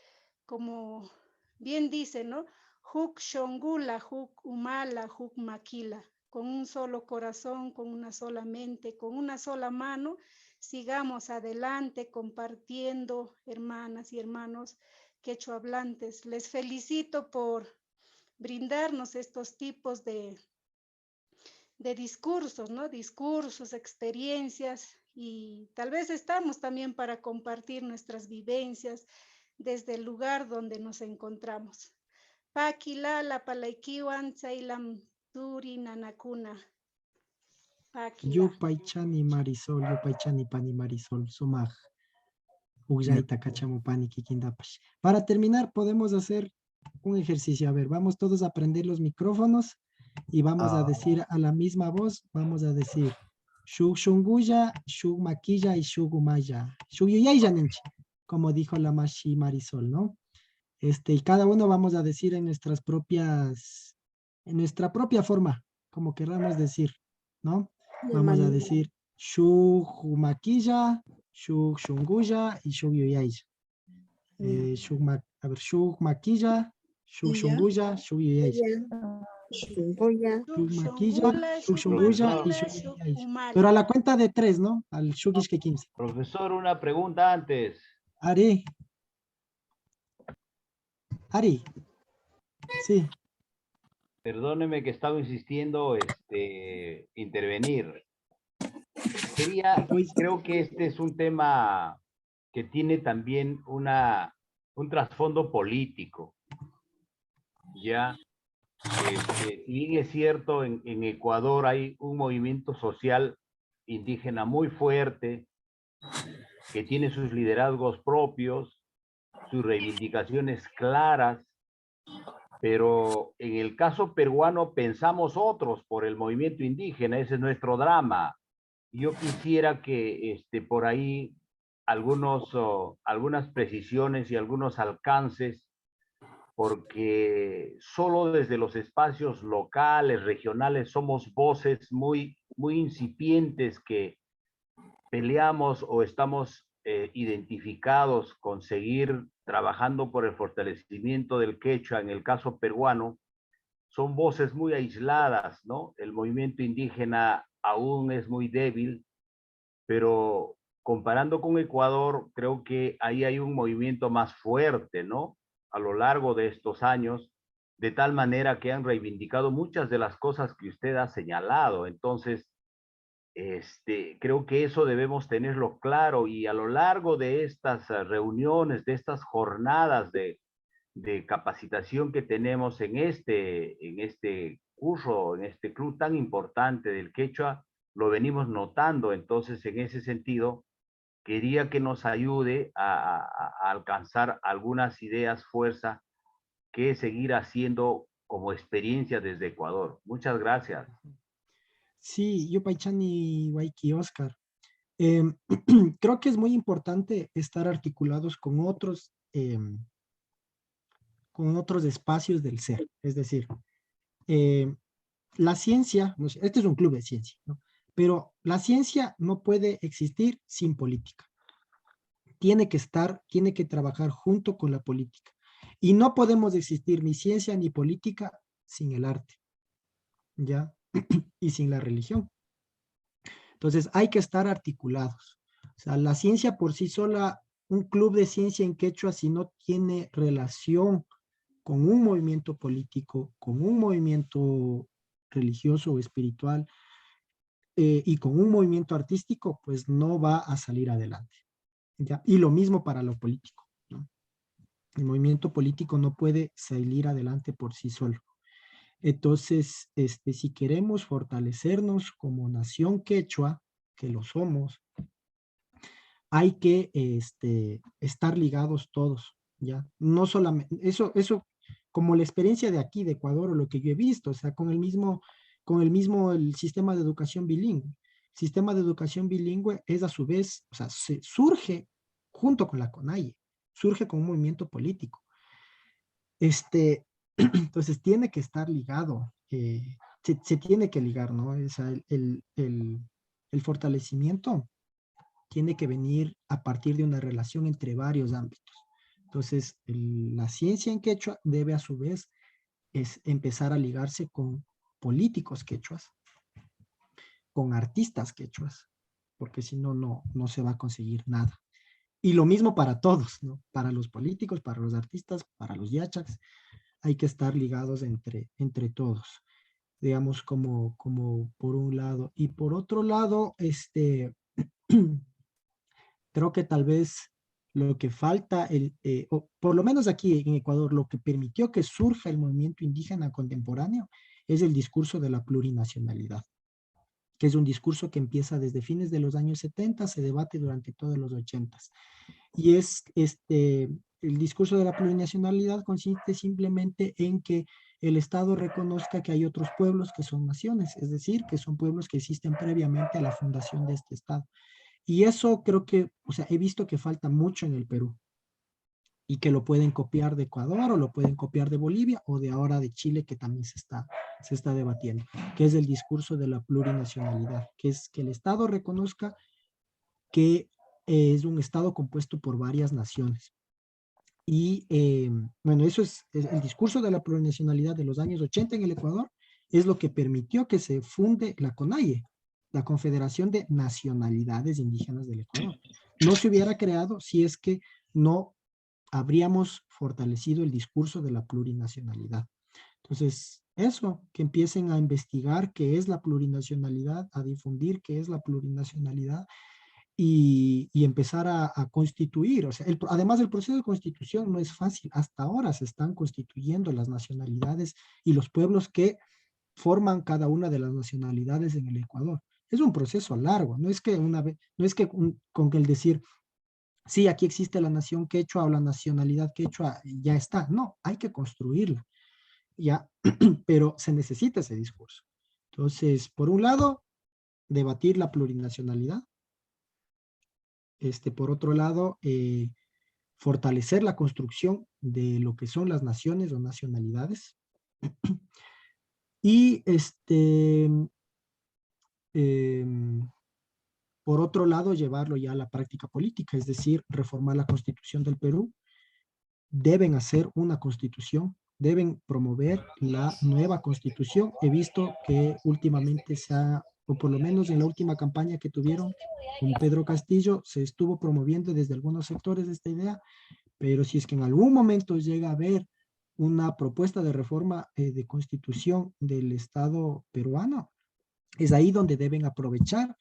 como bien dice, ¿no? Huk shongula, huk umala, huk maquila. Con un solo corazón, con una sola mente, con una sola mano, sigamos adelante compartiendo, hermanas y hermanos quechua hablantes. Les felicito por brindarnos estos tipos de discursos, ¿no? Discursos, experiencias, y tal vez estamos también para compartir nuestras vivencias desde el lugar donde nos encontramos. Paquila, la palaikiwan, tsailam turi nanakuna. Paquila. Yupaychani Marisol, Yupaychani Pani Marisol, Sumaj. Para terminar, podemos hacer un ejercicio. A ver, vamos todos a prender los micrófonos y vamos a decir a la misma voz, vamos a decir Shuk Shunguya, Shuk Maquilla y Shuk Umaya. Shuk Yuyaya Nenchi, como dijo la Mashi Marisol, ¿no? Y cada uno vamos a decir en nuestra propia forma, como queramos decir, ¿no? Vamos a decir Shuk Maquilla, Shuk Shunguya y Shuk Yuyaya. Shuk Maquilla, Shukshunguya, Shuyuyaish. Shukmaquilla, Shukshunguya y Shuyuyaish. Pero a la cuenta de 3, ¿no? Al Shukish que 15. Profesor, una pregunta antes. Ari. Ari. Sí. Perdóneme que estaba insistiendo intervenir. Creo que este es un tema que tiene también un trasfondo político. Ya, si bien es cierto, en Ecuador hay un movimiento social indígena muy fuerte, que tiene sus liderazgos propios, sus reivindicaciones claras, pero en el caso peruano pensamos otros por el movimiento indígena, ese es nuestro drama. Yo quisiera que por ahí algunas precisiones y algunos alcances, porque solo desde los espacios locales, regionales, somos voces muy, muy incipientes que peleamos o estamos identificados con seguir trabajando por el fortalecimiento del quechua. En el caso peruano, son voces muy aisladas, ¿no? El movimiento indígena aún es muy débil, pero comparando con Ecuador, creo que ahí hay un movimiento más fuerte, ¿no? A lo largo de estos años, de tal manera que han reivindicado muchas de las cosas que usted ha señalado. Entonces, creo que eso debemos tenerlo claro, y a lo largo de estas reuniones, de estas jornadas de capacitación que tenemos en este curso, en este club tan importante del quechua, lo venimos notando. Entonces, en ese sentido, quería que nos ayude a alcanzar algunas ideas, fuerza, que seguir haciendo como experiencia desde Ecuador. Muchas gracias. Sí, yo Paichani Waiki Oscar. Creo que es muy importante estar articulados con otros espacios del ser. Es decir, la ciencia, no sé, este es un club de ciencia, ¿no? Pero la ciencia no puede existir sin política. Tiene que trabajar junto con la política. Y no podemos existir ni ciencia ni política sin el arte, ¿ya? Y sin la religión. Entonces hay que estar articulados. O sea, la ciencia por sí sola, un club de ciencia en quechua, si no tiene relación con un movimiento político, con un movimiento religioso o espiritual, y con un movimiento artístico, pues no va a salir adelante, ¿ya? Y lo mismo para lo político, ¿no? El movimiento político no puede salir adelante por sí solo. Entonces, si queremos fortalecernos como nación quechua, que lo somos, hay que estar ligados todos, ¿ya? No solamente, eso como la experiencia de aquí, de Ecuador, o lo que yo he visto, o sea, con el sistema de educación bilingüe. El sistema de educación bilingüe es a su vez, o sea, surge junto con la CONAIE, surge con un movimiento político. Entonces tiene que estar ligado, se tiene que ligar, ¿no? O sea, el fortalecimiento tiene que venir a partir de una relación entre varios ámbitos. Entonces, la ciencia en quechua debe a su vez empezar a ligarse con políticos quechuas, con artistas quechuas, porque si no, no se va a conseguir nada. Y lo mismo para todos, ¿no? Para los políticos, para los artistas, para los yachaks, hay que estar ligados entre todos, digamos, como por un lado. Y por otro lado, creo que tal vez lo que falta, o por lo menos aquí en Ecuador, lo que permitió que surja el movimiento indígena contemporáneo es el discurso de la plurinacionalidad, que es un discurso que empieza desde fines de los años 70, se debate durante todos los 80. Y el discurso de la plurinacionalidad consiste simplemente en que el Estado reconozca que hay otros pueblos que son naciones, es decir, que son pueblos que existen previamente a la fundación de este Estado. Y eso creo que, o sea, he visto que falta mucho en el Perú y que lo pueden copiar de Ecuador o lo pueden copiar de Bolivia o de ahora de Chile, que también se está debatiendo, que es el discurso de la plurinacionalidad, que es que el Estado reconozca que es un Estado compuesto por varias naciones Y bueno, eso es el discurso de la plurinacionalidad de los años 80 en el Ecuador, es lo que permitió que se funde la CONAIE, la Confederación de Nacionalidades Indígenas del Ecuador. No se hubiera creado si es que no habríamos fortalecido el discurso de la plurinacionalidad. Entonces, eso, que empiecen a investigar qué es la plurinacionalidad, a difundir qué es la plurinacionalidad y empezar a constituir. O sea, además el proceso de constitución no es fácil. Hasta ahora se están constituyendo las nacionalidades y los pueblos que forman cada una de las nacionalidades en el Ecuador. Es un proceso largo, no es que con el decir, sí, aquí existe la nación quechua o la nacionalidad quechua, ya está. No, hay que construirla, ya, pero se necesita ese discurso. Entonces, por un lado, debatir la plurinacionalidad. Por otro lado, fortalecer la construcción de lo que son las naciones o nacionalidades. Y por otro lado, llevarlo ya a la práctica política, es decir, reformar la Constitución del Perú. Deben hacer una constitución, deben promover la nueva constitución. He visto que últimamente o por lo menos en la última campaña que tuvieron con Pedro Castillo, se estuvo promoviendo desde algunos sectores esta idea, pero si es que en algún momento llega a haber una propuesta de reforma de constitución del Estado peruano, es ahí donde deben aprovechar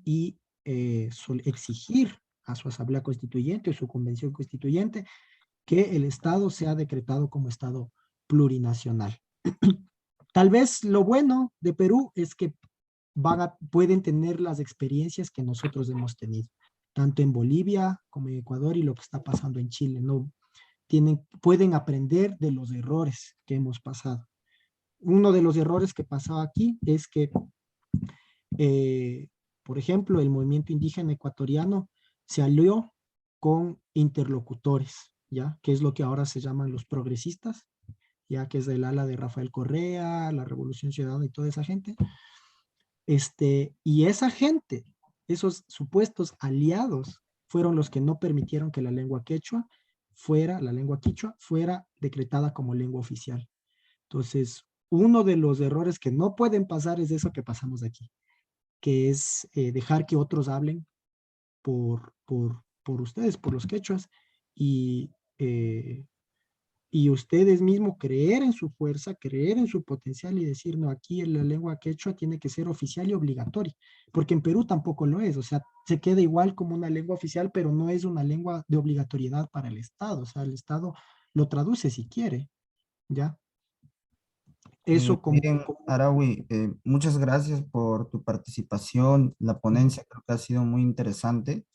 y exigir a su asamblea constituyente o su convención constituyente que el Estado sea decretado como Estado plurinacional. Tal vez lo bueno de Perú es que pueden tener las experiencias que nosotros hemos tenido, tanto en Bolivia como en Ecuador y lo que está pasando en Chile. No pueden aprender de los errores que hemos pasado. Uno de los errores que pasaba aquí es que, por ejemplo, el movimiento indígena ecuatoriano se alió con interlocutores, ¿ya? Que es lo que ahora se llaman los progresistas, ya que es del ala de Rafael Correa, la Revolución Ciudadana y toda esa gente. Y esa gente, esos supuestos aliados, fueron los que no permitieron que la lengua quichua fuera decretada como lengua oficial. Entonces, uno de los errores que no pueden pasar es eso que pasamos aquí, que es dejar que otros hablen por ustedes, por los quechuas, y ustedes mismos creer en su fuerza, creer en su potencial y decir, no, aquí la lengua quechua tiene que ser oficial y obligatoria, porque en Perú tampoco lo es, o sea, se queda igual como una lengua oficial, pero no es una lengua de obligatoriedad para el Estado, o sea, el Estado lo traduce si quiere, ¿ya? Eso Bien, Araui, muchas gracias por tu participación. La ponencia creo que ha sido muy interesante.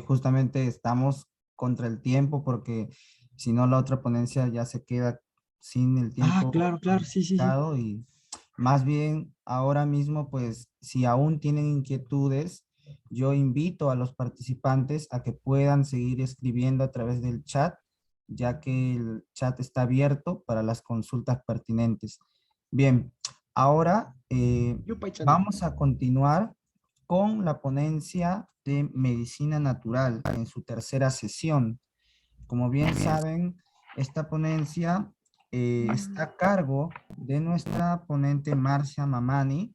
Justamente estamos contra el tiempo porque si no la otra ponencia ya se queda sin el tiempo claro, sí, dado y más bien ahora mismo pues si aún tienen inquietudes, yo invito a los participantes a que puedan seguir escribiendo a través del chat, ya que el chat está abierto para las consultas pertinentes. Bien, ahora vamos a continuar con la ponencia de medicina natural en su tercera sesión. Como bien saben, esta ponencia está a cargo de nuestra ponente Marcia Mamani.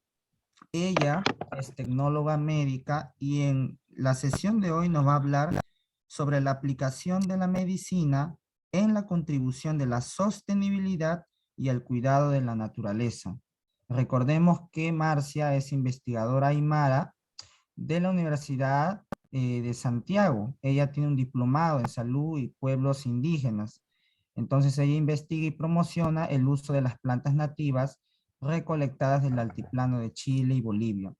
Ella es tecnóloga médica y en la sesión de hoy nos va a hablar sobre la aplicación de la medicina en la contribución de la sostenibilidad y el cuidado de la naturaleza. Recordemos que Marcia es investigadora aymara de la Universidad de Santiago. Ella tiene un diplomado en salud y pueblos indígenas. Entonces ella investiga y promociona el uso de las plantas nativas recolectadas del altiplano de Chile y Bolivia.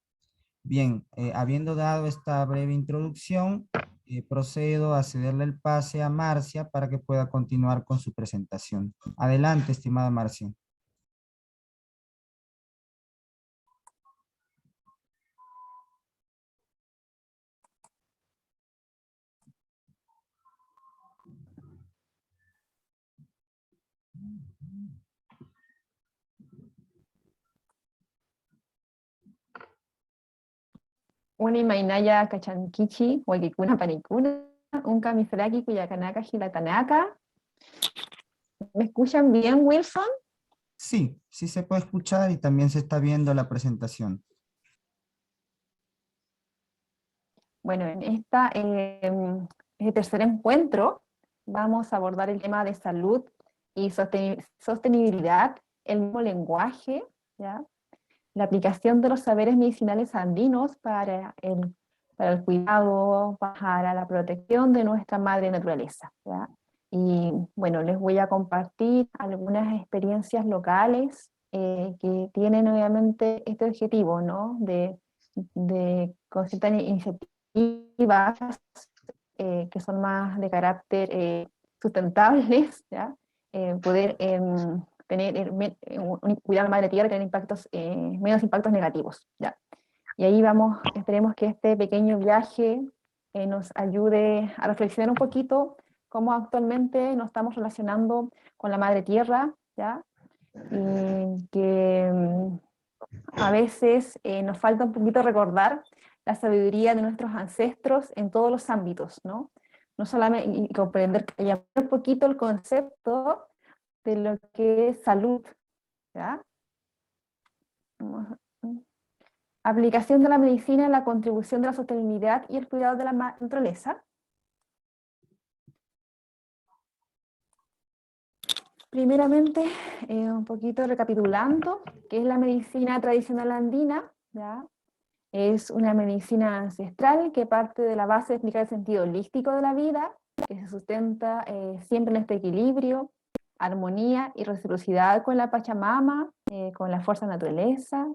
Bien, habiendo dado esta breve introducción, procedo a cederle el pase a Marcia para que pueda continuar con su presentación. Adelante, estimada Marcia. Una mainaya kachankichi, huequicuna panicuna, un camifelaki cuyacanaka gilatanaka, ¿Me escuchan bien, Wilson? Sí, sí se puede escuchar y también se está viendo la presentación. Bueno, en este tercer encuentro vamos a abordar el tema de salud y sostenibilidad, el mismo lenguaje, ¿ya? La aplicación de los saberes medicinales andinos para el cuidado, para la protección de nuestra madre naturaleza, ¿ya? Y bueno, les voy a compartir algunas experiencias locales que tienen obviamente este objetivo, ¿no? De concretar iniciativas que son más de carácter sustentables, ¿ya? Poder cuidar la madre tierra y tener menos impactos negativos, ¿ya? Y ahí vamos, esperemos que este pequeño viaje nos ayude a reflexionar un poquito cómo actualmente nos estamos relacionando con la madre tierra, ¿ya? Y que a veces nos falta un poquito recordar la sabiduría de nuestros ancestros en todos los ámbitos, ¿no? No solamente, y comprender y aprender un poquito el concepto de lo que es salud, ¿ya? Aplicación de la medicina en la contribución de la sostenibilidad y el cuidado de la naturaleza. Primeramente, un poquito recapitulando, ¿qué es la medicina tradicional andina? ¿Ya? Es una medicina ancestral que parte de la base de explicar el sentido holístico de la vida, que se sustenta siempre en este equilibrio, armonía y reciprocidad con la Pachamama, con la fuerza de la naturaleza,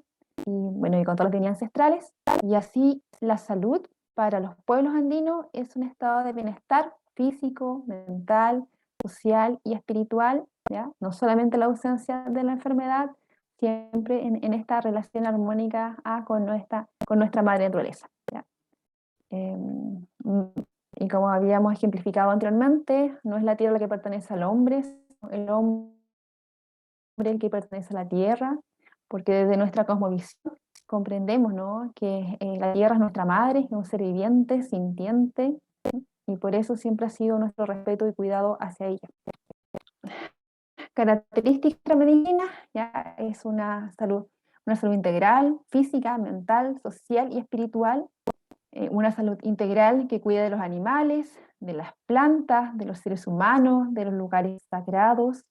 y bueno, y con todas las líneas ancestrales. Y así la salud para los pueblos andinos es un estado de bienestar físico, mental, social y espiritual, ¿ya? No solamente la ausencia de la enfermedad, siempre en esta relación armónica con nuestra madre naturaleza, ¿ya? Y como habíamos ejemplificado anteriormente, no es la tierra la que pertenece al hombre, el hombre el que pertenece a la tierra, porque desde nuestra cosmovisión comprendemos, ¿no?, que la tierra es nuestra madre, es un ser viviente, sintiente, y por eso siempre ha sido nuestro respeto y cuidado hacia ella. Característica de la medicina, ya, es una salud integral, física, mental, social y espiritual, una salud integral que cuida de los animales, de las plantas, de los seres humanos, de los lugares sagrados,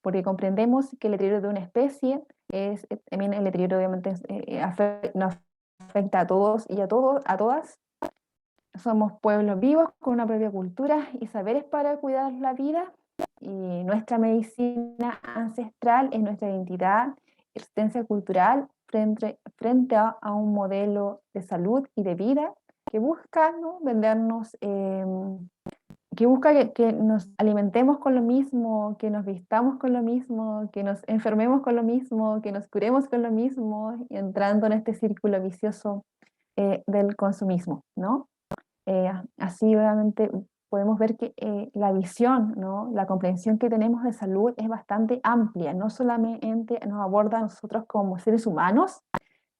porque comprendemos que el deterioro de una especie es también el deterioro, obviamente, nos afecta a todos y a todas. Somos pueblos vivos con una propia cultura y saberes para cuidar la vida, y nuestra medicina ancestral es nuestra identidad y resistencia cultural frente a un modelo de salud y de vida que busca, ¿no?, vendernos, que busca que nos alimentemos con lo mismo, que nos vistamos con lo mismo, que nos enfermemos con lo mismo, que nos curemos con lo mismo, y entrando en este círculo vicioso del consumismo, ¿no? Así obviamente podemos ver que la visión, ¿no?, la comprensión que tenemos de salud es bastante amplia, no solamente nos aborda a nosotros como seres humanos,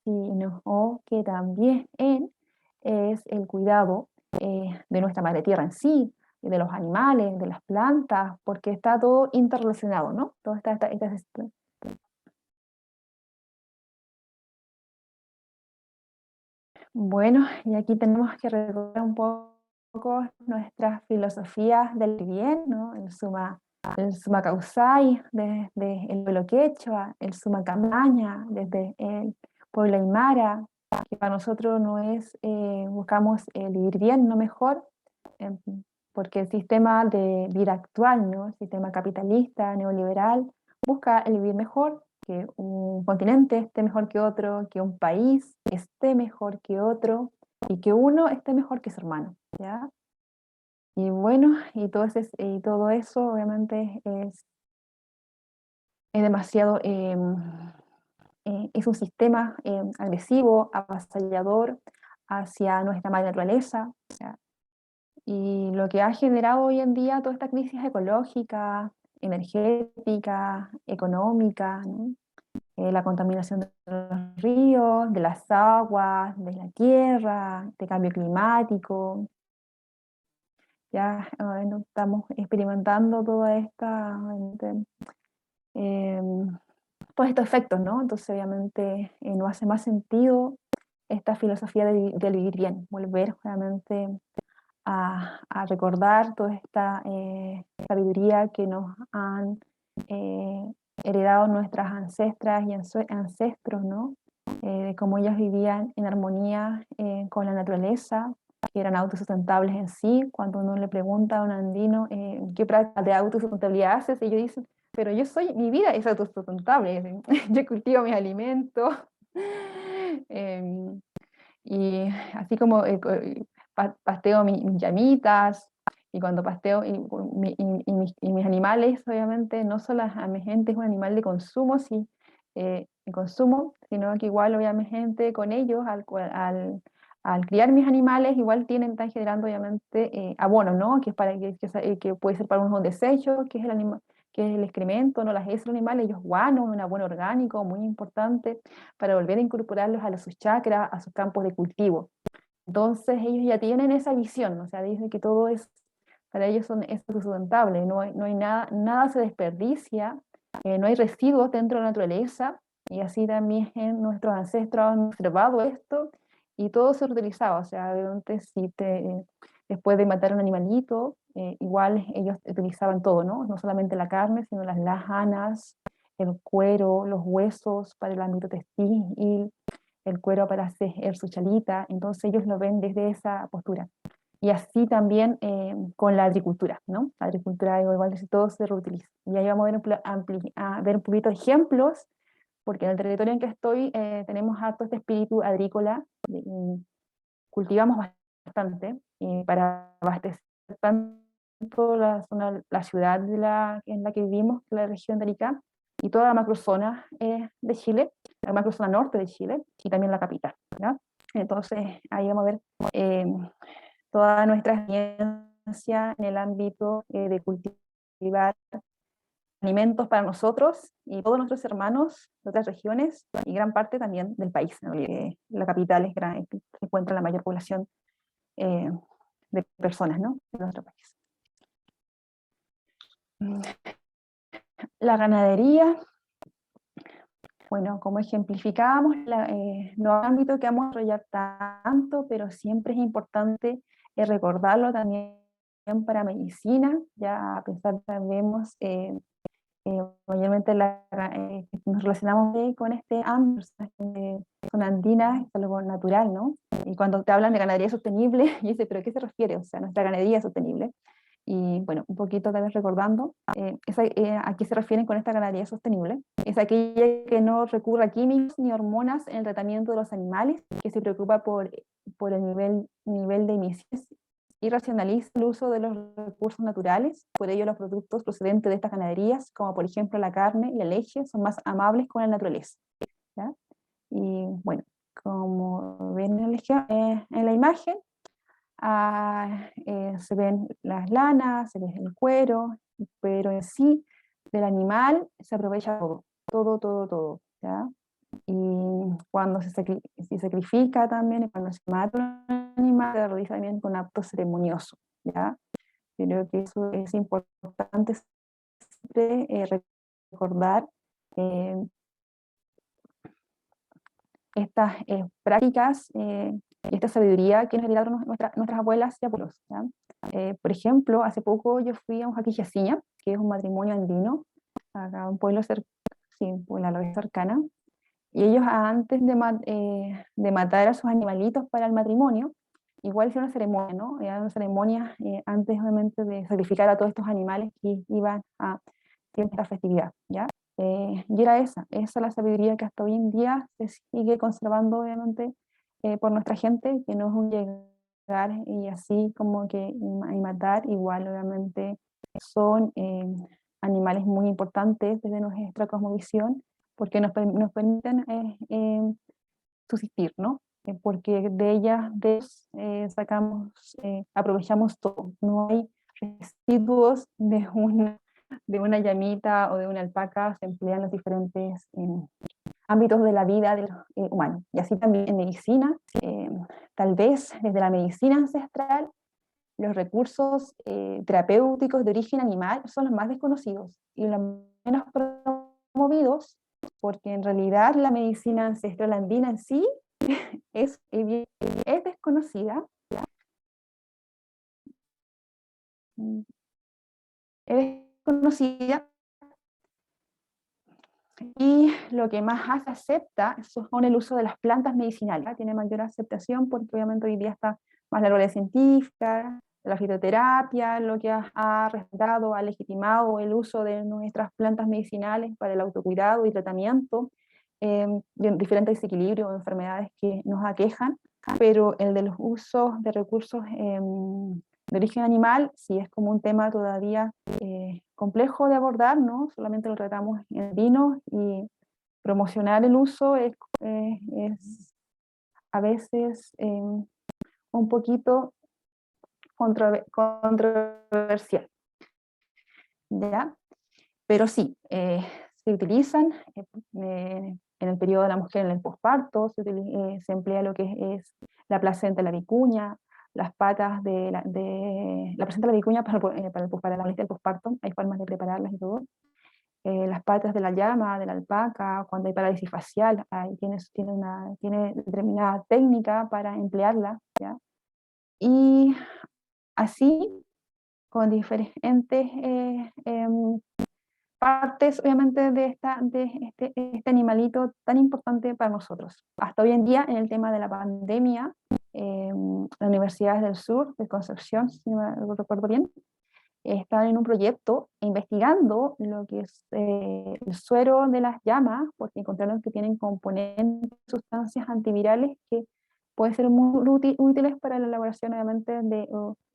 sino que también es el cuidado de nuestra madre tierra en sí, de los animales, de las plantas, porque está todo interrelacionado, ¿no? Todo está. Bueno, y aquí tenemos que recordar un poco nuestras filosofías del bien, ¿no? El Summa Causai, desde el pueblo quechua, el Summa Camaña, desde el pueblo aymara, que para nosotros no es, buscamos vivir bien, no mejor, porque el sistema de vida actual, ¿no?, el sistema capitalista, neoliberal, busca el vivir mejor, que un continente esté mejor que otro, que un país esté mejor que otro, y que uno esté mejor que su hermano, ¿ya? Y bueno, y todo eso obviamente es demasiado, es un sistema agresivo, avasallador hacia nuestra madre naturaleza, ¿ya? Y lo que ha generado hoy en día toda esta crisis ecológica, energética, económica, ¿no?, la contaminación de los ríos, de las aguas, de la tierra, de cambio climático, ya bueno, estamos experimentando toda esta, todos estos efectos, ¿no? Entonces obviamente no hace más sentido esta filosofía del vivir bien, volver realmente a recordar toda esta sabiduría que nos han heredado nuestras ancestras y ancestros, ¿no? De cómo ellas vivían en armonía con la naturaleza, que eran autosustentables en sí. Cuando uno le pregunta a un andino qué práctica de autosustentabilidad haces, ellos dicen, pero mi vida es autosustentable, yo cultivo mis alimentos, y así como pasteo mis llamitas, y cuando pasteo mis animales, obviamente, no solo a mi gente es un animal de consumo, sino que igual, obviamente, con ellos, al criar mis animales, igual están generando, obviamente, abono, ¿no? Que es para que puede ser para unos desechos, que es el excremento, ¿no? Las heces de los animales, ellos guano, un abono orgánico muy importante para volver a incorporarlos a sus chakras, a sus campos de cultivo. Entonces ellos ya tienen esa visión, o sea, dicen que todo es, para ellos es sustentable, no hay nada se desperdicia, no hay residuos dentro de la naturaleza, y así también nuestros ancestros han observado esto, y todo se reutilizaba, o sea, después de matar un animalito, igual ellos utilizaban todo, ¿no? No solamente la carne, sino las lajanas, el cuero, los huesos para el ámbito textil, el cuero para hacer su chalita, entonces ellos lo ven desde esa postura. Y así también con la agricultura, ¿no? La agricultura igual todo se reutiliza. Y ahí vamos a ver un poquito de ejemplos, porque en el territorio en que estoy tenemos harto este espíritu agrícola, cultivamos bastante para abastecer tanto la ciudad en la que vivimos, que es la región de Arica, y toda la macrozona de Chile, la macrozona norte de Chile, y también la capital, ¿ya? Entonces, ahí vamos a ver toda nuestra experiencia en el ámbito de cultivar alimentos para nosotros y todos nuestros hermanos de otras regiones y gran parte también del país, ¿no? La capital se encuentra la mayor población de personas, ¿no? De nuestro país. La ganadería, bueno, como ejemplificábamos, no es un ámbito que vamos a desarrollar tanto, pero siempre es importante recordarlo también para medicina, ya a pesar de que sabemos mayormente nos relacionamos con este ámbito, con andinas, es algo natural, ¿no? Y cuando te hablan de ganadería sostenible, y dice, ¿pero a qué se refiere? O sea, nuestra ganadería es sostenible. Y bueno, un poquito tal vez recordando, ¿a qué se refieren con esta ganadería sostenible? Es aquella que no recurre a químicos ni hormonas en el tratamiento de los animales, que se preocupa por el nivel de emisiones y racionaliza el uso de los recursos naturales. Por ello, los productos procedentes de estas ganaderías, como por ejemplo la carne y la leche, son más amables con la naturaleza, ¿ya? Y bueno, como ven en la imagen, se ven las lanas, se ve el cuero, pero en sí del animal se aprovecha todo, ¿ya? Y cuando se sacrifica también, cuando se mata un animal, se realiza también con acto ceremonioso, ¿ya? Creo que eso es importante siempre recordar estas prácticas, esta sabiduría que nos heredaron nuestras abuelas y abuelos, ¿ya? Por ejemplo, hace poco yo fui a un jaquillaciña, que es un matrimonio andino, acá en un pueblo la localidad cercana, y ellos antes de matar a sus animalitos para el matrimonio, igual hicieron una ceremonia, ¿no? Era una ceremonia antes obviamente de sacrificar a todos estos animales que iban a esta festividad, ¿ya? Y era esa la sabiduría que hasta hoy en día se sigue conservando obviamente por nuestra gente, que no es un llegar y así como que y matar, igual obviamente son animales muy importantes desde nuestra cosmovisión, porque nos permiten subsistir, ¿no? Porque de ellas aprovechamos todo, no hay residuos de una llamita o de una alpaca, se emplean los diferentes ámbitos de la vida del humano. Y así también en medicina, tal vez desde la medicina ancestral los recursos terapéuticos de origen animal son los más desconocidos y los menos promovidos, porque en realidad la medicina ancestral andina en sí es desconocida. Es desconocida, y lo que más se acepta son el uso de las plantas medicinales. Tiene mayor aceptación porque obviamente hoy día está más la realidad científica, la fitoterapia, lo que ha respaldado, ha legitimado el uso de nuestras plantas medicinales para el autocuidado y tratamiento de diferentes desequilibrios o enfermedades que nos aquejan, pero el de los usos de recursos de origen animal sí es como un tema todavía complejo de abordar, ¿no? Solamente lo tratamos en vino, y promocionar el uso es a veces un poquito controversial, ¿ya? Pero sí, se utilizan en el periodo de la mujer en el posparto, se emplea lo que es la placenta de la vicuña, las patas de la placenta de la vicuña para la del posparto, hay formas de prepararlas y todo. Las patas de la llama, de la alpaca, cuando hay parálisis facial, tiene determinada técnica para emplearla, ¿ya? Y así, con diferentes partes, obviamente, de este animalito tan importante para nosotros. Hasta hoy en día, en el tema de la pandemia, las universidades del sur, de Concepción, si no lo recuerdo bien, estaban en un proyecto investigando lo que es el suero de las llamas, porque encontraron que tienen componentes, sustancias antivirales que pueden ser muy útiles para la elaboración, obviamente, de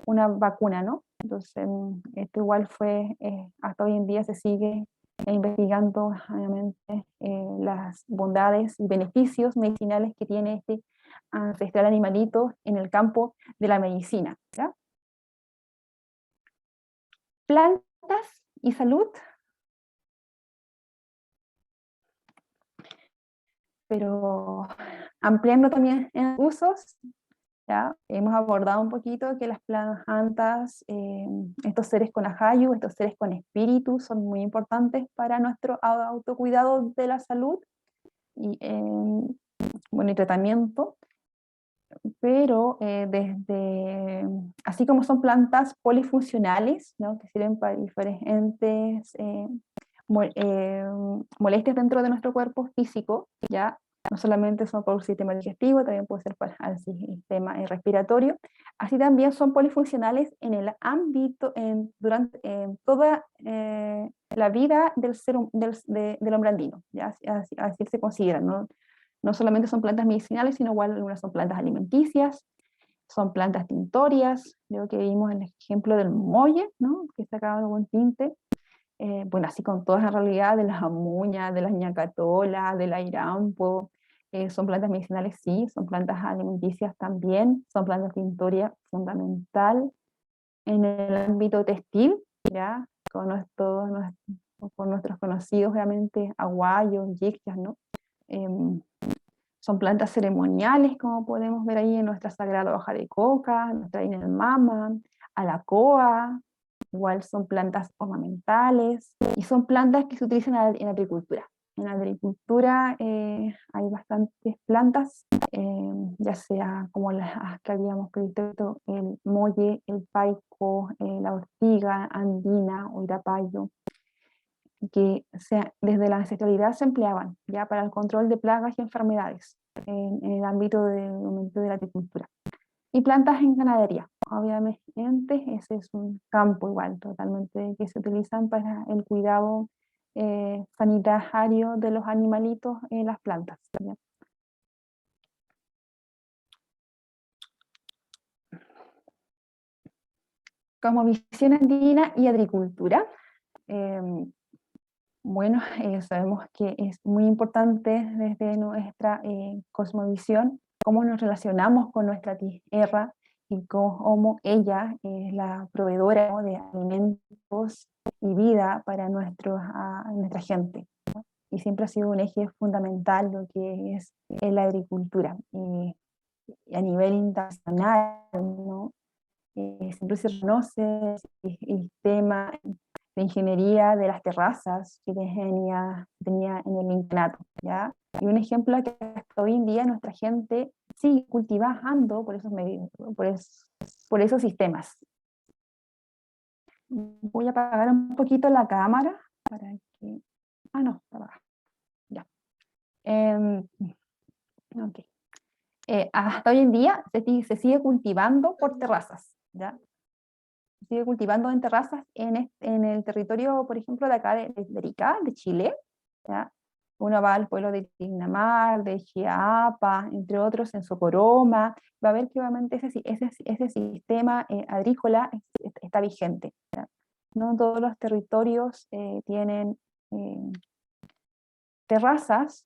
una vacuna, ¿no? Entonces, esto igual fue, hasta hoy en día se sigue investigando, obviamente, las bondades y beneficios medicinales que tiene este ancestral animalito en el campo de la medicina, ¿ya? Plantas y salud. Pero ampliando también en usos, ¿ya? Hemos abordado un poquito que las plantas, estos seres con ajayu, estos seres con espíritu, son muy importantes para nuestro autocuidado de la salud y, bueno, y tratamiento. Pero así como son plantas polifuncionales, ¿no? Que sirven para diferentes molestias dentro de nuestro cuerpo físico, ¿ya? No solamente son por el sistema digestivo, también puede ser para el sistema respiratorio. Así también son polifuncionales en el ámbito, durante toda la vida del hombre andino, ¿ya? Así se considera, ¿no? No solamente son plantas medicinales, sino igual algunas son plantas alimenticias, son plantas tintorias. Creo que vimos el ejemplo del molle, ¿no? Que sacaba un buen tinte. Bueno, así con todas en realidad, de las amuñas, de las ñacatolas, del airampo, son plantas medicinales, sí, son plantas alimenticias también, son plantas tintorias fundamental en el ámbito textil, ya, con nuestros conocidos, obviamente, aguayos, yixias, ¿no? Son plantas ceremoniales, como podemos ver ahí en nuestra sagrada hoja de coca, nuestra inelmama, alacoa. Igual son plantas ornamentales y son plantas que se utilizan en la agricultura. En la agricultura hay bastantes plantas, ya sea como las que habíamos visto, el molle, el paico, la ortiga andina o irapayo, que desde la ancestralidad se empleaban ya para el control de plagas y enfermedades en el ámbito de la agricultura. Y plantas en ganadería, obviamente, ese es un campo igual, totalmente, que se utilizan para el cuidado sanitario de los animalitos en las plantas, ¿ya? Como visión andina y agricultura, bueno, sabemos que es muy importante desde nuestra cosmovisión cómo nos relacionamos con nuestra tierra y cómo ella es la proveedora, ¿no?, de alimentos y vida para nuestra gente, ¿no? Y siempre ha sido un eje fundamental lo que es la agricultura. Y a nivel internacional, ¿no? siempre se reconoce el tema de ingeniería de las terrazas que tenía en el internato, ¿ya? Y un ejemplo que hasta hoy en día nuestra gente sigue cultivando por esos medios, por esos sistemas. Voy a apagar un poquito la cámara para que... Ah, no, está apagada. Ya. Ok. Hasta hoy en día se sigue cultivando por terrazas, ¿ya? Se sigue cultivando en terrazas en el territorio, por ejemplo, de acá de Arica, de Chile, ¿ya? Uno va al pueblo de Tinamar, de Chiapa, entre otros, en Socoroma, va a ver que obviamente ese sistema agrícola está vigente, ¿ya? No todos los territorios tienen terrazas,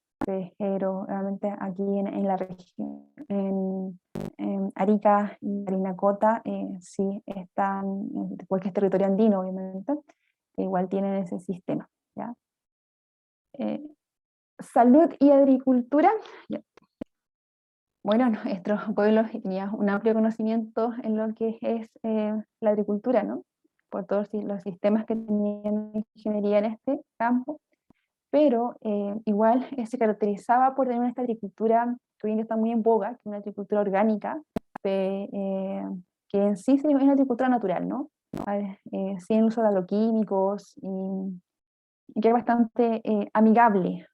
pero realmente aquí en la región, en Arica y Parinacota, sí están, porque es territorio andino obviamente, igual tienen ese sistema, ¿ya? Salud y agricultura. Ya. Bueno, nuestro pueblo tenía un amplio conocimiento en lo que es la agricultura, ¿no? Por todos los sistemas que tenían ingeniería en este campo, pero igual se caracterizaba por tener esta agricultura que hoy en día está muy en boga, que es una agricultura orgánica, que en sí es una agricultura natural, ¿no? Sin uso de agroquímicos y que es bastante amigable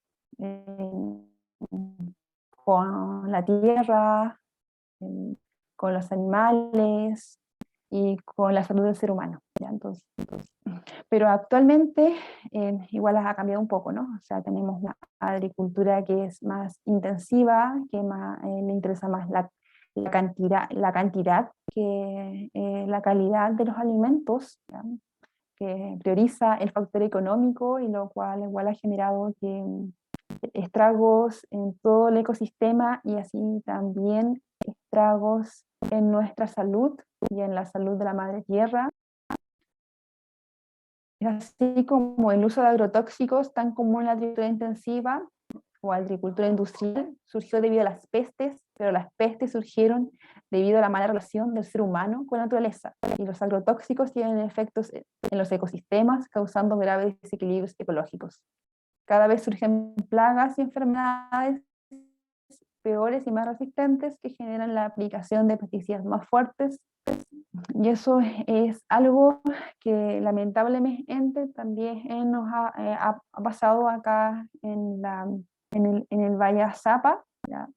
con la tierra, con los animales y con la salud del ser humano, ¿ya? Entonces, pero actualmente igual ha cambiado un poco, ¿no? O sea, tenemos una agricultura que es más intensiva, que le interesa más la cantidad que la calidad de los alimentos, ¿ya? Que prioriza el factor económico, y lo cual igual ha generado estragos en todo el ecosistema y así también estragos en nuestra salud y en la salud de la madre tierra. Así como el uso de agrotóxicos tan común en la agricultura intensiva o agricultura industrial surgió debido a las pestes, pero las pestes surgieron debido a la mala relación del ser humano con la naturaleza, y los agrotóxicos tienen efectos en los ecosistemas, causando graves desequilibrios ecológicos. Cada vez surgen plagas y enfermedades peores y más resistentes que generan la aplicación de pesticidas más fuertes, y eso es algo que lamentablemente también nos ha pasado acá en el Valle Azapa, ¿ya?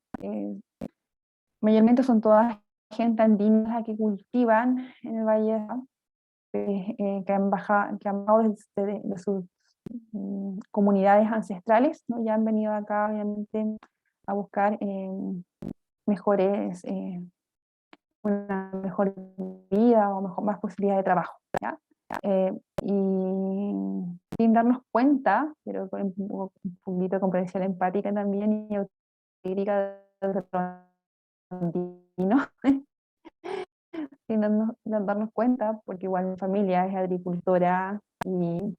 Mayormente son todas gente andina las que cultivan en el Valle Azapa, que han bajado de sus comunidades ancestrales, ¿no? Ya han venido acá obviamente a buscar una mejor vida o más posibilidad de trabajo, ¿ya? Y sin darnos cuenta, pero con un poquito de comprensión empática también y autocrítica de sin darnos cuenta, porque igual mi familia es agricultora y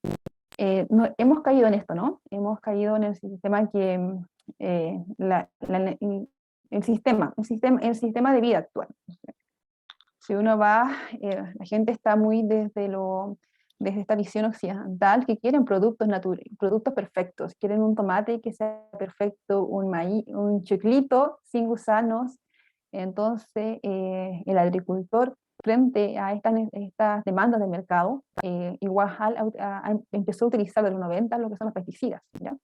hemos caído en esto, ¿no? Hemos caído en el sistema que el sistema de vida actual. Si uno va, la gente está muy desde esta visión occidental, que quieren productos perfectos, quieren un tomate que sea perfecto, un maíz, un choclito sin gusanos. Entonces, el agricultor, frente a estas demandas del mercado, igual empezó a utilizar de los 90 lo que son los pesticidas, ¿ya?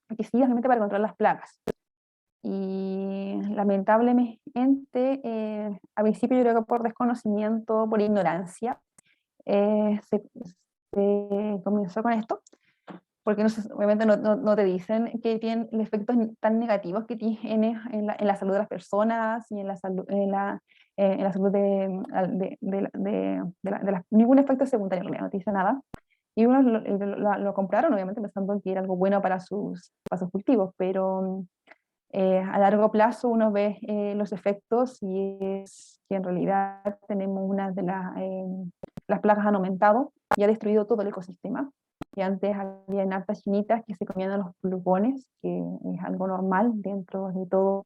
Pesticidas realmente para controlar las plagas. Y lamentablemente, al principio yo creo que por desconocimiento, por ignorancia, se comenzó con esto, porque obviamente no te dicen que tienen efectos tan negativos que tiene en la salud de las personas y en la salud ningún efecto secundario, no te dice nada. Y unos lo compraron obviamente pensando que era algo bueno para sus cultivos, pero a largo plazo uno ve los efectos y es que en realidad tenemos las plagas han aumentado y ha destruido todo el ecosistema. Y antes había hartas chinitas que se comían a los pulgones, que es algo normal dentro de todo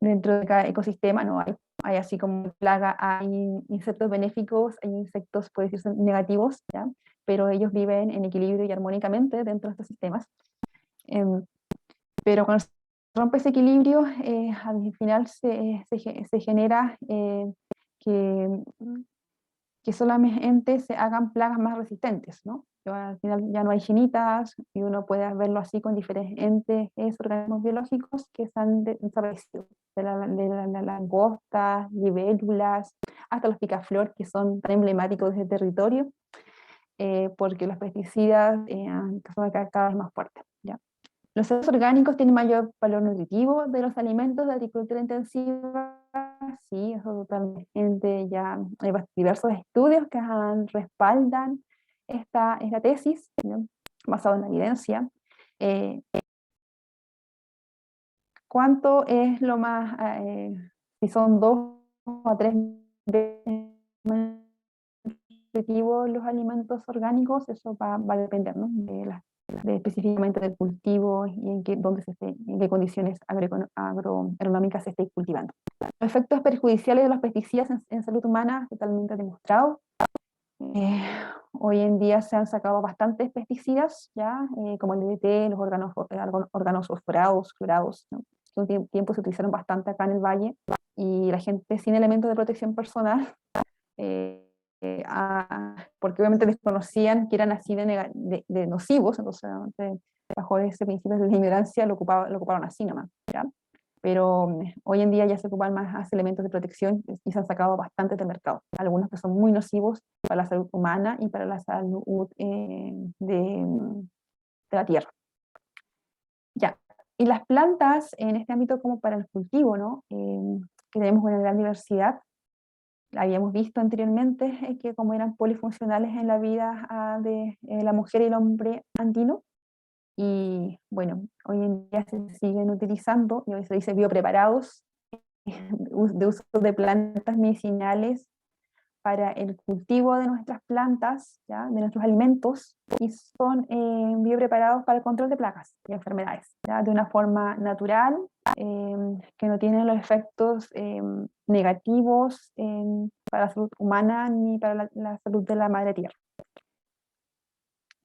dentro de cada ecosistema, no hay así como plaga, hay insectos benéficos, hay insectos, puede decirse, negativos, ¿ya? Pero ellos viven en equilibrio y armónicamente dentro de estos sistemas. Pero cuando se rompe ese equilibrio, al final se genera que solamente se hagan plagas más resistentes, ¿no? Al final ya no hay genitas y uno puede verlo así con diferentes organismos biológicos que se han desaparecido, de las langostas, libélulas, hasta los picaflor, que son tan emblemáticos de ese territorio, porque los pesticidas son cada vez más fuertes, ¿ya? Los ceros orgánicos tienen mayor valor nutritivo de los alimentos de agricultura intensiva. Sí, eso totalmente, ya hay diversos estudios que respaldan esta tesis, ¿no? Basado en la evidencia. ¿Cuánto es lo más, si son 2 o 3 veces más nutritivos los alimentos orgánicos? Eso va a depender, ¿no? Específicamente del cultivo y en qué condiciones agronómicas se esté cultivando. Los efectos perjudiciales de los pesticidas en salud humana totalmente demostrados. Hoy en día se han sacado bastantes pesticidas, ¿ya? Como el DDT, los organofosforados, clorados, ¿no? Un tiempo se utilizaron bastante acá en el valle, y la gente sin elementos de protección personal, porque obviamente desconocían que eran así de nocivos, entonces bajo ese principio de la ignorancia lo ocuparon así nomás, ¿ya? Pero hoy en día ya se ocupan más elementos de protección y se han sacado bastante del mercado, algunos que son muy nocivos para la salud humana y para la salud de la tierra. Ya. Y las plantas en este ámbito como para el cultivo, ¿no? Que tenemos una gran diversidad. Habíamos visto anteriormente que como eran polifuncionales en la vida de la mujer y el hombre andino, y bueno, hoy en día se siguen utilizando, y hoy se dice biopreparados, de uso de plantas medicinales para el cultivo de nuestras plantas, ¿ya? De nuestros alimentos, y son biopreparados para el control de plagas y enfermedades, ¿ya? De una forma natural, que no tienen los efectos negativos para la salud humana ni para la salud de la madre tierra.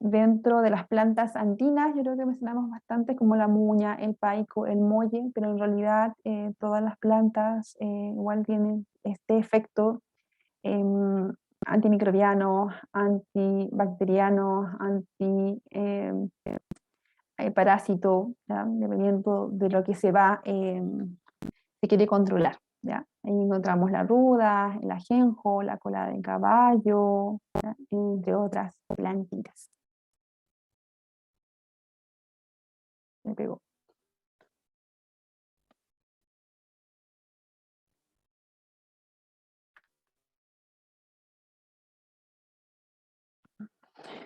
Dentro de las plantas andinas, yo creo que mencionamos bastante como la muña, el paico, el molle, pero en realidad todas las plantas igual tienen este efecto antimicrobiano, antibacteriano, parásito, ¿ya? Dependiendo de lo que se quiere controlar, ¿ya? Ahí encontramos la ruda, el ajenjo, la cola de caballo, ¿ya? Entre otras plantitas. Me pegó.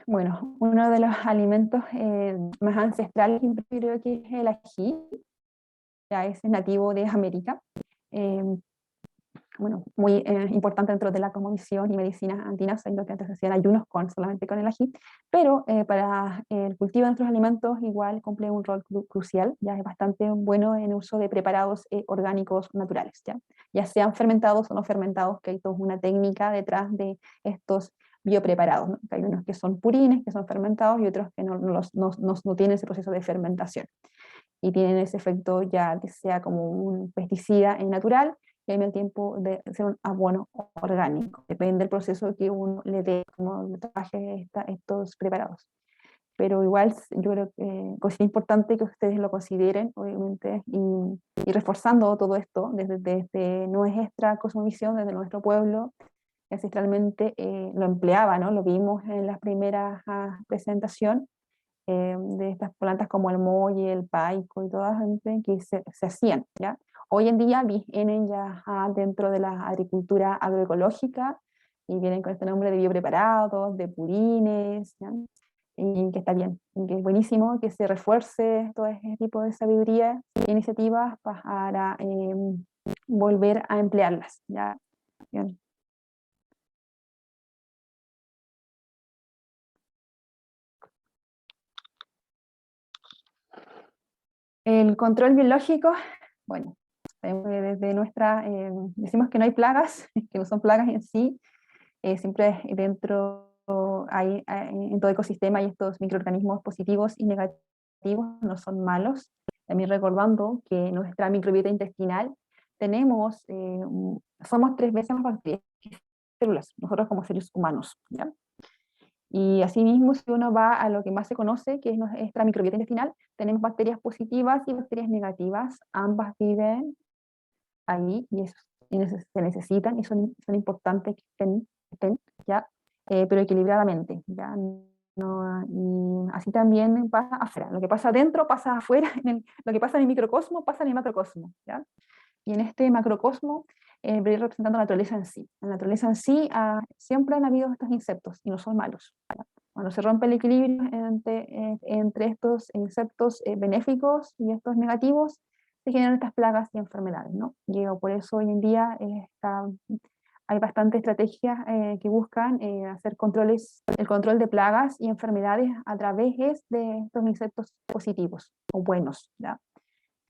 Bueno, uno de los alimentos más ancestrales creo que es el ají, ya es nativo de América. Bueno, muy importante dentro de la cosmovisión y medicinas andinas, sabiendo que antes se hacían ayunos solamente con el ají, pero para el cultivo de nuestros alimentos igual cumple un rol crucial, ya es bastante bueno en uso de preparados orgánicos naturales, ya sean fermentados o no fermentados, que hay toda una técnica detrás de estos biopreparados, ¿no? Hay unos que son purines, que son fermentados, y otros que no tienen ese proceso de fermentación, y tienen ese efecto ya que sea como un pesticida natural, y al mismo tiempo de ser un abono orgánico. Depende del proceso que uno le dé, como le trabaje estos preparados. Pero igual yo creo que es importante que ustedes lo consideren, obviamente, y reforzando todo esto desde nuestra cosmovisión, desde nuestro pueblo, que ancestralmente lo empleaba, ¿no? Lo vimos en las primeras presentaciones de estas plantas como el molle, el paico y todas que se hacían, ¿ya? Hoy en día vienen ya dentro de la agricultura agroecológica y vienen con este nombre de biopreparados, de purines, ¿ya? Y que está bien, y que es buenísimo que se refuerce todo ese tipo de sabiduría e iniciativas para volver a emplearlas, ¿ya? Bien. El control biológico, bueno, Sabemos que desde nuestra, decimos que no hay plagas, que no son plagas en sí, siempre dentro en todo ecosistema hay estos microorganismos positivos y negativos, no son malos. También recordando que nuestra microbiota intestinal tenemos, somos 3 veces más bacterias que células, nosotros como seres humanos, ¿ya? Y asimismo, si uno va a lo que más se conoce, que es nuestra microbiota intestinal, tenemos bacterias positivas y bacterias negativas, ambas viven ahí y se necesitan y son importantes que estén ¿ya? Pero equilibradamente, ¿ya? No, y así también pasa afuera. Lo que pasa adentro pasa afuera, lo que pasa en el microcosmo pasa en el macrocosmo, ¿ya? Y en este macrocosmo voy representando la naturaleza en sí. En la naturaleza en sí siempre han habido estos insectos y no son malos, ¿ya? Cuando se rompe el equilibrio entre estos insectos benéficos y estos negativos, se generan estas plagas y enfermedades, ¿no? Y por eso hoy en día hay bastantes estrategias que buscan hacer el control de plagas y enfermedades a través de estos insectos positivos o buenos, ¿ya?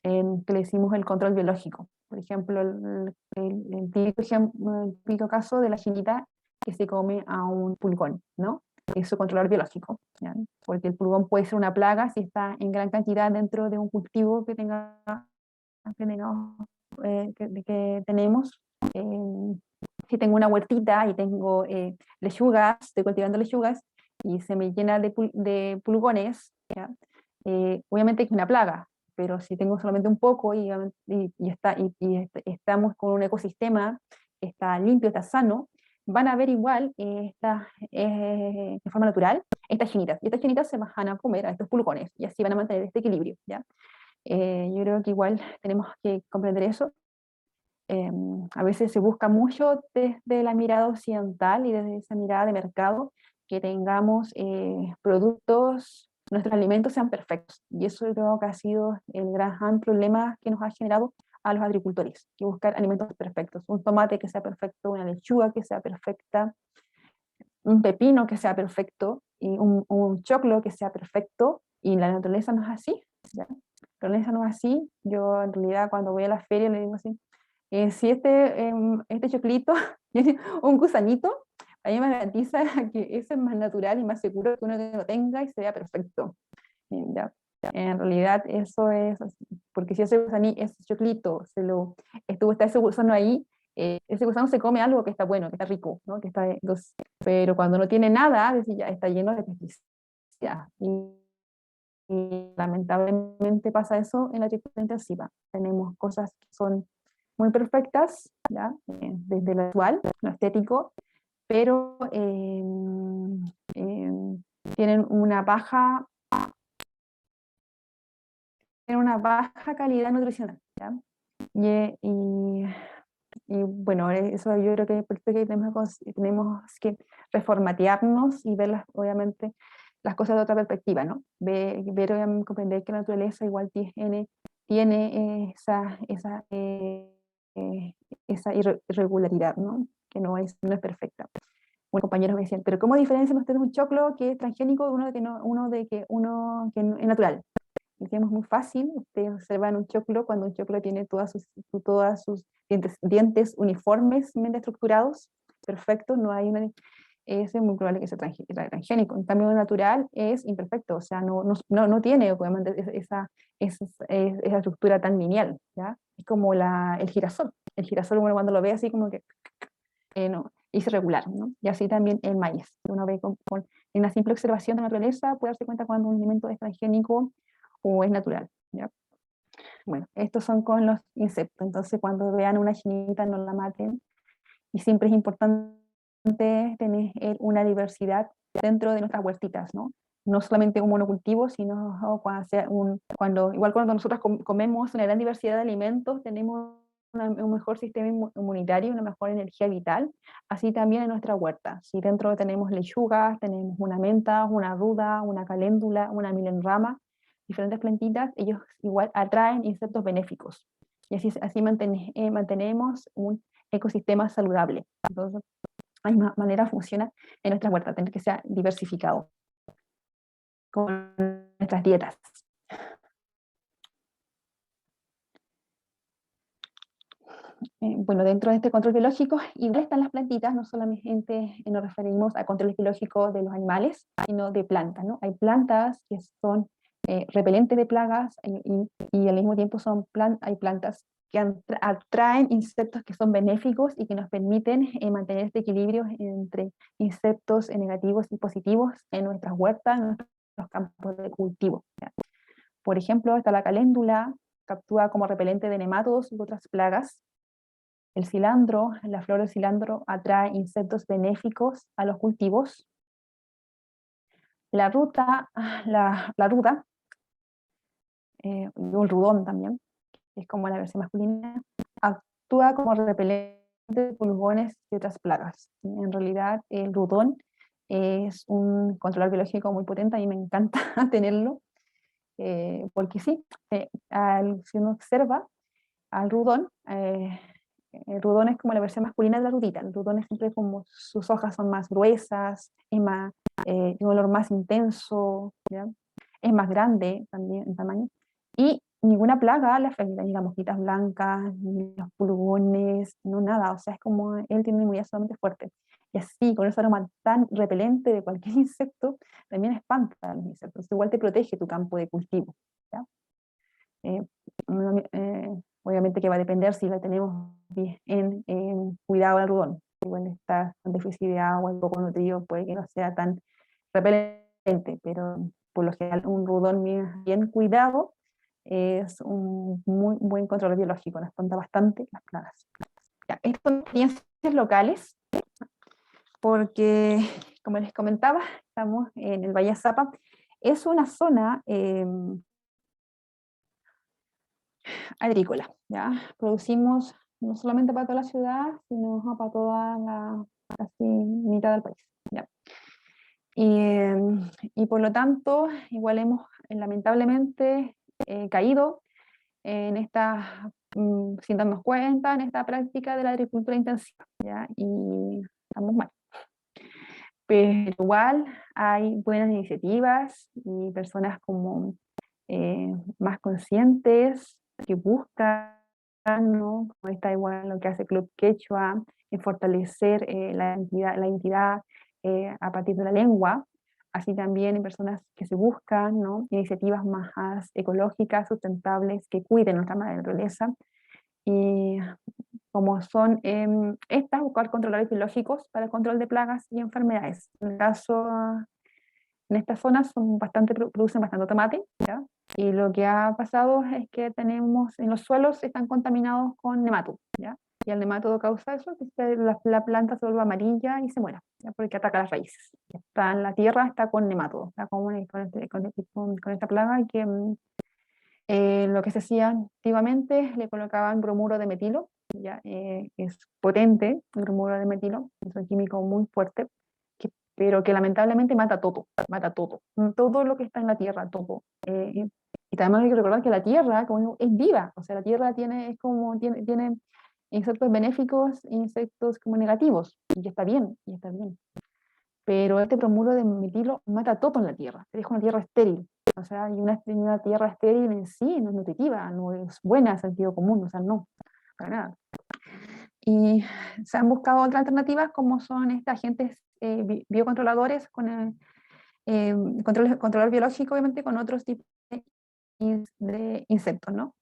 Que le decimos el control biológico. Por ejemplo, el típico caso de la chinita que se come a un pulgón, ¿no? Es su controlador biológico, ¿ya? Porque el pulgón puede ser una plaga si está en gran cantidad dentro de un cultivo que tenemos. Si tengo una huertita y tengo lechugas, estoy cultivando lechugas y se me llena de pulgones, ¿ya? Obviamente es una plaga, pero si tengo solamente un poco y estamos con un ecosistema que está limpio, está sano, van a ver igual de forma natural estas chinitas, y estas chinitas se van a comer a estos pulgones y así van a mantener este equilibrio, ¿ya? Yo creo que igual tenemos que comprender eso. A veces se busca mucho desde la mirada occidental y desde esa mirada de mercado que tengamos productos, nuestros alimentos sean perfectos. Y eso creo que ha sido el gran problema que nos ha generado a los agricultores, que buscar alimentos perfectos. Un tomate que sea perfecto, una lechuga que sea perfecta, un pepino que sea perfecto, y un choclo que sea perfecto, y la naturaleza no es así, ¿ya? La naturaleza no es así. Yo en realidad cuando voy a la feria le digo así, si este choclito tiene un gusanito, a mí me garantiza que eso es más natural y más seguro que uno que lo tenga y se vea perfecto. ¿Ya? En realidad eso es así, porque si ese choclito está ese gusano ahí, ese gusano se come algo que está bueno, que está rico, ¿no? Pero cuando no tiene nada, ya está lleno de pesticidas. Y lamentablemente pasa eso en la agricultura intensiva. Tenemos cosas que son muy perfectas, ¿ya? Desde lo visual, lo estético, pero tienen una baja calidad nutricional, ¿ya? Y bueno, eso yo creo que por eso que tenemos que reformatearnos y ver obviamente las cosas de otra perspectiva, ¿no? Obviamente, comprender que la naturaleza igual tiene esa irregularidad, ¿no? Que no es perfecta. Unos compañeros me decían, pero ¿cómo diferencian ustedes un choclo que es transgénico de uno que es natural? Decíamos muy fácil, ustedes observan un choclo cuando un choclo tiene todas sus dientes uniformemente estructurados, perfectos, es muy probable que sea transgénico. En cambio, natural es imperfecto, o sea, no tiene obviamente esa estructura tan lineal, ¿ya? Es como el girasol. El girasol uno cuando lo ve así como que no, es irregular, ¿no? Y así también el maíz. Uno ve en una simple observación de la naturaleza puede darse cuenta cuando un alimento es transgénico o es natural, ¿ya? Bueno, estos son con los insectos, entonces cuando vean una chinita no la maten, y siempre es importante tener una diversidad dentro de nuestras huertitas, ¿no? No solamente un monocultivo, sino igual cuando nosotros comemos una gran diversidad de alimentos, tenemos un mejor sistema inmunitario, una mejor energía vital, así también en nuestra huerta. Si dentro tenemos lechugas, tenemos una menta, una ruda, una caléndula, una milenrama, diferentes plantitas, ellos igual atraen insectos benéficos. Y así mantenemos un ecosistema saludable. Entonces, hay manera funciona en nuestra huerta, tener que ser diversificado con nuestras dietas. bueno, dentro de este control biológico, igual están las plantitas, no solamente nos referimos a control biológico de los animales, sino de plantas, ¿no? Hay plantas que son repelentes de plagas y al mismo tiempo hay plantas que atraen insectos que son benéficos y que nos permiten mantener este equilibrio entre insectos negativos y positivos en nuestras huertas, en nuestros campos de cultivo, ¿ya? Por ejemplo, está la caléndula, que actúa como repelente de nematodos y otras plagas. El cilantro, la flor del cilantro atrae insectos benéficos a los cultivos. La ruta, la ruda, o el rudón también, que es como la versión masculina, actúa como repelente de pulgones y otras plagas. En realidad, el rudón es un controlador biológico muy potente, a mí me encanta tenerlo, porque sí, si uno observa al rudón, el rudón es como la versión masculina de la rudita. El rudón es siempre como sus hojas son más gruesas, es más, tiene un olor más intenso, ¿ya? Es más grande también en tamaño. Y ninguna plaga le afecta, ni las mosquitas blancas, ni los pulgones, no nada. O sea, es como él tiene una inmunidad sumamente fuerte. Y así, con ese aroma tan repelente de cualquier insecto, también espanta a los insectos. Igual te protege tu campo de cultivo, ¿ya? Obviamente que va a depender si la tenemos en cuidado al rudón. Si bueno, está con déficit de agua y poco nutrido, puede que no sea tan repelente, pero por lo general un rudón bien cuidado es un muy buen control biológico, nos espanta bastante las plagas. Ya, estas son experiencias locales, porque como les comentaba, estamos en el Valle Zapa, es una zona agrícola, ¿ya? Producimos no solamente para toda la ciudad, sino para toda la casi mitad del país, ¿ya? Y por lo tanto, igual hemos lamentablemente caído en esta, sin darnos cuenta, en esta práctica de la agricultura intensiva, ¿ya? Y estamos mal. Pero igual hay buenas iniciativas y personas como más conscientes que buscan, ¿no? Como está igual lo que hace Club Quechua, en fortalecer la identidad a partir de la lengua. Así también hay personas que se buscan, ¿no? Iniciativas más ecológicas, sustentables, que cuiden nuestra madre naturaleza. Y como son estas, buscar controladores biológicos para el control de plagas y enfermedades. En el caso, en estas zonas producen bastante tomate, ¿ya? Y lo que ha pasado es que tenemos, en los suelos están contaminados con nematodo, ¿ya? Y el nematodo causa eso, que la planta se vuelve amarilla y se muera, ¿ya? Porque ataca las raíces. Está en la tierra, está con nematodo, está con esta plaga que lo que se hacía antiguamente, le colocaban bromuro de metilo, ¿ya? Es potente el bromuro de metilo, es un químico muy fuerte, pero que lamentablemente mata todo lo que está en la tierra, todo. Y también hay que recordar que la tierra como es viva, o sea, la tierra tiene insectos benéficos e insectos como negativos, y está bien, Pero este bromuro de metilo mata todo en la tierra, te deja una tierra estéril. O sea, y una tierra estéril en sí no es nutritiva, no es buena en sentido común, o sea, no, para nada. Y se han buscado otras alternativas como son estos agentes biocontroladores con control biológico, obviamente, con otros tipos de insectos, ¿no?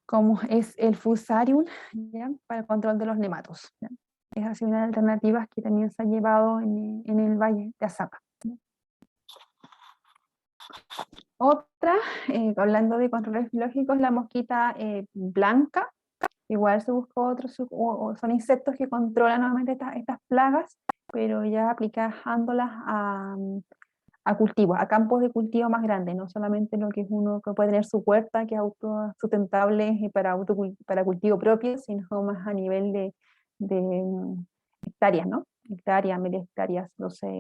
Como es el Fusarium, ¿ya? Para el control de los nematos, ¿ya? Es así una de las alternativas que también se han llevado en el Valle de Azapa. Otra, hablando de controles biológicos, la mosquita blanca. Igual se buscó otros, son insectos que controlan nuevamente estas plagas, pero ya aplicándolas a cultivos, a campos de cultivo más grandes, no solamente lo que es uno que puede tener su huerta, que es autosustentable y para cultivo propio, sino más a nivel de hectáreas, ¿no? Hectáreas, media hectáreas,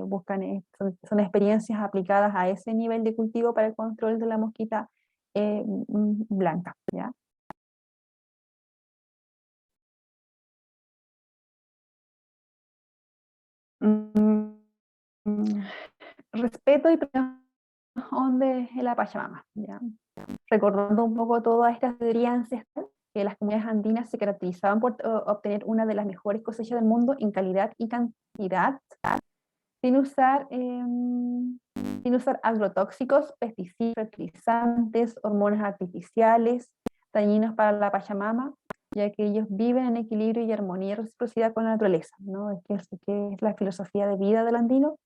buscan, son experiencias aplicadas a ese nivel de cultivo para el control de la mosquita blanca, ¿ya? Respeto y protección de la Pachamama, ¿ya? Recordando un poco todas estas teorías ancestrales que las comunidades andinas se caracterizaban por obtener una de las mejores cosechas del mundo en calidad y cantidad, sin usar agrotóxicos, pesticidas, fertilizantes, hormonas artificiales, dañinos para la Pachamama, ya que ellos viven en equilibrio y armonía y reciprocidad con la naturaleza, ¿no? Que es la filosofía de vida del andino.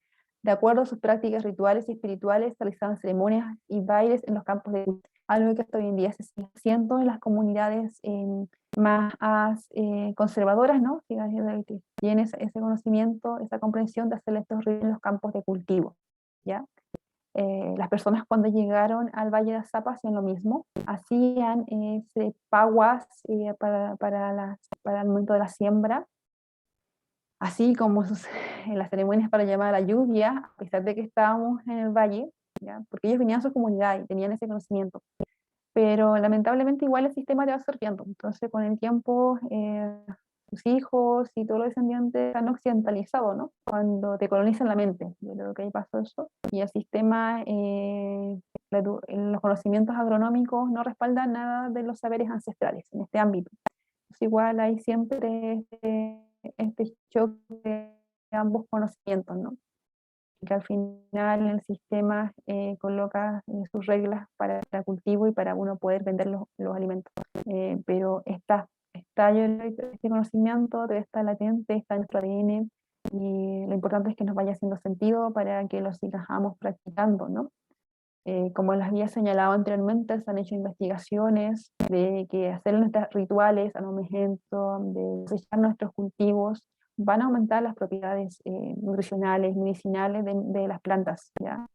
De acuerdo a sus prácticas rituales y espirituales, realizaban ceremonias y bailes en los campos de cultivo, algo que hasta hoy en día se sigue haciendo en las comunidades más conservadoras, ¿no? Que tienen ese conocimiento, esa comprensión de hacer estos ritos en los campos de cultivo, ¿ya? Las personas cuando llegaron al Valle de Azapa hacían lo mismo, hacían paguas para el momento de la siembra, así como en las ceremonias para llamar a la lluvia, a pesar de que estábamos en el valle, ¿ya? Porque ellos venían a su comunidad y tenían ese conocimiento. Pero lamentablemente igual el sistema te va absorbiendo. Entonces con el tiempo tus hijos y todos los descendientes han occidentalizado, ¿no? Cuando te colonizan la mente. Yo creo que ahí pasó eso. Y el sistema, los conocimientos agronómicos no respaldan nada de los saberes ancestrales en este ámbito. Entonces igual hay siempre este choque de ambos conocimientos, ¿no? Que al final el sistema coloca sus reglas para el cultivo y para uno poder vender los alimentos. Pero está este conocimiento, debe estar latente, está en nuestro ADN, y lo importante es que nos vaya haciendo sentido para que lo sigamos practicando, ¿no? Como les había señalado anteriormente, se han hecho investigaciones de que hacer nuestros rituales al momento de cosechar nuestros cultivos van a aumentar las propiedades nutricionales, medicinales de las plantas, ¿ya?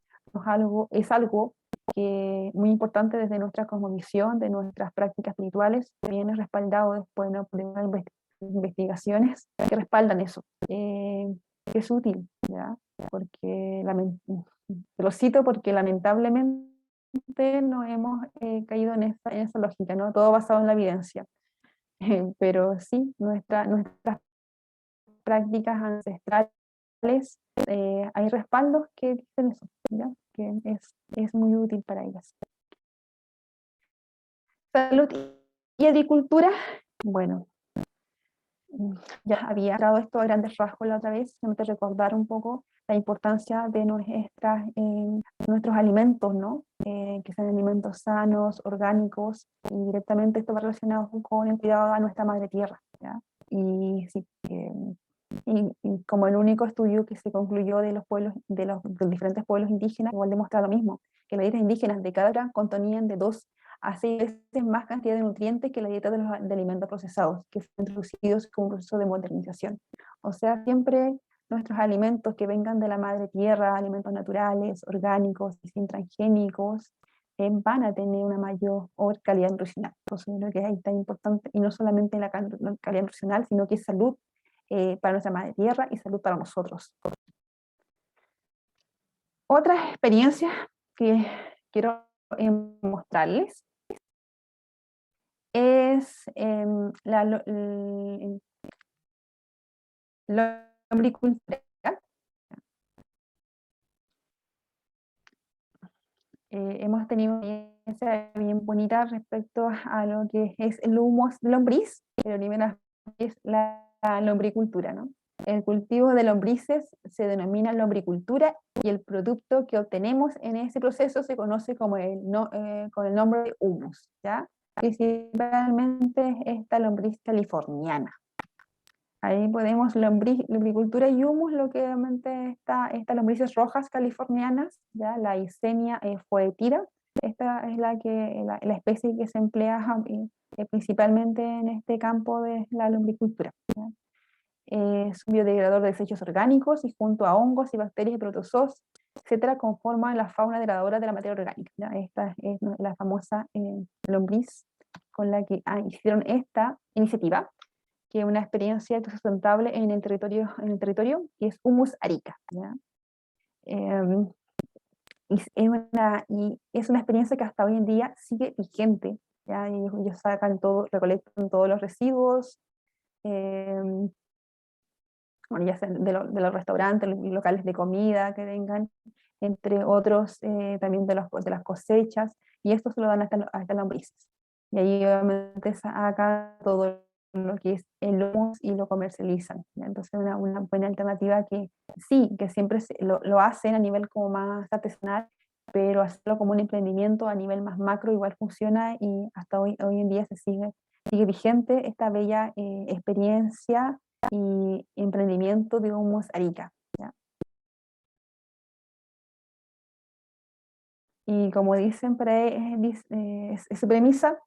Es algo que muy importante desde nuestra cosmovisión, de nuestras prácticas espirituales, que viene respaldado después, ¿no?, por investigaciones que respaldan eso, que es útil, ¿ya? Porque lo cito porque lamentablemente no hemos caído en esa lógica, ¿no? Todo basado en la evidencia. Pero sí, nuestras prácticas ancestrales, hay respaldos que dicen eso, ¿ya? Que es muy útil para ellas. Salud y agricultura, bueno, ya había dado esto a grandes rasgos la otra vez, solamente recordar un poco la importancia de nuestros alimentos, ¿no? Que sean alimentos sanos, orgánicos, y directamente esto va relacionado con el cuidado a nuestra madre tierra, ¿ya? Y sí, y como el único estudio que se concluyó de los pueblos, de los diferentes pueblos indígenas, igual demuestra lo mismo, que las dietas indígenas de cada hora contenían de 2 a 6 veces más cantidad de nutrientes que la dieta de alimentos procesados, que fueron introducidos como un proceso de modernización. O sea, siempre nuestros alimentos que vengan de la madre tierra, alimentos naturales, orgánicos y sin transgénicos, van a tener una mayor calidad nutricional. Entonces, creo que es tan importante, y no solamente la calidad nutricional, sino que es salud para nuestra madre tierra y salud para nosotros. Otra experiencia que quiero mostrarles es la lombricultura. Hemos tenido una experiencia bien bonita respecto a lo que es el humus de lombriz, pero primero es la lombricultura, ¿no? El cultivo de lombrices se denomina lombricultura y el producto que obtenemos en ese proceso se conoce como con el nombre de humus, ¿ya? Principalmente esta lombriz californiana. Ahí podemos lombricultura y humus, lo que realmente estas lombrices rojas californianas, ¿ya? La Eisenia foetida, esta es la especie que se emplea principalmente en este campo de la lombricultura, ¿ya? Es un biodegradador de desechos orgánicos y junto a hongos y bacterias y protozoos, etcétera, conforman la fauna degradadora de la materia orgánica, ¿ya? Esta es la famosa lombriz con la que hicieron esta iniciativa, que es una experiencia sustentable en el territorio, y es Humus Arica, ¿ya? Y es una experiencia que hasta hoy en día sigue vigente, ¿ya? Ellos recolectan todos los residuos, bueno, ya sea de los restaurantes, los locales de comida que vengan, entre otros, también de las cosechas, y esto se lo dan a estas lombrices, Y ahí obviamente saca todo lo que es el humus y lo comercializan, ¿ya? Entonces una buena alternativa que sí, que siempre lo hacen a nivel como más artesanal, pero hacerlo como un emprendimiento a nivel más macro igual funciona, y hasta hoy en día sigue vigente esta bella experiencia y emprendimiento de Humus Arica, ¿ya? Y como dicen, es su premisa,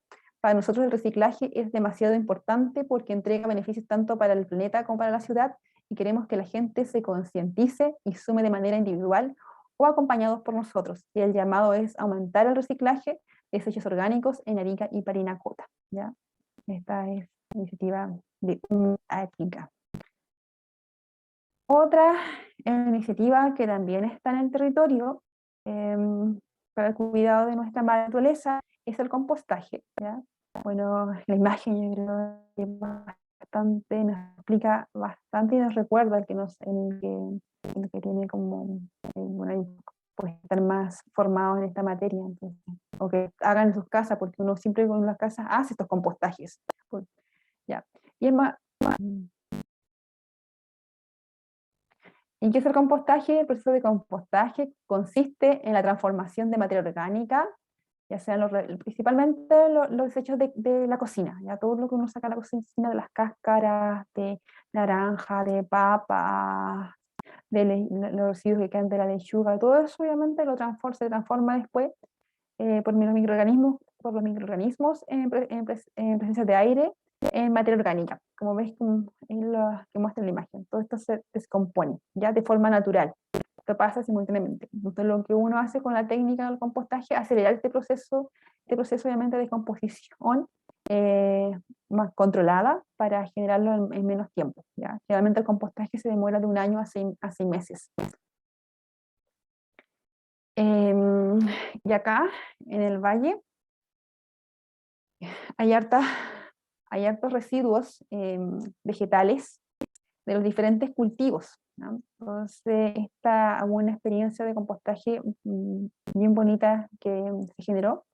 para nosotros el reciclaje es demasiado importante porque entrega beneficios tanto para el planeta como para la ciudad, y queremos que la gente se concientice y sume de manera individual o acompañados por nosotros. Y el llamado es aumentar el reciclaje de desechos orgánicos en Arica y Parinacota, ¿ya? Esta es la iniciativa de Arica. Otra iniciativa que también está en el territorio para el cuidado de nuestra naturaleza es el compostaje, ¿ya? Bueno, la imagen yo creo que bastante, nos explica bastante y nos recuerda el que tiene como, bueno, pues estar más formados en esta materia, entonces, o que hagan en sus casas, porque uno siempre con las casas hace estos compostajes, ¿ya? Y es más, ¿y qué es el compostaje? El proceso de compostaje consiste en la transformación de materia orgánica, ya sean principalmente los desechos de la cocina, ya todo lo que uno saca de la cocina, de las cáscaras de naranja, de papa, los residuos que quedan de la lechuga, todo eso obviamente se transforma después por los microorganismos en presencia de aire en materia orgánica, como ves en lo que muestra la imagen. Todo esto se descompone ya de forma natural. Esto pasa simultáneamente. Entonces, lo que uno hace con la técnica del compostaje es acelerar este proceso obviamente de descomposición más controlada para generarlo en menos tiempo, ¿ya? Generalmente el compostaje se demora de 1 año a 6 meses. Y acá, en el valle, hay hartos residuos vegetales de los diferentes cultivos, ¿no? Entonces, esta buena experiencia de compostaje bien bonita que se generó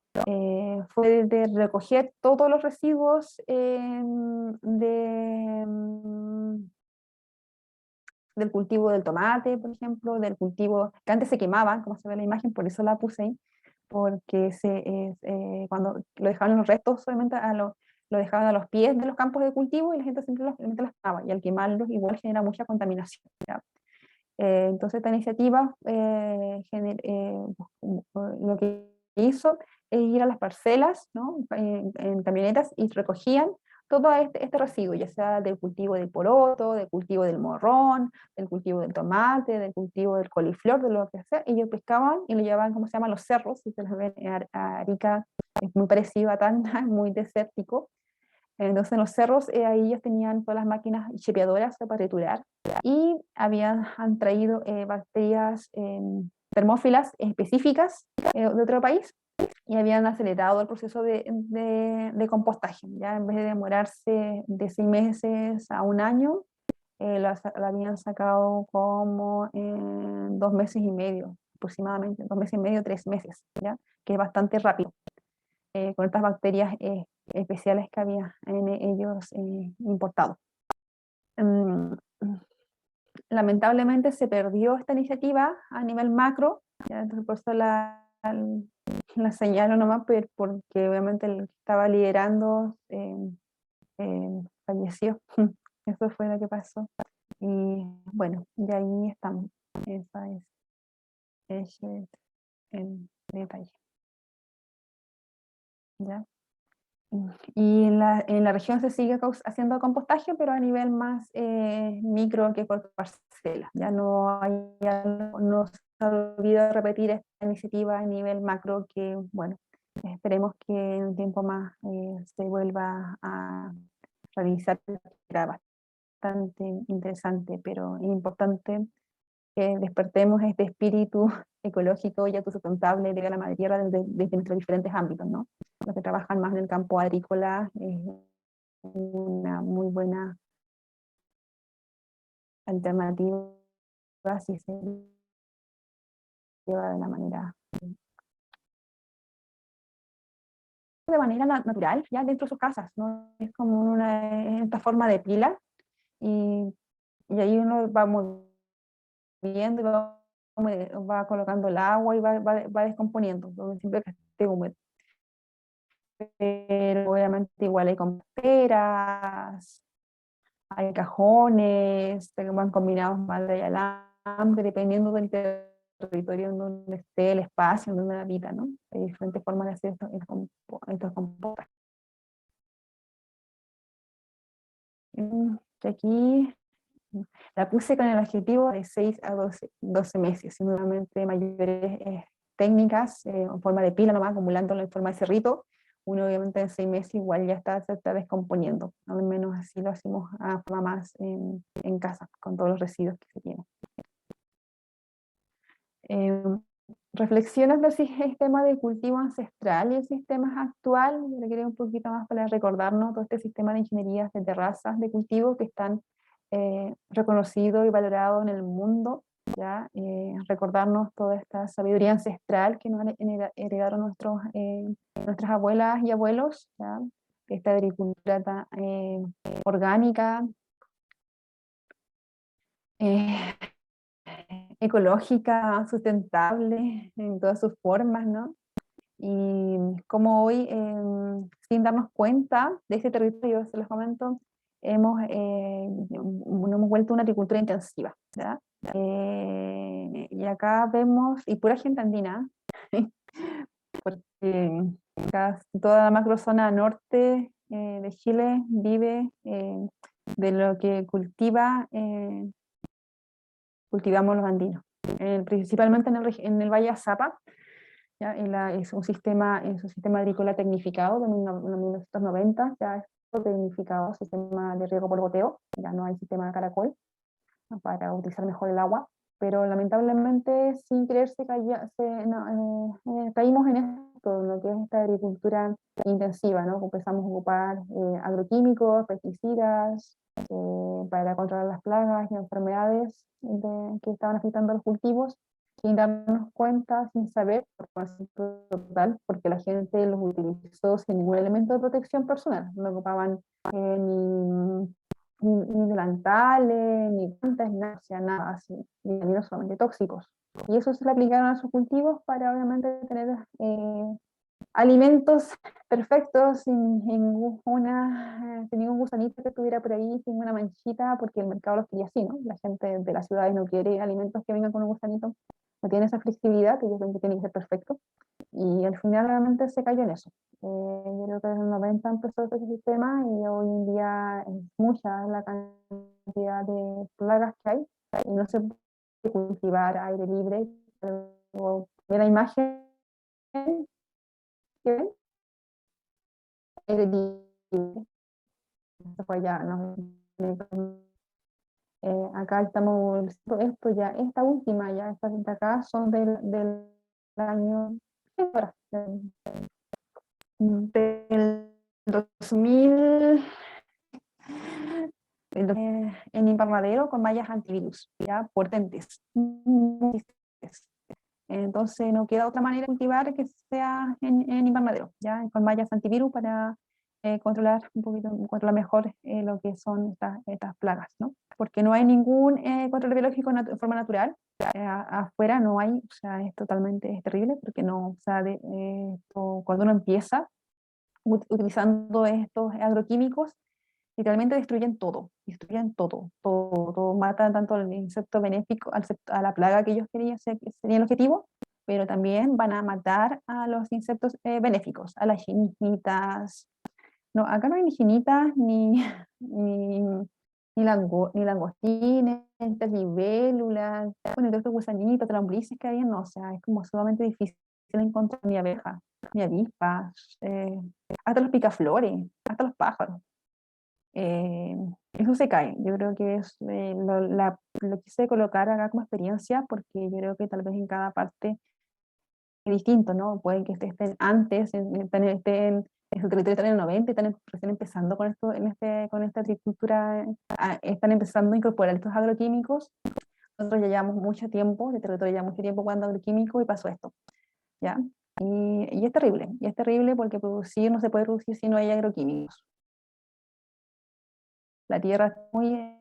fue de recoger todos los residuos del cultivo del tomate, por ejemplo, del cultivo que antes se quemaban, como se ve en la imagen, por eso la puse ahí, porque cuando lo dejaban los restos, solamente lo dejaban a los pies de los campos de cultivo y la gente simplemente los quemaba, y al quemarlos igual genera mucha contaminación, ¿ya? Entonces esta iniciativa lo que hizo es ir a las parcelas, ¿no? en camionetas, y recogían todo este residuo, ya sea del cultivo del poroto, del cultivo del morrón, del cultivo del tomate, del cultivo del coliflor, de lo que sea. Ellos pescaban y lo llevaban, ¿cómo se llama?, los cerros. Si ustedes ven, Arica es muy parecido a Tacna, muy desértico. Entonces en los cerros ahí ellos tenían todas las máquinas chepeadoras para triturar, y han traído bacterias termófilas específicas de otro país, y habían acelerado el proceso de compostaje. Ya en vez de demorarse de 6 meses a 1 año, la habían sacado como en 2 meses y medio, aproximadamente, 2 meses y medio, 3 meses, ¿ya? Que es bastante rápido, con estas bacterias especiales que había en ellos importados. Lamentablemente se perdió esta iniciativa a nivel macro, ¿ya? Entonces por eso la señalo nomás, porque obviamente el que estaba liderando falleció. Eso fue lo que pasó. Y bueno, y ahí estamos. Esa es el detalle. ¿Ya? Y en la región se sigue haciendo compostaje, pero a nivel más micro que por parcela. Ya no se olvida repetir esta iniciativa a nivel macro, que bueno, esperemos que en un tiempo más se vuelva a realizar. Era bastante interesante, pero importante que despertemos este espíritu ecológico y autosustentable de la madre tierra desde nuestros diferentes ámbitos, ¿no? Los que trabajan más en el campo agrícola, una muy buena alternativa si se lleva de la manera de manera natural, ya dentro de sus casas, ¿no? Es como esta forma de pila, y ahí uno va moviendo y va colocando el agua y va descomponiendo, siempre que esté húmedo. Pero obviamente igual hay composteras, hay cajones que van combinados madera y alambre, dependiendo del territorio en donde esté, el espacio en donde habita, ¿no? Hay diferentes formas de hacer estos compostas. Aquí la puse con el objetivo de 6 a 12 meses, y nuevamente mayores técnicas, en forma de pila nomás, acumulándolo en forma de cerrito. Uno obviamente en 6 meses igual ya se está descomponiendo, al menos así lo hacemos a forma más en casa, con todos los residuos que se tienen. Reflexiones del sistema de cultivo ancestral y el sistema actual. Yo le quería un poquito más para recordarnos todo este sistema de ingenierías de terrazas de cultivo que están reconocidos y valorados en el mundo, ¿ya? Recordarnos toda esta sabiduría ancestral que nos heredaron nuestras abuelas y abuelos, ¿ya? Esta agricultura orgánica, ecológica, sustentable en todas sus formas, ¿no? Y como hoy, sin darnos cuenta de ese territorio, se los comento, nos hemos vuelto una agricultura intensiva, ¿ya? Y acá vemos, y pura gente andina, porque toda la macrozona norte de Chile vive de lo que cultivamos los andinos, principalmente en el Valle Azapa. ¿Ya? Es un sistema agrícola tecnificado de 1990, ya es tecnificado, sistema de riego por goteo, ya no hay sistema de caracol, ¿no? Para utilizar mejor el agua, pero lamentablemente sin querer caímos en esto, en lo que es esta agricultura intensiva, ¿no? Empezamos a ocupar agroquímicos, pesticidas, para controlar las plagas y enfermedades que estaban afectando a los cultivos, sin darnos cuenta, sin saber, por conocimiento total, porque la gente los utilizó sin ningún elemento de protección personal. No ocupaban ni delantales, ni guantes, ni nada, o sea, nada así, ni amigos solamente tóxicos. Y eso se le aplicaron a sus cultivos para obviamente tener alimentos perfectos, sin ningún gusanito que estuviera por ahí, sin una manchita, porque el mercado los quería así, ¿no? La gente de las ciudades no quiere alimentos que vengan con un gusanito, no tiene esa flexibilidad, que ellos ven que tiene que ser perfecto, y al final realmente se cayó en eso. Yo creo que desde el 90 empezó este sistema, y hoy en día es mucha la cantidad de plagas que hay, y no se puede cultivar aire libre. Pero la imagen que ven, aire libre, después ya no. Acá estamos, esto ya, esta última, ya estas de acá son del año del 2000, en invernadero con mallas antivirus, ya potentes. Entonces no queda otra manera de cultivar que sea en invernadero, ya con mallas antivirus para controlar mejor lo que son estas plagas, ¿no? Porque no hay ningún control biológico de forma natural. Afuera no hay, o sea, es terrible, porque no, o sea, cuando uno empieza utilizando estos agroquímicos, literalmente destruyen todo, matan tanto al insecto benéfico, a la plaga que ellos querían, sería el objetivo, pero también van a matar a los insectos benéficos, a las chinitas. No, acá no hay ni chinitas, ni langostines, ni libélulas, bueno, todos estos gusanitos, lombrices que hay, no, o sea, es como sumamente difícil encontrar ni abejas, ni avispas, hasta los picaflores, hasta los pájaros. Eso se cae. Yo creo que lo quise colocar acá como experiencia, porque yo creo que tal vez en cada parte es distinto, ¿no? Pueden que estén antes, estén en su territorio están en el 90, están recién empezando con esto, con esta agricultura, están empezando a incorporar estos agroquímicos. Nosotros ya llevamos mucho tiempo, de territorio ya mucho tiempo jugando agroquímicos, y pasó esto, ¿ya? Y es terrible porque producir no se puede producir si no hay agroquímicos. La tierra está muy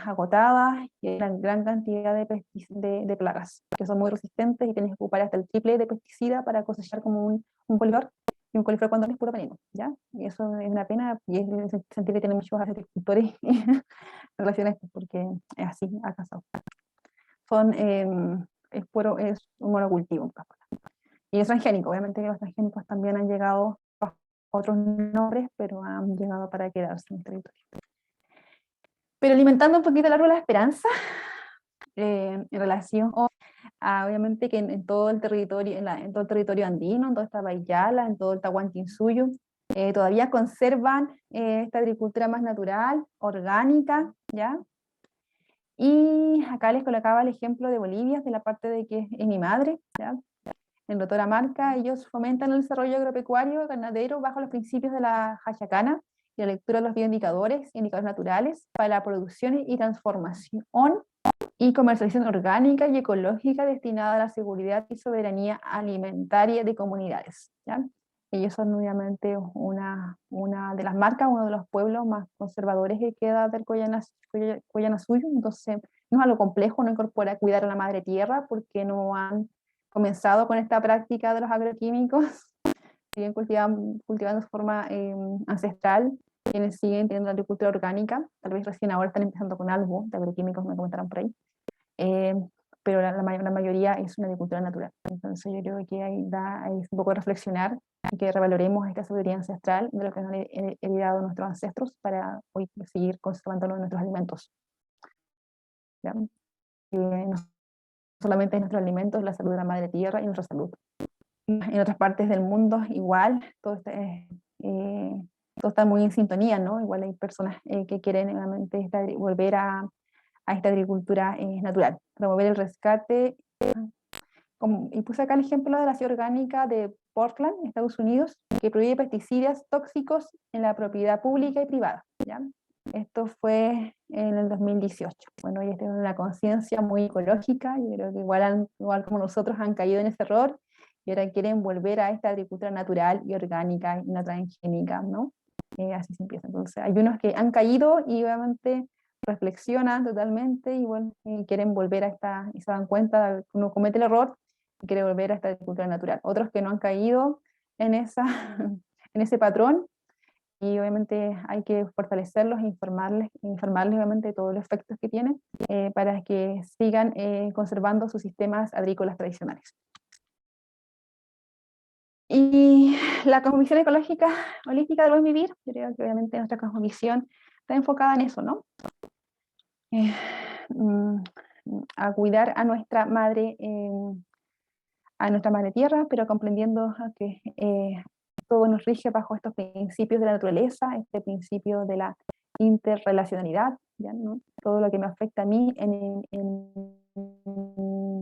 agotada y hay una gran cantidad de plagas que son muy resistentes y tienes que ocupar hasta el triple de pesticida para cosechar como un coliflor, y un coliflor cuando es puro veneno, ¿ya? Y eso es una pena, y es en ese sentido que tiene muchos agricultores en relación a esto, porque es así, ha pasado. Es un monocultivo. Y es transgénico, obviamente que los transgénicos también han llegado bajo otros nombres, pero han llegado para quedarse en el territorio. Pero alimentando un poquito el árbol de la esperanza, en relación obviamente que en todo el territorio, en todo el territorio andino, en toda esta Baiyala, en todo el Tahuantinsuyo, todavía conservan esta agricultura más natural, orgánica, ¿ya? Y acá les colocaba el ejemplo de Bolivia, de la parte de que es mi madre, ¿ya? En Rotoramarca, ellos fomentan el desarrollo agropecuario ganadero bajo los principios de la Hachacana y la lectura de los bioindicadores, indicadores naturales, para la producción y transformación y comercialización orgánica y ecológica destinada a la seguridad y soberanía alimentaria de comunidades, ¿ya? Ellos son obviamente una de las marcas, uno de los pueblos más conservadores que queda del Coyanasuyo, entonces no es algo complejo, no incorpora cuidar a la madre tierra porque no han comenzado con esta práctica de los agroquímicos, siguen cultivando de forma ancestral, quienes siguen teniendo la agricultura orgánica, tal vez recién ahora están empezando con algo de agroquímicos, me comentaron por ahí, pero la mayoría es una agricultura natural. Entonces yo creo que ahí es un poco de reflexionar y que revaloremos esta sabiduría ancestral de lo que nos han heredado nuestros ancestros para hoy seguir conservando nuestros alimentos. ¿Ya? No solamente es nuestros alimentos, la salud de la madre tierra y nuestra salud. En otras partes del mundo igual, todo está muy en sintonía, ¿no? Igual hay personas que quieren nuevamente volver a esta agricultura natural, promover el rescate. Y puse acá el ejemplo de la ciudad orgánica de Portland, Estados Unidos, que prohíbe pesticidas tóxicos en la propiedad pública y privada, ¿ya? Esto fue en el 2018. Bueno, ellos tienen una conciencia muy ecológica, yo creo que igual como nosotros han caído en ese error, y ahora quieren volver a esta agricultura natural y orgánica y no transgénica, ¿no? Así se empieza. Entonces, hay unos que han caído y obviamente reflexionan totalmente y bueno, quieren volver y se dan cuenta que uno comete el error y quiere volver a esta agricultura natural. Otros que no han caído en ese patrón, y obviamente hay que fortalecerlos e informarles obviamente de todos los efectos que tienen para que sigan conservando sus sistemas agrícolas tradicionales. Y la cosmovisión ecológica holística del buen vivir, yo creo que obviamente nuestra cosmovisión está enfocada en eso, ¿no? A cuidar a nuestra madre tierra, pero comprendiendo que todo nos rige bajo estos principios de la naturaleza, este principio de la interrelacionalidad, ¿ya? ¿No? Todo lo que me afecta a mí en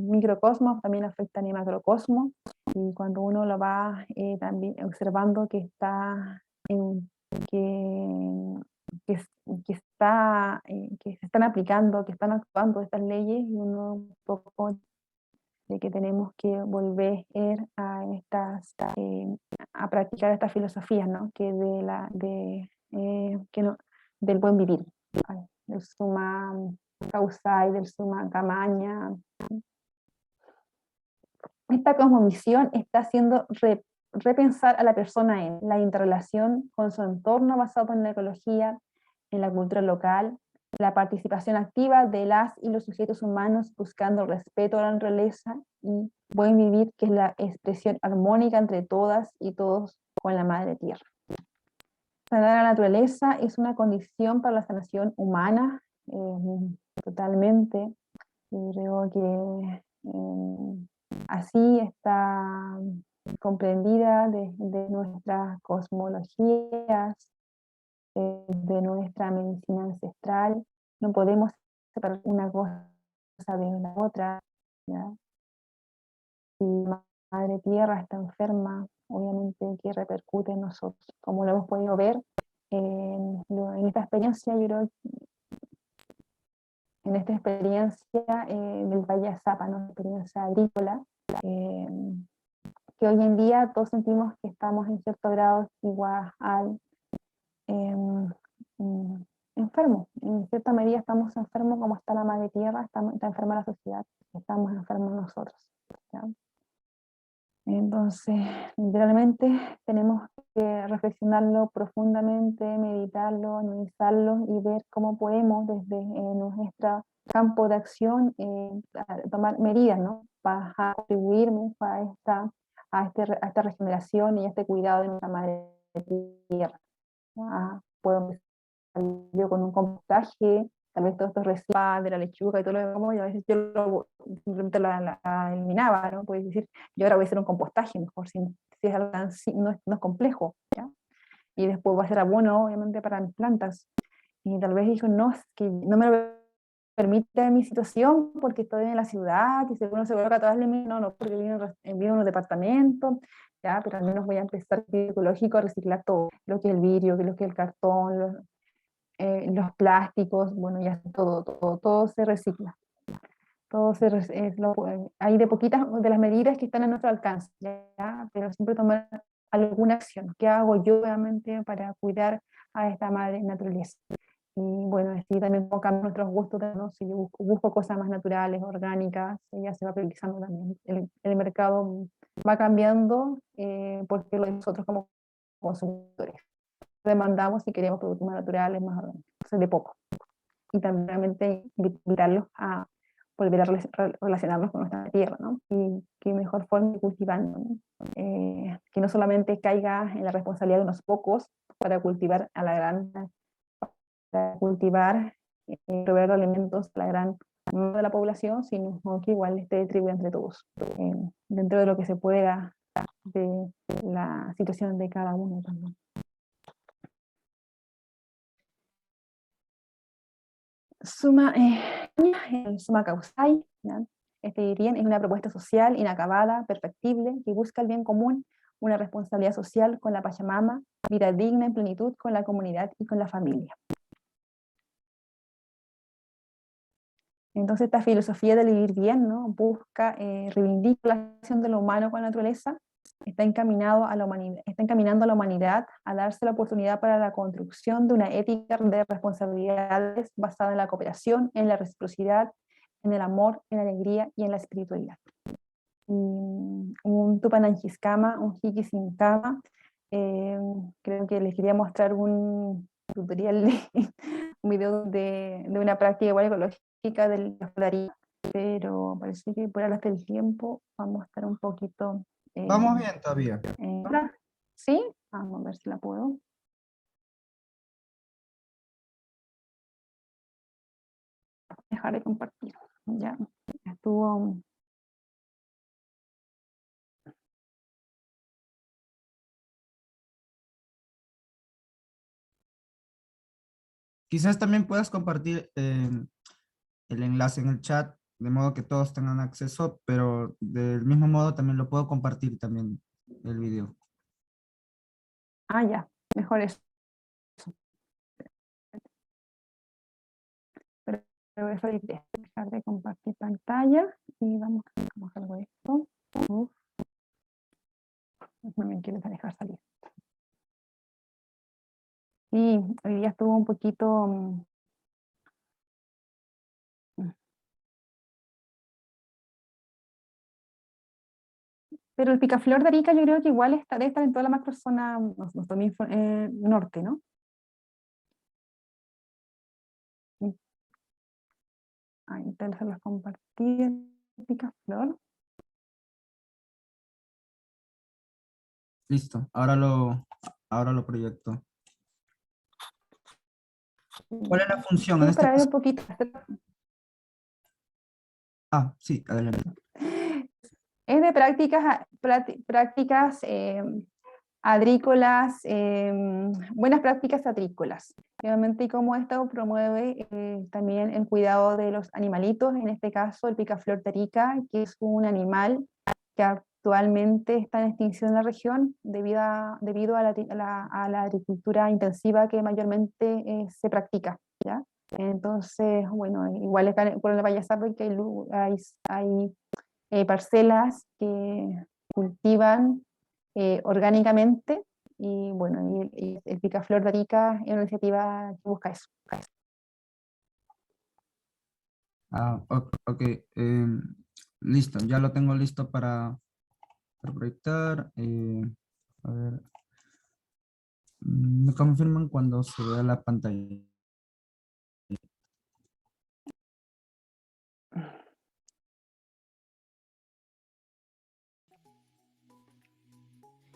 microcosmos también afecta a mi macrocosmos, y cuando uno lo va también observando que se están aplicando, que están actuando estas leyes, y uno un poco de que tenemos que volver a practicar estas filosofías, ¿no? Que del buen vivir, del summa causa y del summa camaña. Esta cosmovisión está haciendo repensar a la persona en la interrelación con su entorno basado en la ecología, en la cultura local, la participación activa de las y los sujetos humanos buscando respeto a la naturaleza y buen vivir, que es la expresión armónica entre todas y todos con la madre tierra. Sanar a la naturaleza es una condición para la sanación humana, totalmente. Y creo que así está comprendida de nuestras cosmologías, de nuestra medicina ancestral. No podemos separar una cosa de la otra, ¿ya? Si la madre tierra está enferma, obviamente que repercute en nosotros, como lo hemos podido ver en esta experiencia. Yo creo que en esta experiencia del Valle Azapa, ¿no? Experiencia agrícola, que hoy en día todos sentimos que estamos en cierto grado igual enfermos. En cierta medida estamos enfermos como está la madre tierra, está enferma la sociedad, estamos enfermos nosotros, ¿ya? Entonces, literalmente tenemos que reflexionarlo profundamente, meditarlo, analizarlo y ver cómo podemos desde nuestro campo de acción tomar medidas, ¿no? Para contribuir a esta regeneración y a este cuidado de nuestra madre tierra. Puedo empezar yo con un compostaje, tal vez todos estos residuos de la lechuga y todo lo demás, y a veces yo simplemente la eliminaba, ¿no? Puedes decir, yo ahora voy a hacer un compostaje mejor, si es algo tan, no es complejo, ¿ya? Y después va a ser abono, obviamente, para mis plantas. Y tal vez dijo, no, es que no me lo permite mi situación porque estoy en la ciudad y seguro se coloca todas las no, porque vivo en un departamento, ya, pero al menos voy a empezar ecológico a reciclar todo, lo que es el vidrio, lo que es el cartón, los plásticos, bueno, ya todo se recicla. Hay de poquitas de las medidas que están a nuestro alcance, ¿ya? Pero siempre tomar alguna acción. ¿Qué hago yo obviamente para cuidar a esta madre naturaleza? Y bueno, así también cambian nuestros gustos, ¿no? Si yo busco cosas más naturales, orgánicas, ella se va priorizando también. El mercado va cambiando porque nosotros como consumidores demandamos si queremos productos más naturales, más orgánicos, de poco. Y también realmente invitarlos a volver a relacionarnos con nuestra tierra, ¿no? Y qué mejor forma de cultivando, ¿no? Que no solamente caiga en la responsabilidad de unos pocos para cultivar proveer alimentos a la gran mayoría de la población, sino que igual esté distribuido entre todos, dentro de lo que se pueda de la situación de cada uno también. Suma Causai, ¿ya? Este bien es una propuesta social inacabada, perfectible, que busca el bien común, una responsabilidad social con la Pachamama, vida digna en plenitud con la comunidad y con la familia. Entonces esta filosofía del vivir bien, ¿no? Busca, reivindica la relación de lo humano con la naturaleza, está encaminando a la humanidad a darse la oportunidad para la construcción de una ética de responsabilidades basada en la cooperación, en la reciprocidad, en el amor, en la alegría y en la espiritualidad. Un Tupananjiskama, un Hikisinkama, creo que les quería mostrar un tutorial, un video de una práctica igual ecológica del Darío, pero parece que por ahora del tiempo vamos a estar un poquito... Vamos bien todavía. ¿Sí? Vamos a ver si la puedo. Dejar de compartir. Ya estuvo... Quizás también puedas compartir el enlace en el chat, de modo que todos tengan acceso, pero del mismo modo también lo puedo compartir también el video. Ah, ya, mejor eso. Pero voy a dejar de compartir pantalla y vamos a hacer algo de esto. No me quieres dejar salir. Sí, hoy día estuvo un poquito... Pero el picaflor de Arica yo creo que igual debe estar en toda la macrozona norte, ¿no? Ahí entonces los compartí el picaflor. Listo, ahora lo proyecto. ¿Cuál es la función en este para ver caso? un poquito. Ah, sí, adelante. Es de prácticas agrícolas, buenas prácticas agrícolas. Obviamente, y cómo esto promueve también el cuidado de los animalitos, en este caso el picaflor de Arica, que es un animal que actualmente está en extinción en la región debido a la agricultura intensiva que mayormente se practica, ¿ya? Entonces, bueno, igual acá por el Valle Sapo que hay parcelas que cultivan orgánicamente. Y bueno, el Picaflor de Arica es una iniciativa que busca eso. Ok. Listo, ya lo tengo listo para proyectar. A ver. Me confirman cuando se vea la pantalla.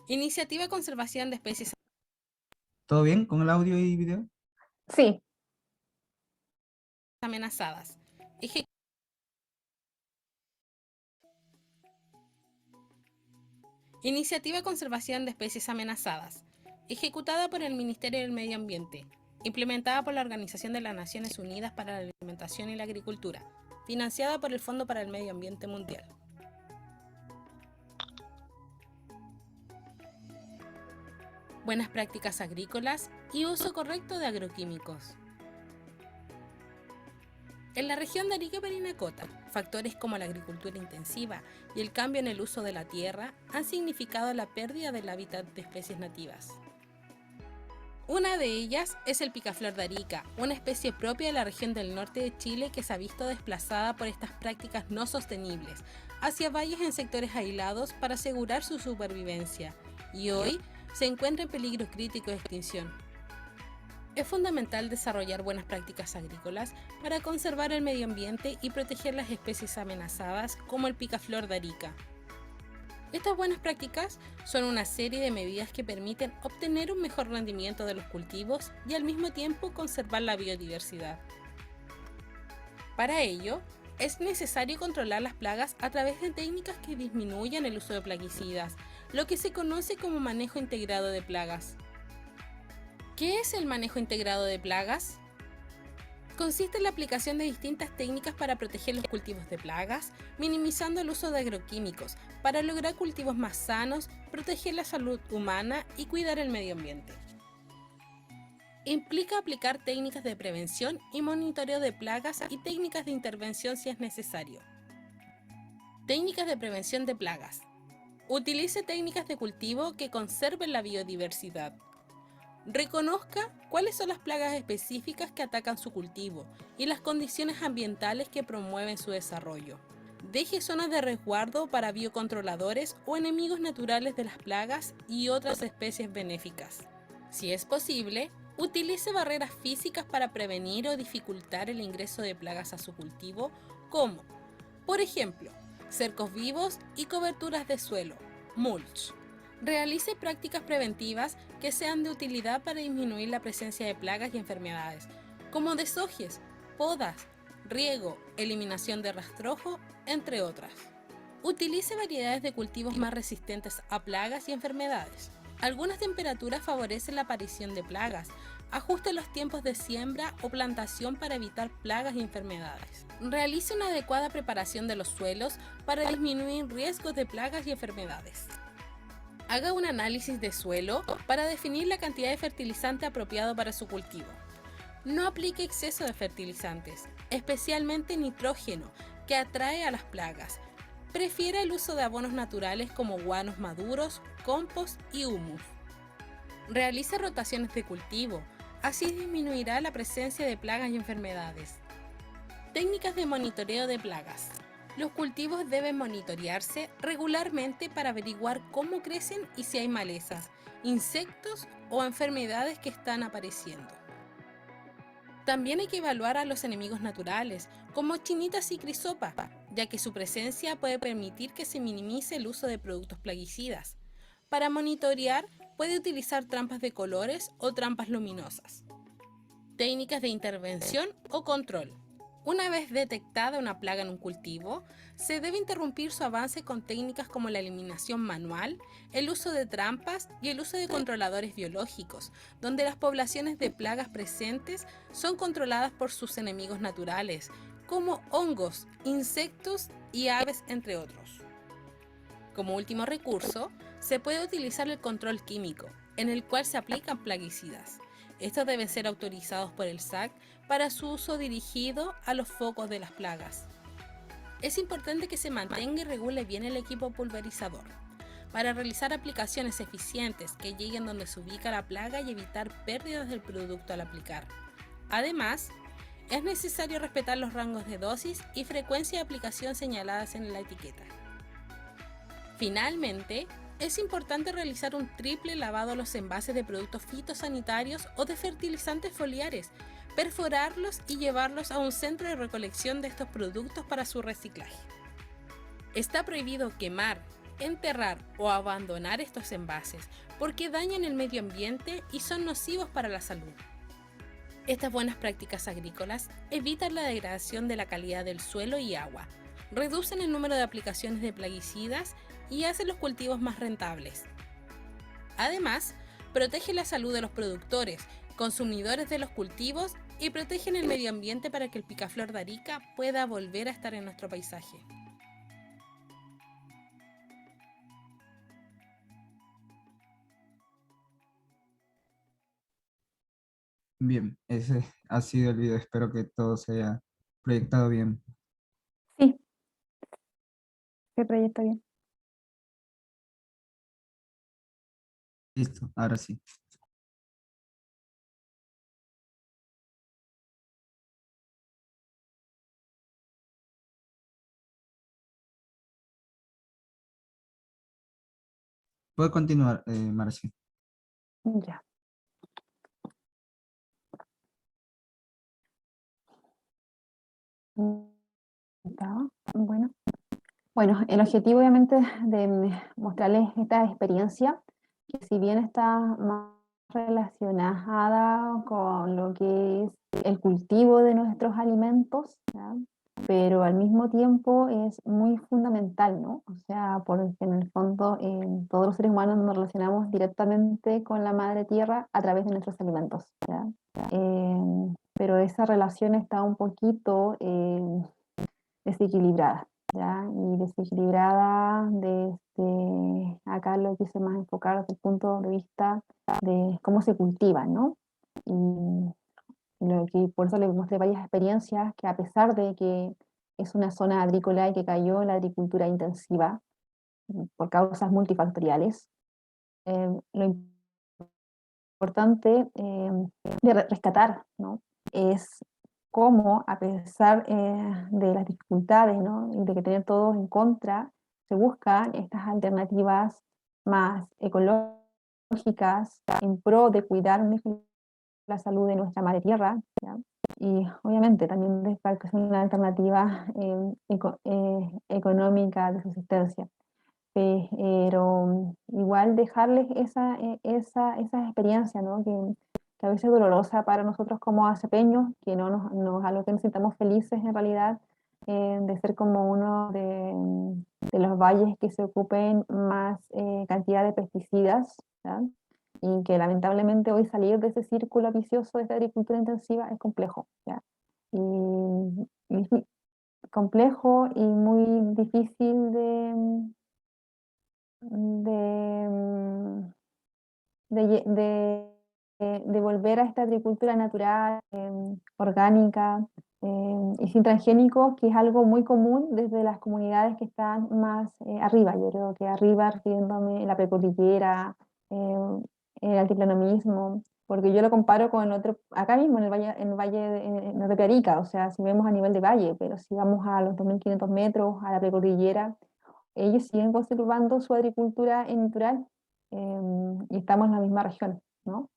Iniciativa de Conservación de Especies. ¿Todo bien con el audio y video? Sí. Amenazadas. Iniciativa de Conservación de Especies Amenazadas, ejecutada por el Ministerio del Medio Ambiente, implementada por la Organización de las Naciones Unidas para la Alimentación y la Agricultura, financiada por el Fondo para el Medio Ambiente Mundial. Buenas prácticas agrícolas y uso correcto de agroquímicos. En la región de Arica y Parinacota, factores como la agricultura intensiva y el cambio en el uso de la tierra han significado la pérdida del hábitat de especies nativas. Una de ellas es el picaflor de Arica, una especie propia de la región del norte de Chile que se ha visto desplazada por estas prácticas no sostenibles hacia valles en sectores aislados para asegurar su supervivencia, y hoy se encuentra en peligro crítico de extinción. Es fundamental desarrollar buenas prácticas agrícolas para conservar el medio ambiente y proteger las especies amenazadas como el picaflor de Arica. Estas buenas prácticas son una serie de medidas que permiten obtener un mejor rendimiento de los cultivos y al mismo tiempo conservar la biodiversidad. Para ello, es necesario controlar las plagas a través de técnicas que disminuyan el uso de plaguicidas, lo que se conoce como manejo integrado de plagas. ¿Qué es el manejo integrado de plagas? Consiste en la aplicación de distintas técnicas para proteger los cultivos de plagas, minimizando el uso de agroquímicos, para lograr cultivos más sanos, proteger la salud humana y cuidar el medio ambiente. Implica aplicar técnicas de prevención y monitoreo de plagas y técnicas de intervención si es necesario. Técnicas de prevención de plagas. Utilice técnicas de cultivo que conserven la biodiversidad. Reconozca cuáles son las plagas específicas que atacan su cultivo y las condiciones ambientales que promueven su desarrollo. Deje zonas de resguardo para biocontroladores o enemigos naturales de las plagas y otras especies benéficas. Si es posible, utilice barreras físicas para prevenir o dificultar el ingreso de plagas a su cultivo, como, por ejemplo, cercos vivos y coberturas de suelo, mulch. Realice prácticas preventivas que sean de utilidad para disminuir la presencia de plagas y enfermedades, como desojes, podas, riego, eliminación de rastrojo, entre otras. Utilice variedades de cultivos más resistentes a plagas y enfermedades. Algunas temperaturas favorecen la aparición de plagas. Ajuste los tiempos de siembra o plantación para evitar plagas y enfermedades. Realice una adecuada preparación de los suelos para disminuir riesgos de plagas y enfermedades. Haga un análisis de suelo para definir la cantidad de fertilizante apropiado para su cultivo. No aplique exceso de fertilizantes, especialmente nitrógeno, que atrae a las plagas. Prefiera el uso de abonos naturales como guanos maduros, compost y humus. Realice rotaciones de cultivo, así disminuirá la presencia de plagas y enfermedades. Técnicas de monitoreo de plagas. Los cultivos deben monitorearse regularmente para averiguar cómo crecen y si hay malezas, insectos o enfermedades que están apareciendo. También hay que evaluar a los enemigos naturales, como chinitas y crisopa, ya que su presencia puede permitir que se minimice el uso de productos plaguicidas. Para monitorear, puede utilizar trampas de colores o trampas luminosas. Técnicas de intervención o control. Una vez detectada una plaga en un cultivo, se debe interrumpir su avance con técnicas como la eliminación manual, el uso de trampas y el uso de controladores biológicos, donde las poblaciones de plagas presentes son controladas por sus enemigos naturales, como hongos, insectos y aves, entre otros. Como último recurso, se puede utilizar el control químico, en el cual se aplican plaguicidas. Estos deben ser autorizados por el SAC para su uso dirigido a los focos de las plagas. Es importante que se mantenga y regule bien el equipo pulverizador. para realizar aplicaciones eficientes que lleguen donde se ubica la plaga y evitar pérdidas del producto al aplicar. Además, es necesario respetar los rangos de dosis y frecuencia de aplicación señaladas en la etiqueta. Finalmente, es importante realizar un triple lavado a los envases de productos fitosanitarios o de fertilizantes foliares, perforarlos y llevarlos a un centro de recolección de estos productos para su reciclaje. Está prohibido quemar, enterrar o abandonar estos envases porque dañan el medio ambiente y son nocivos para la salud. Estas buenas prácticas agrícolas evitan la degradación de la calidad del suelo y agua, reducen el número de aplicaciones de plaguicidas y hacen los cultivos más rentables. Además, protegen la salud de los productores, consumidores de los cultivos y protegen el medio ambiente para que el picaflor de Arica pueda volver a estar en nuestro paisaje. Bien, ese ha sido el video. Espero que todo se haya proyectado bien. Sí, se proyecta bien. Listo, ahora sí. Puede continuar, Marcia. Ya. Ya, bueno. Bueno, el objetivo obviamente de mostrarles esta experiencia, que si bien está más relacionada con lo que es el cultivo de nuestros alimentos, ¿ya? Pero al mismo tiempo es muy fundamental, ¿no? O sea, porque en el fondo todos los seres humanos nos relacionamos directamente con la madre tierra a través de nuestros alimentos, ¿ya? Pero esa relación está un poquito desequilibrada, ¿ya? Y desequilibrada desde acá lo quise más enfocar desde el punto de vista de cómo se cultiva, ¿no? Y por eso le mostré varias experiencias que a pesar de que es una zona agrícola y que cayó en la agricultura intensiva por causas multifactoriales, lo importante de rescatar, ¿no? Es cómo, a pesar de las dificultades, ¿no? Y de que tener todo en contra, se buscan estas alternativas más ecológicas en pro de cuidar la salud de nuestra madre tierra, ¿ya? Y obviamente también de que es una alternativa económica de subsistencia. Pero igual dejarles esa experiencia, ¿no? Que a veces es dolorosa para nosotros como acepeños, que no es algo que nos sintamos felices en realidad, de ser como uno de los valles que se ocupen más cantidad de pesticidas, ¿ya? Y que lamentablemente hoy salir de ese círculo vicioso de esta agricultura intensiva es complejo, ¿ya? Y es complejo y muy difícil de, de volver a esta agricultura natural, orgánica y sin transgénicos, que es algo muy común desde las comunidades que están más arriba. Yo creo que arriba, refiriéndome en la precordillera, el altiplano mismo, porque yo lo comparo con otro, acá mismo en el valle de Arica, o sea, si vemos a nivel de valle, pero si vamos a los 2500 metros, a la precordillera, ellos siguen conservando su agricultura natural y estamos en la misma región, ¿no?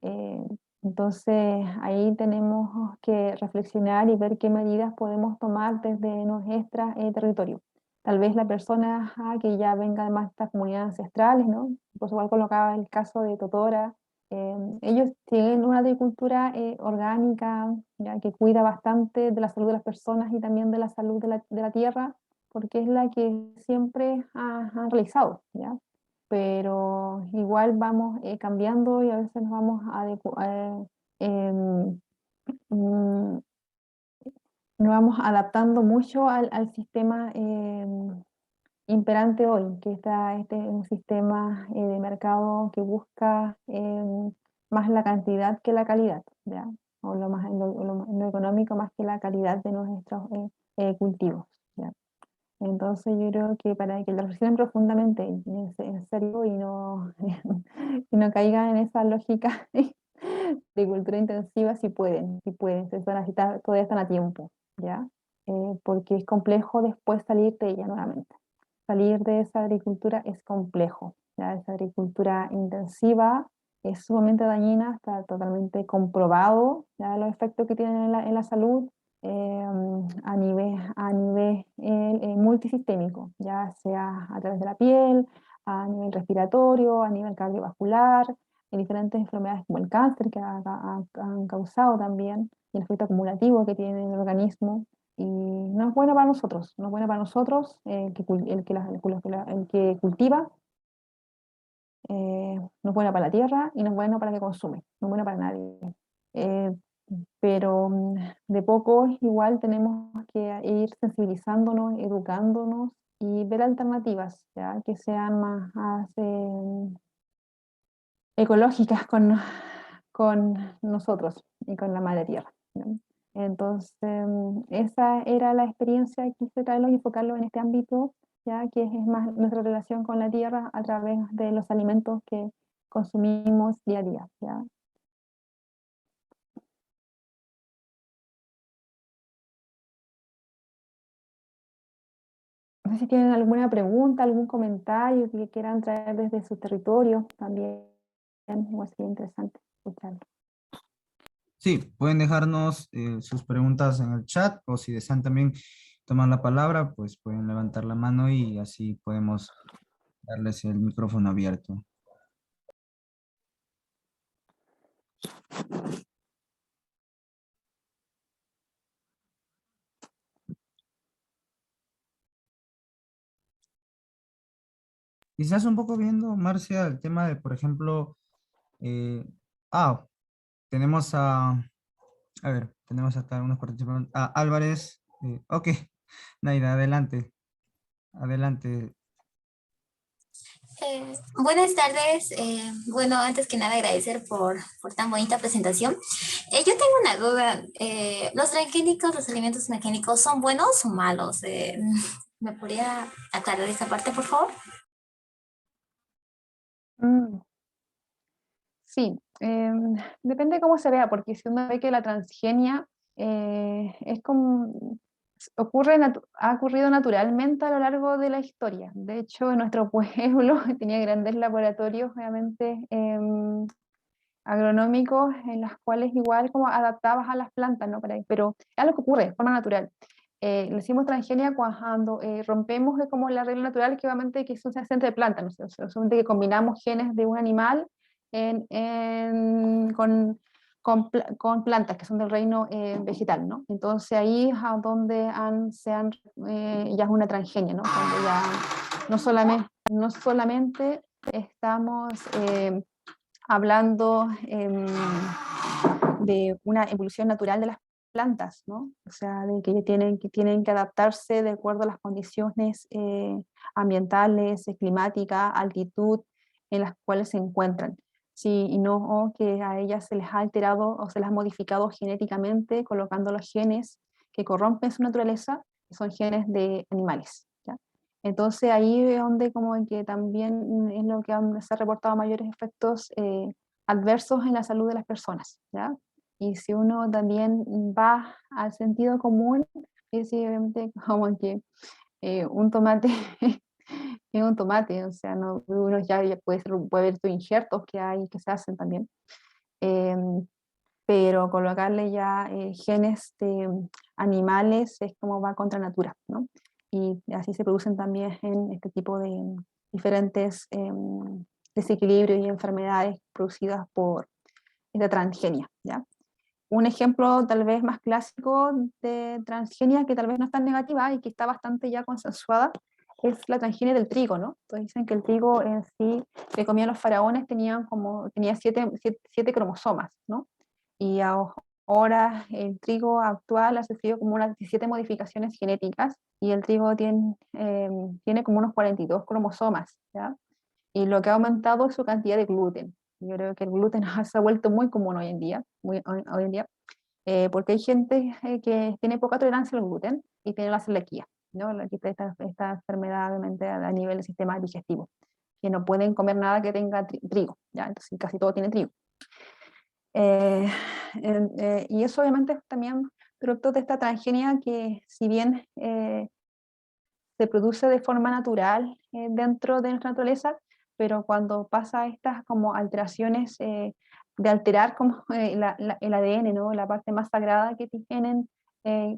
Eh, entonces ahí tenemos que reflexionar y ver qué medidas podemos tomar desde nuestro territorio. Tal vez la persona que ya venga de más estas comunidades ancestrales, ¿no? Por igual colocaba el caso de Totora, ellos tienen una agricultura orgánica, ya que cuida bastante de la salud de las personas y también de la salud de la tierra, porque es la que siempre han realizado, ¿ya? Pero igual vamos cambiando y a veces nos vamos mm, nos vamos adaptando mucho al sistema imperante hoy, que este es un sistema de mercado que busca más la cantidad que la calidad, ¿ya? O lo económico más que la calidad de nuestros cultivos, ¿ya? Entonces yo creo que para que lo reflexionen profundamente, en serio, y no, y no caigan en esa lógica de cultura intensiva, si pueden, se van a citar, todavía están a tiempo, ¿ya? Porque es complejo después salir de ella nuevamente. Salir de esa agricultura es complejo, ¿ya? Esa agricultura intensiva es sumamente dañina, está totalmente comprobado, ¿ya? Los efectos que tienen en la salud, a nivel multisistémico, ya sea a través de la piel, a nivel respiratorio, a nivel cardiovascular, en diferentes enfermedades como el cáncer que han causado también, y el efecto acumulativo que tiene en el organismo. Y no es bueno para nosotros, no es bueno para nosotros, el que cultiva, no es bueno para la tierra y no es bueno para el que consume, no es bueno para nadie. Eh, pero de poco igual tenemos que ir sensibilizándonos, educándonos y ver alternativas, ¿ya? Que sean más ecológicas con nosotros y con la madre tierra, ¿no? Entonces, esa era la experiencia que quise traerlo y enfocarlo en este ámbito, ya que es más nuestra relación con la tierra a través de los alimentos que consumimos día a día, ¿ya? No sé si tienen alguna pregunta, algún comentario que quieran traer desde su territorio también. Igual sería interesante escucharlo. Sí, pueden dejarnos sus preguntas en el chat o si desean también tomar la palabra, pues pueden levantar la mano y así podemos darles el micrófono abierto. Quizás un poco viendo, Marcia, el tema de, por ejemplo, eh, ah, tenemos a ver, tenemos acá unos participantes. Ah, Álvarez, ok, Naida, adelante, adelante. Buenas tardes. Bueno, antes que nada agradecer por tan bonita presentación. Yo tengo una duda. ¿Los transgénicos, los alimentos transgénicos son buenos o malos? ¿Me podría aclarar esta parte, por favor? Sí, depende de cómo se vea, porque si uno ve que la transgenia es como, ha ocurrido naturalmente a lo largo de la historia. De hecho, en nuestro pueblo tenía grandes laboratorios, obviamente, agronómicos, en las cuales igual como adaptabas a las plantas, ¿no? Pero es algo que ocurre de forma natural. Le decimos transgenia cuando rompemos como la regla natural, que obviamente que eso se hace entre plantas, ¿no? Solamente que combinamos genes de un animal con plantas que son del reino vegetal, ¿no? Entonces ahí es a donde ya es una transgenia, ¿no? Cuando ya no solamente estamos hablando de una evolución natural de las plantas, ¿no? O sea, de que tienen que adaptarse de acuerdo a las condiciones ambientales, climáticas, altitud en las cuales se encuentran. Sí, y no que a ellas se les ha alterado o se les ha modificado genéticamente colocando los genes que corrompen su naturaleza, que son genes de animales, ¿ya? Entonces ahí es donde como que también es lo que se ha reportado mayores efectos adversos en la salud de las personas, ¿ya? Y si uno también va al sentido común, es obviamente como que un tomate es un tomate, o sea, no, uno ya puede ver sus injertos que hay, que se hacen también, pero colocarle ya genes de animales es como va contra natura, ¿no? Y así se producen también en este tipo de diferentes desequilibrios y enfermedades producidas por esta transgenia, ¿ya? Un ejemplo tal vez más clásico de transgenia que tal vez no es tan negativa y que está bastante ya consensuada es la transgenia del trigo, ¿no? Entonces dicen que el trigo en sí que comían los faraones tenía 7 cromosomas, ¿no? Y ahora el trigo actual ha sufrido como unas 17 modificaciones genéticas y el trigo tiene como unos 42 cromosomas, ¿ya? Y lo que ha aumentado es su cantidad de gluten. Yo creo que el gluten se ha vuelto muy común hoy en día, porque hay gente que tiene poca tolerancia al gluten y tiene la celiaquía, ¿no? Esta enfermedad obviamente a nivel del sistema digestivo, que no pueden comer nada que tenga trigo, ¿ya? Entonces casi todo tiene trigo. Y eso obviamente también producto de esta transgenia que si bien se produce de forma natural dentro de nuestra naturaleza, pero cuando pasa estas como alteraciones de alterar como el ADN, ¿no? La parte más sagrada que tienen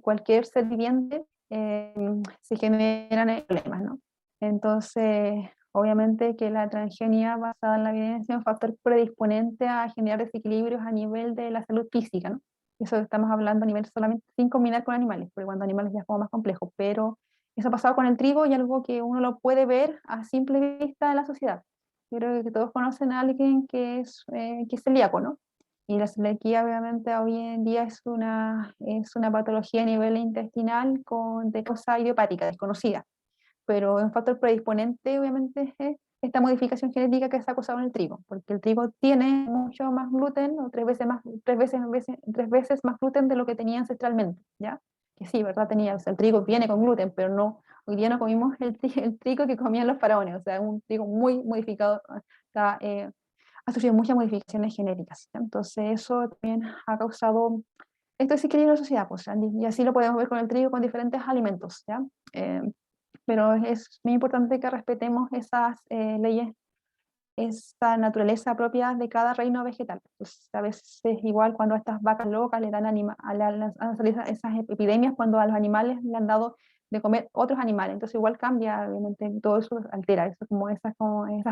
cualquier ser viviente, se generan problemas, ¿no? Entonces, obviamente que la transgenia basada en la evidencia es un factor predisponente a generar desequilibrios a nivel de la salud física, ¿no? Eso estamos hablando a nivel solamente sin combinar con animales, porque cuando animales ya es como más complejo, pero eso ha pasado con el trigo y algo que uno lo puede ver a simple vista en la sociedad. Yo creo que todos conocen a alguien que es celíaco, ¿no? Y la celiaquía obviamente hoy en día es una patología a nivel intestinal de causa idiopática, desconocida. Pero un factor predisponente obviamente es esta modificación genética que se ha causado en el trigo, porque el trigo tiene mucho más gluten, o tres veces más gluten de lo que tenía ancestralmente, ¿ya? Que sí, ¿verdad? O sea, el trigo viene con gluten, pero no, hoy día no comimos el trigo que comían los faraones, o sea, un trigo muy modificado, ha sufrido muchas modificaciones genéticas, ¿ya? Entonces eso también ha causado esto desequilibrio en la sociedad, pues, y así lo podemos ver con el trigo, con diferentes alimentos, ¿ya? Pero es muy importante que respetemos esas leyes, esa naturaleza propia de cada reino vegetal. Pues a veces es igual cuando a estas vacas locas le dan han salido esas epidemias cuando a los animales le han dado de comer otros animales, entonces igual cambia, obviamente todo eso altera, eso como esas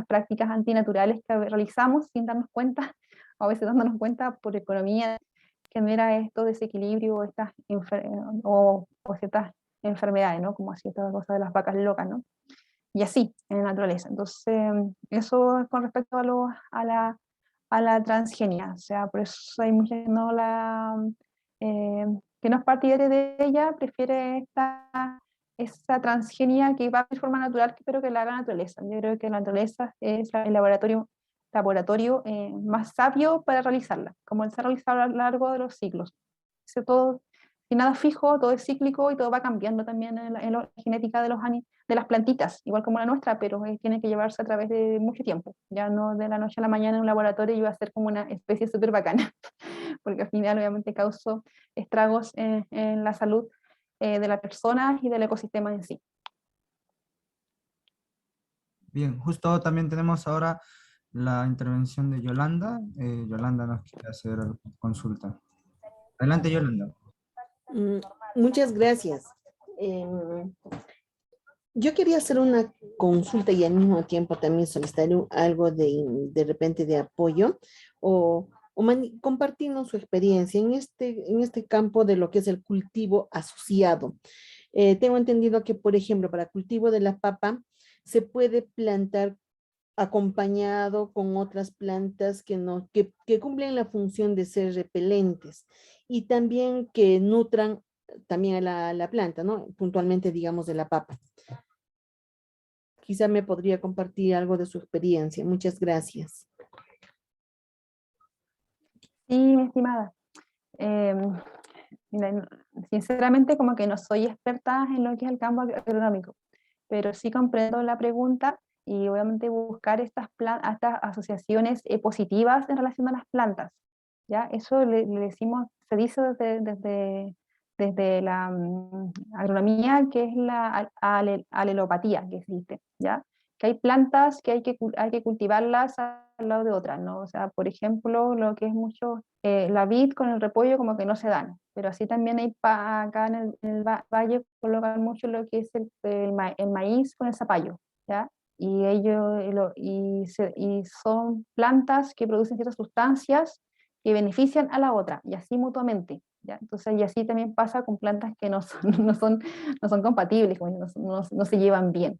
prácticas antinaturales que realizamos sin darnos cuenta, a veces dándonos cuenta por economía, genera esto desequilibrio o ciertas enfermedades, ¿no? Como así esta cosa de las vacas locas, ¿no? Y así, en la naturaleza. Entonces, eso es con respecto a la transgenia. O sea, por eso hay mucha gente que no es partidaria de ella, prefiere esta transgenia que va de forma natural, pero que la haga la naturaleza. Yo creo que la naturaleza es el laboratorio más sabio para realizarla, como se ha realizado a lo largo de los siglos. Todo, sin nada fijo, todo es cíclico y todo va cambiando también en la genética de las plantitas, igual como la nuestra, pero tiene que llevarse a través de mucho tiempo, ya no de la noche a la mañana en un laboratorio y va a ser como una especie súper bacana, porque al final obviamente causó estragos en la salud de las personas y del ecosistema en sí. Bien, justo también tenemos ahora la intervención de Yolanda. Yolanda nos quiere hacer consulta. Adelante, Yolanda. Muchas gracias. Yo quería hacer una consulta y al mismo tiempo también solicitar algo de repente de apoyo o compartirnos su experiencia en este campo de lo que es el cultivo asociado. Tengo entendido que, por ejemplo, para cultivo de la papa se puede plantar acompañado con otras plantas que cumplen la función de ser repelentes y también que nutran también a la planta, ¿no? Puntualmente, digamos, de la papa. Quizá me podría compartir algo de su experiencia. Muchas gracias. Sí, mi estimada. Mira, sinceramente como que no soy experta en lo que es el campo agronómico, pero sí comprendo la pregunta y obviamente buscar estas asociaciones positivas en relación a las plantas, ¿ya? Eso le decimos, se dice desde la agronomía, que es la alelopatía que existe, ¿ya? Que hay plantas que hay que cultivarlas al lado de otras, ¿no? O sea, por ejemplo, lo que es mucho la vid con el repollo como que no se dan, pero así también hay acá en el valle colocan mucho lo que es el maíz con el zapallo, ¿ya? Y y son plantas que producen ciertas sustancias que benefician a la otra, y así mutuamente, ¿ya? Entonces, y así también pasa con plantas que no son, no son compatibles, no se llevan bien,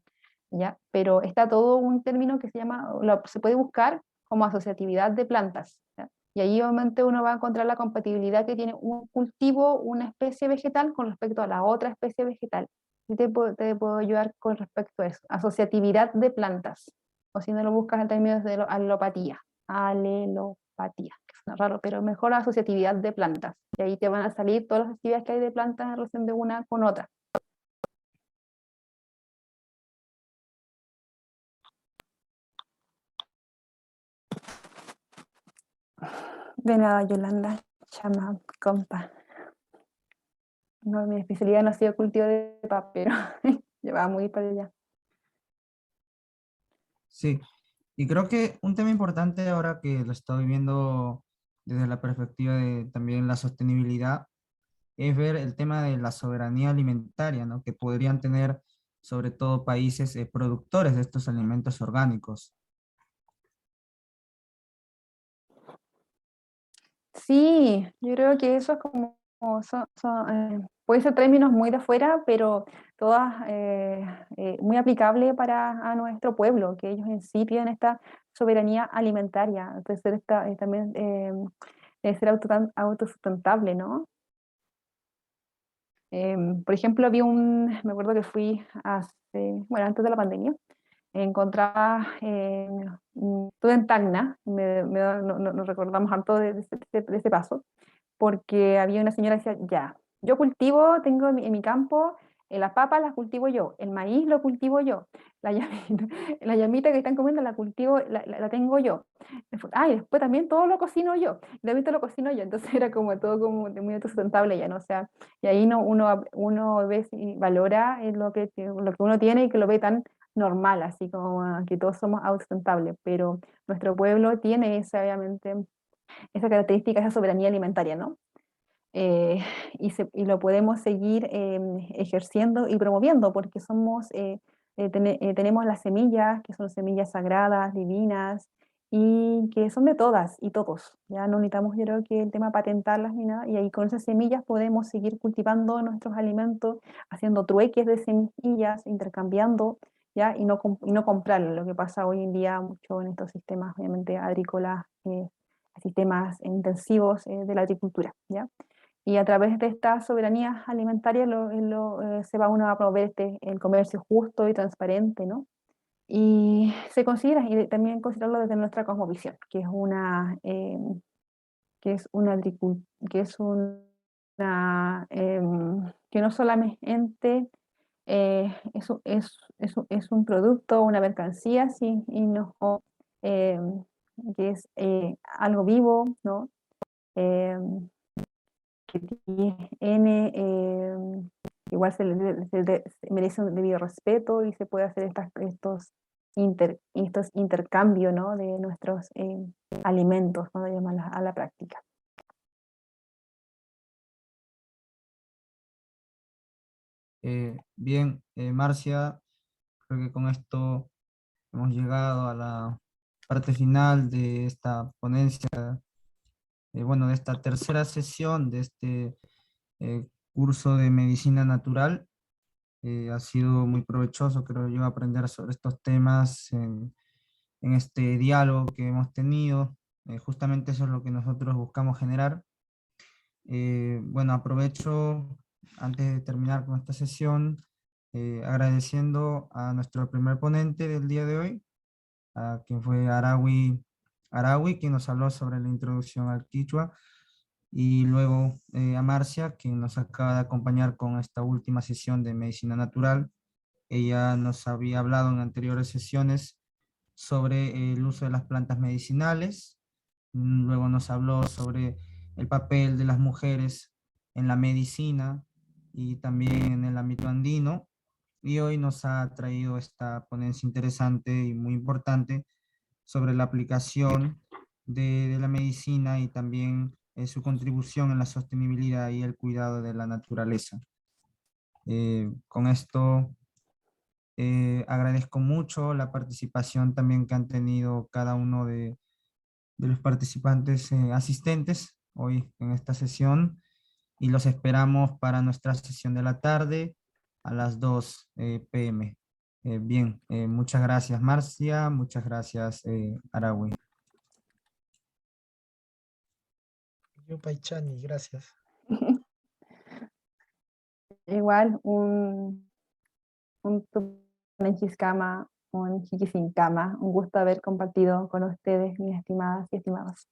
¿ya? Pero está todo un término que se puede buscar como asociatividad de plantas, ¿ya? Y ahí obviamente uno va a encontrar la compatibilidad que tiene un cultivo, una especie vegetal con respecto a la otra especie vegetal. Y te puedo ayudar con respecto a eso, asociatividad de plantas, o si no lo buscas en términos de alelopatía, que suena raro, pero mejor asociatividad de plantas. Y ahí te van a salir todas las actividades que hay de plantas en relación de una con otra. De nada, Yolanda, chama, compa. No, mi especialidad no ha sido cultivo de papa, pero llevaba muy para allá. Sí, y creo que un tema importante ahora que lo estoy viendo desde la perspectiva de también la sostenibilidad es ver el tema de la soberanía alimentaria, ¿no? Que podrían tener sobre todo países productores de estos alimentos orgánicos. Sí, yo creo que eso es como, puede ser términos muy de afuera, pero todas muy aplicable a nuestro pueblo, que ellos en sí tienen esta soberanía alimentaria, de ser también de ser autosustentable, ¿no? Por ejemplo, me acuerdo que fui antes de la pandemia, encontraba, estuve en Tacna, nos recordamos harto de ese paso, porque había una señora que decía, ya, yo cultivo, tengo en mi campo, las papas las cultivo yo, el maíz lo cultivo yo, la llamita, la llamita que están comiendo la cultivo, la tengo yo. Y después también todo lo cocino yo, también todo lo cocino yo, entonces era como todo como muy autosustentable ya, ¿no? O sea, y ahí uno ve y valora lo que uno tiene y que lo ve tan normal, así como que todos somos autosustentables, pero nuestro pueblo tiene obviamente, esa característica, esa soberanía alimentaria, ¿no? Y lo podemos seguir ejerciendo y promoviendo porque tenemos las semillas, que son semillas sagradas, divinas, y que son de todas y todos. Ya no necesitamos, yo creo que el tema patentarlas ni nada, y ahí con esas semillas podemos seguir cultivando nuestros alimentos, haciendo trueques de semillas, intercambiando, ¿ya? Y no comprarlas, lo que pasa hoy en día mucho en estos sistemas, obviamente, agrícolas, sistemas intensivos de la agricultura, ¿ya? Y a través de esta soberanía alimentaria se va uno a promover el comercio justo y transparente, ¿no? Y se considera, y también considerarlo desde nuestra cosmovisión, que no solamente es un producto, una mercancía, sí, que es algo vivo, ¿no? Que tiene, igual se merece un debido respeto y se puede hacer estos intercambios, ¿no? De nuestros alimentos, cuando llaman a la práctica. Bien, Marcia, creo que con esto hemos llegado a la parte final de esta ponencia, bueno, de esta tercera sesión de este curso de medicina natural. Ha sido muy provechoso, creo yo, aprender sobre estos temas en este diálogo que hemos tenido. Justamente eso es lo que nosotros buscamos generar. Bueno, aprovecho, antes de terminar con esta sesión, agradeciendo a nuestro primer ponente del día de hoy, a quien fue Arawi, quien nos habló sobre la introducción al Quichua, y luego a Marcia, quien nos acaba de acompañar con esta última sesión de medicina natural. Ella nos había hablado en anteriores sesiones sobre el uso de las plantas medicinales, luego nos habló sobre el papel de las mujeres en la medicina y también en el ámbito andino, y hoy nos ha traído esta ponencia interesante y muy importante sobre la aplicación de la medicina y también su contribución en la sostenibilidad y el cuidado de la naturaleza. Con esto agradezco mucho la participación también que han tenido cada uno de los participantes asistentes hoy en esta sesión, y los esperamos para nuestra sesión de la tarde a las 2 p.m. Bien, muchas gracias Marcia, muchas gracias Arawi. Yupaychani, gracias. Igual, un Nenchiscama, un Jiquisincama, un gusto haber compartido con ustedes, mis estimadas y estimados.